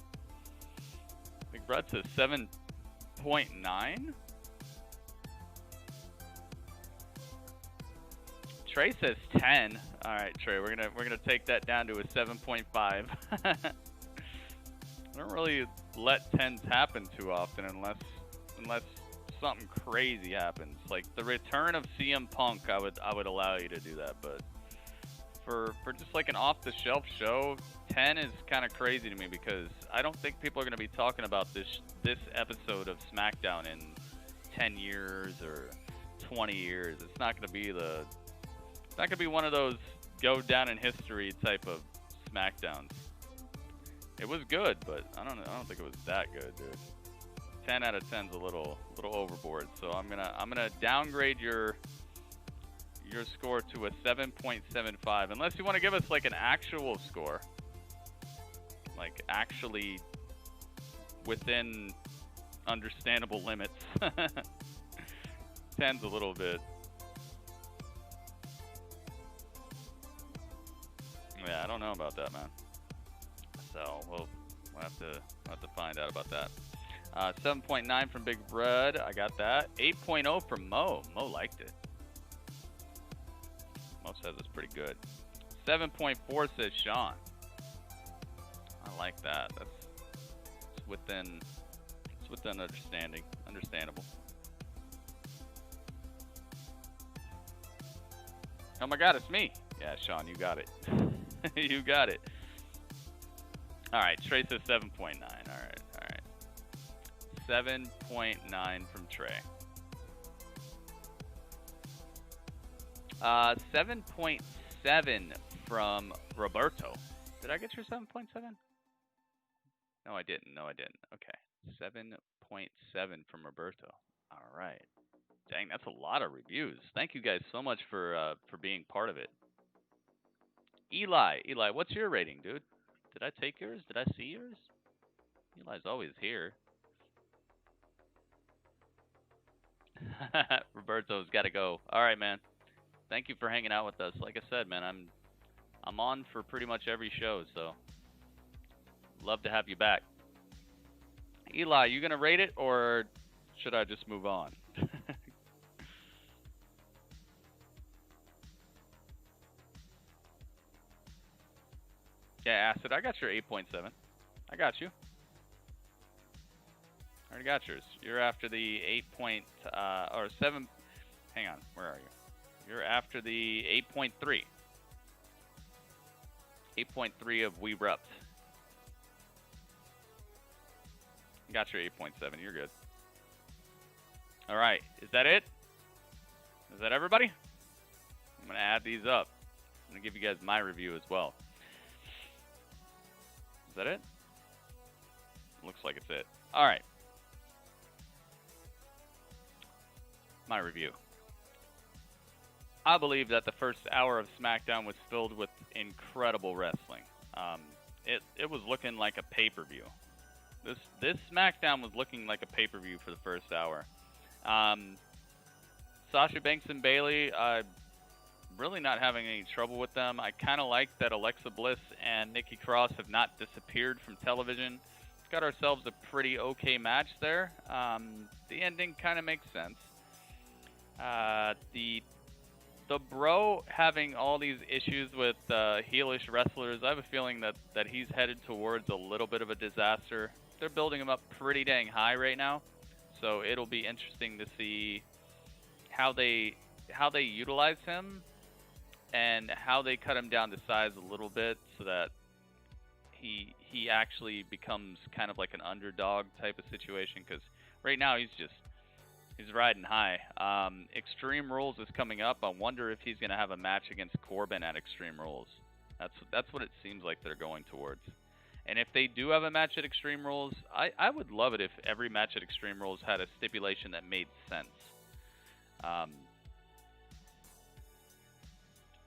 Big Brad says 7.9. Trey says 10. All right, Trey, we're gonna take that down to a 7.5. I don't really let 10s happen too often unless something crazy happens. Like the return of CM Punk, I would allow you to do that, but for just like an off-the-shelf show, 10 is kind of crazy to me because I don't think people are gonna be talking about this episode of SmackDown in 10 years or 20 years. It's not gonna be one of those go down in history type of SmackDowns. It was good, but I don't think it was that good, dude. 10 out of 10's a little overboard. So I'm gonna downgrade your score to a 7.75, unless you want to give us like an actual score, like actually within understandable limits. 10's a little bit. Yeah, I don't know about that, man. So we'll have to find out about that. 7.9 from Big Brad. I got that. 8.0 from Mo. Mo liked it. Mo says it's pretty good. 7.4 says Sean. I like that. It's within understandable. Oh my God, it's me. Yeah, Sean, you got it. You got it. All right, Trey says 7.9. All right. 7.9 from Trey. 7.7 from Roberto. Did I get your 7.7? No, I didn't. Okay. 7.7 from Roberto. All right. Dang, that's a lot of reviews. Thank you guys so much for being part of it. Eli, what's your rating, dude? Did I take yours? Did I see yours? Eli's always here. Roberto's got to go. All right, man. Thank you for hanging out with us. Like I said, man, I'm on for pretty much every show, so love to have you back. Eli, you gonna rate it, or should I just move on? Yeah, Acid, I got your 8.7. I got you. I already got yours. You're after the 7. Hang on, where are you? You're after the 8.3. 8.3 of We Rupt. Got your 8.7. You're good. All right. Is that it? Is that everybody? I'm going to add these up. I'm going to give you guys my review as well. Is that it? Looks like it's it. All right. My review. I believe that the first hour of SmackDown was filled with incredible wrestling. It was looking like a pay-per-view. This SmackDown was looking like a pay-per-view for the first hour. Sasha Banks and Bayley, really not having any trouble with them. I kind of like that Alexa Bliss and Nikki Cross have not disappeared from television. Got ourselves a pretty okay match there. The ending kind of makes sense. The Bro having all these issues with heelish wrestlers, I have a feeling that he's headed towards a little bit of a disaster. They're building him up pretty dang high right now, so it'll be interesting to see how they utilize him and how they cut him down to size a little bit so that he actually becomes kind of like an underdog type of situation, because right now he's riding high. Extreme Rules is coming up. I wonder if he's going to have a match against Corbin at Extreme Rules. That's what it seems like they're going towards. And if they do have a match at Extreme Rules, I would love it if every match at Extreme Rules had a stipulation that made sense.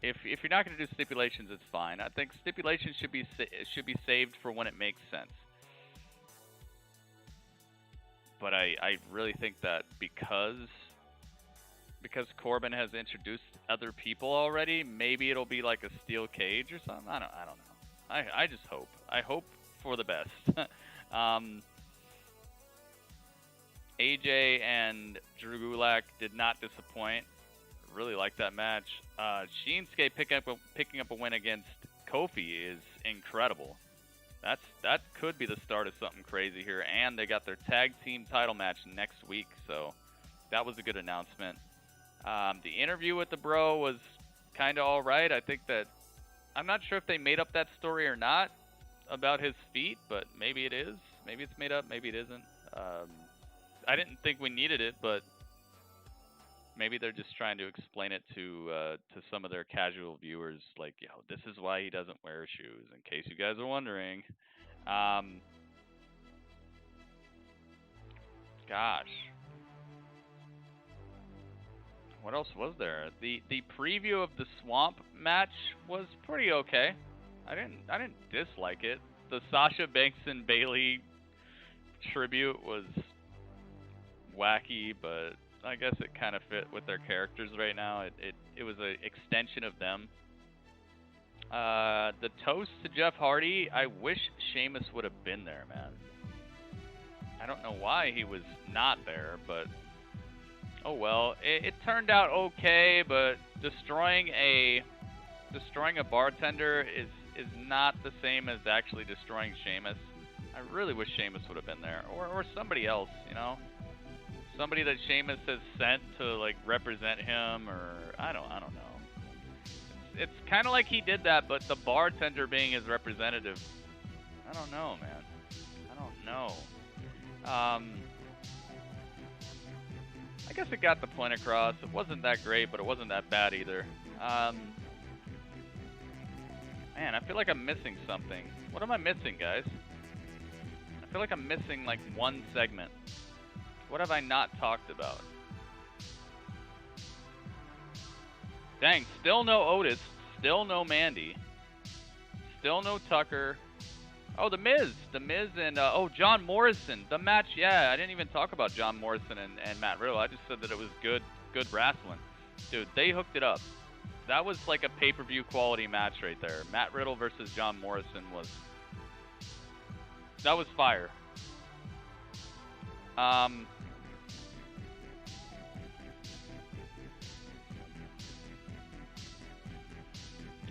If you're not going to do stipulations, it's fine. I think stipulations should be saved for when it makes sense. But I really think that because Corbin has introduced other people already, maybe it'll be like a steel cage or something. I don't know. I just hope. I hope for the best. AJ and Drew Gulak did not disappoint. Really like that match. Shinsuke picking up a win against Kofi is incredible. That could be the start of something crazy here, and they got their tag team title match next week, so that was a good announcement. The interview with the Bro was kind of all right. I think that I'm not sure if they made up that story or not about his feet, but maybe it is. Maybe it's made up. Maybe it isn't. I didn't think we needed it, but maybe they're just trying to explain it to some of their casual viewers, like, yo, this is why he doesn't wear shoes, in case you guys are wondering. Gosh. What else was there? The preview of the Swamp match was pretty okay. I didn't dislike it. The Sasha Banks and Bayley tribute was wacky, but I guess it kind of fit with their characters right now. It was an extension of them. The toast to Jeff Hardy, I wish Sheamus would have been there, man. I don't know why he was not there, but oh well. It turned out okay, but destroying a bartender is not the same as actually destroying Sheamus. I really wish Sheamus would have been there, or somebody else, you know. Somebody that Sheamus has sent to like represent him, or I don't know. It's kind of like he did that, but the bartender being his representative. I don't know, man. I don't know. I guess it got the point across. It wasn't that great, but it wasn't that bad either. Man, I feel like I'm missing something. What am I missing, guys? I feel like I'm missing like one segment. What have I not talked about? Dang, still no Otis, still no Mandy, still no Tucker. Oh, The Miz and, oh, John Morrison, the match, yeah, I didn't even talk about John Morrison and Matt Riddle. I just said that it was good wrestling. Dude, they hooked it up. That was like a pay-per-view quality match right there. Matt Riddle versus John Morrison that was fire.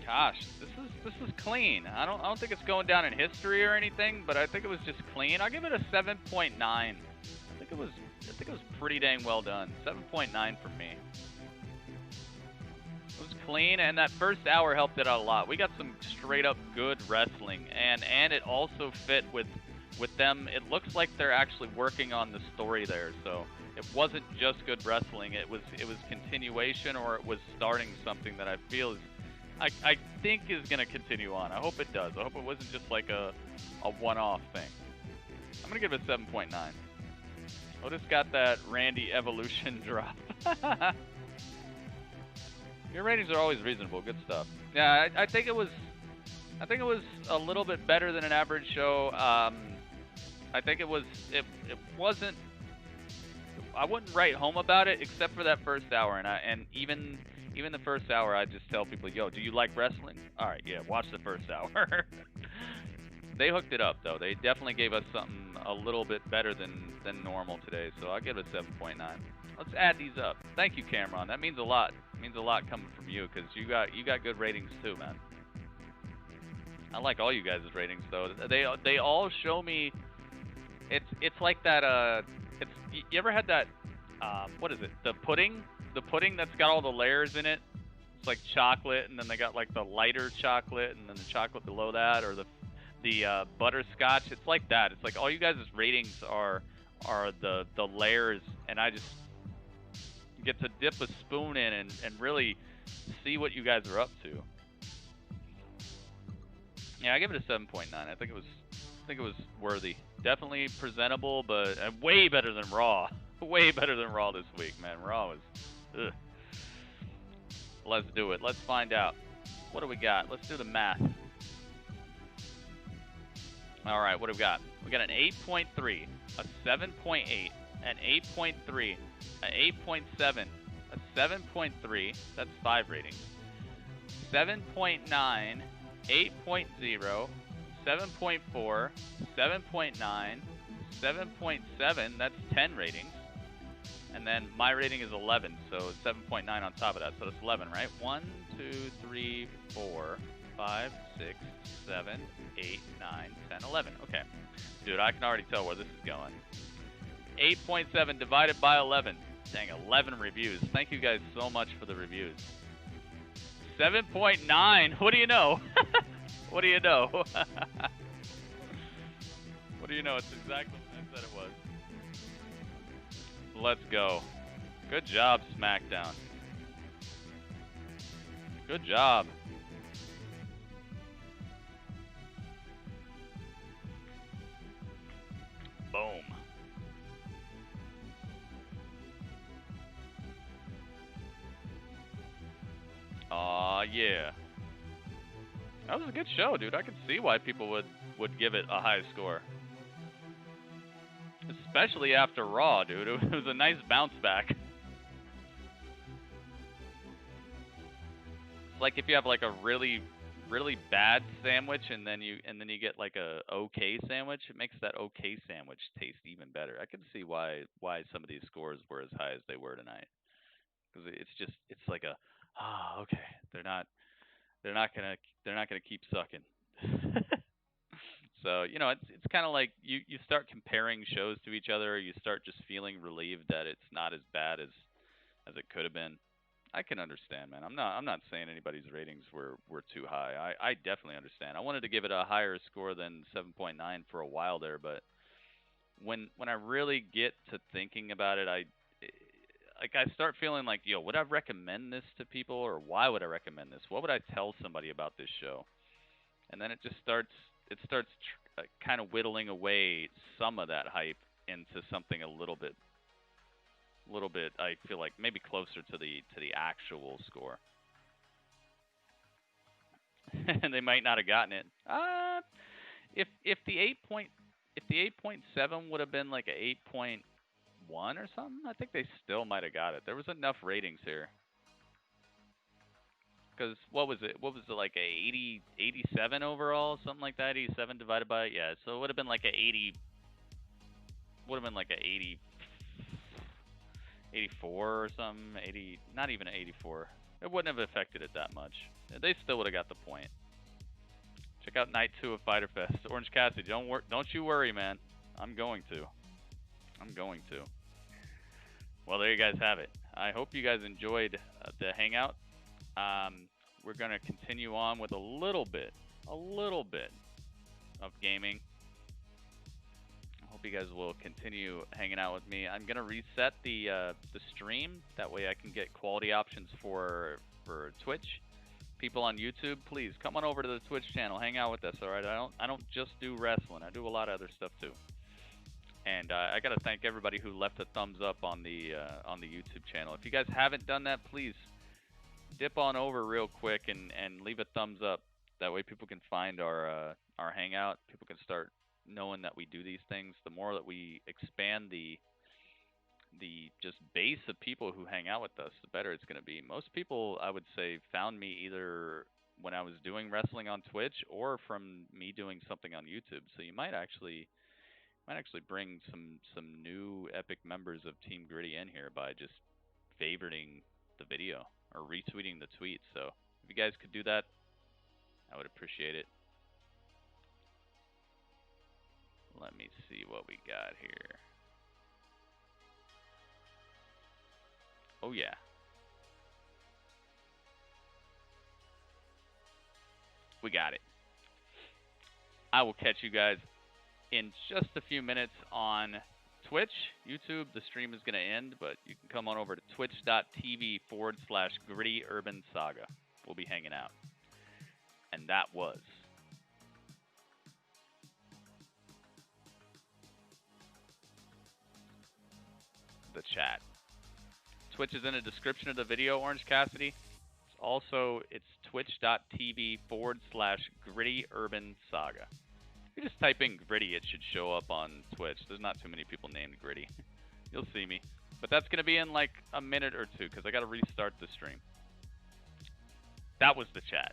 Gosh, this is clean. I don't think it's going down in history or anything, but I think it was just clean. I'll give it a 7.9. I think it was pretty dang well done. 7.9 for me. It was clean, and that first hour helped it out a lot. We got some straight up good wrestling, and it also fit with them. It looks like they're actually working on the story there, so it wasn't just good wrestling. It was continuation, or it was starting something that I feel is I think is going to continue on. I hope it does. I hope it wasn't just like a one-off thing. I'm going to give it a 7.9. Otis got that Randy Evolution drop. Your ratings are always reasonable. Good stuff. Yeah, I think it was a little bit better than an average show. I think it wasn't. I wouldn't write home about it except for that first hour, and even the first hour, I just tell people, yo, do you like wrestling? All right, yeah, watch the first hour. They hooked it up though. They definitely gave us something a little bit better than normal today, so I'll give it a 7.9. Let's add these up. Thank you, Cameron. That means a lot. It means a lot coming from you because you got good ratings too, man. I like all you guys' ratings though. They all show me. It's like that. You ever had that? What is it? The pudding that's got all the layers in it. It's like chocolate, and then they got like the lighter chocolate, and then the chocolate below that, or the butterscotch. It's like that. It's like all you guys' ratings are the layers, and I just get to dip a spoon in and really see what you guys are up to. Yeah, I give it a 7.9. I think it was worthy. Definitely presentable, but way better than Raw. Way better than Raw this week, man. Raw was ugh. Let's do it. Let's find out. What do we got? Let's do the math. All right, what do we got? We got an 8.3, a 7.8, an 8.3, an 8.7, a 7.3. That's 5 ratings. 7.9, 8.0, 7.4, 7.9, 7.7. That's 10 ratings. And then my rating is 11, so 7.9 on top of that. So that's 11, right? 1, 2, 3, 4, 5, 6, 7, 8, 9, 10, 11. Okay. Dude, I can already tell where this is going. 8.7 divided by 11. Dang, 11 reviews. Thank you guys so much for the reviews. 7.9. What do you know? What do you know? What do you know? It's exactly what I said it was. Let's go. Good job, SmackDown. Good job. Boom. Aw, yeah. That was a good show, dude. I could see why people would give it a high score. Especially after Raw, dude. It was a nice bounce back. It's like if you have like a really bad sandwich and then you get like a okay sandwich, it makes that okay sandwich taste even better. I can see why some of these scores were as high as they were tonight. Cuz it's like a okay. They're not gonna keep sucking. So, you know, it's kind of like you start comparing shows to each other. You start just feeling relieved that it's not as bad as it could have been. I can understand, man. I'm not saying anybody's ratings were too high. I definitely understand. I wanted to give it a higher score than 7.9 for a while there, but when I really get to thinking about it, I start feeling like, yo, would I recommend this to people, or why would I recommend this? What would I tell somebody about this show? And then it starts kind of whittling away some of that hype into something a little bit I feel like maybe closer to the actual score. And they might not have gotten it. If the 8.7 would have been like a 8.1 or something, I think they still might have got it. There was enough ratings here. Because what was it like a 87 overall, something like that? 87 divided by, yeah, so it would have been like a 84 or something. 80, not even 84. It wouldn't have affected it that much. They still would have got the point. Check out night 2 of Fyter Fest. Orange Cassidy, don't you worry, man. I'm going to. Well, there you guys have it. I hope you guys enjoyed the hangout. We're gonna continue on with a little bit of gaming. I hope you guys will continue hanging out with me. I'm gonna reset the stream. That way I can get quality options for Twitch. People on YouTube, please come on over to the Twitch channel. Hang out with us, all right? I don't just do wrestling. I do a lot of other stuff too. And I gotta thank everybody who left a thumbs up on the YouTube channel. If you guys haven't done that, please dip on over real quick and leave a thumbs up. That way people can find our hangout. People can start knowing that we do these things, the more that we expand the just base of people who hang out with us, the better it's going to be. Most people, I would say, found me either when I was doing wrestling on Twitch or from me doing something on YouTube. So you might actually bring some new epic members of Team Gritty in here by just favoriting the video or retweeting the tweet. So if you guys could do that, I would appreciate it. Let me see what we got here. Oh yeah. We got it. I will catch you guys in just a few minutes on Twitch. YouTube, the stream is going to end, but you can come on over to twitch.tv/GrittyUrbanSaga. We'll be hanging out. And that was the chat. Twitch is in the description of the video, Orange Cassidy. It's twitch.tv/GrittyUrbanSaga. If you just type in Gritty, it should show up on Twitch. There's not too many people named Gritty. You'll see me. But that's going to be in like a minute or two because I got to restart the stream. That was the chat.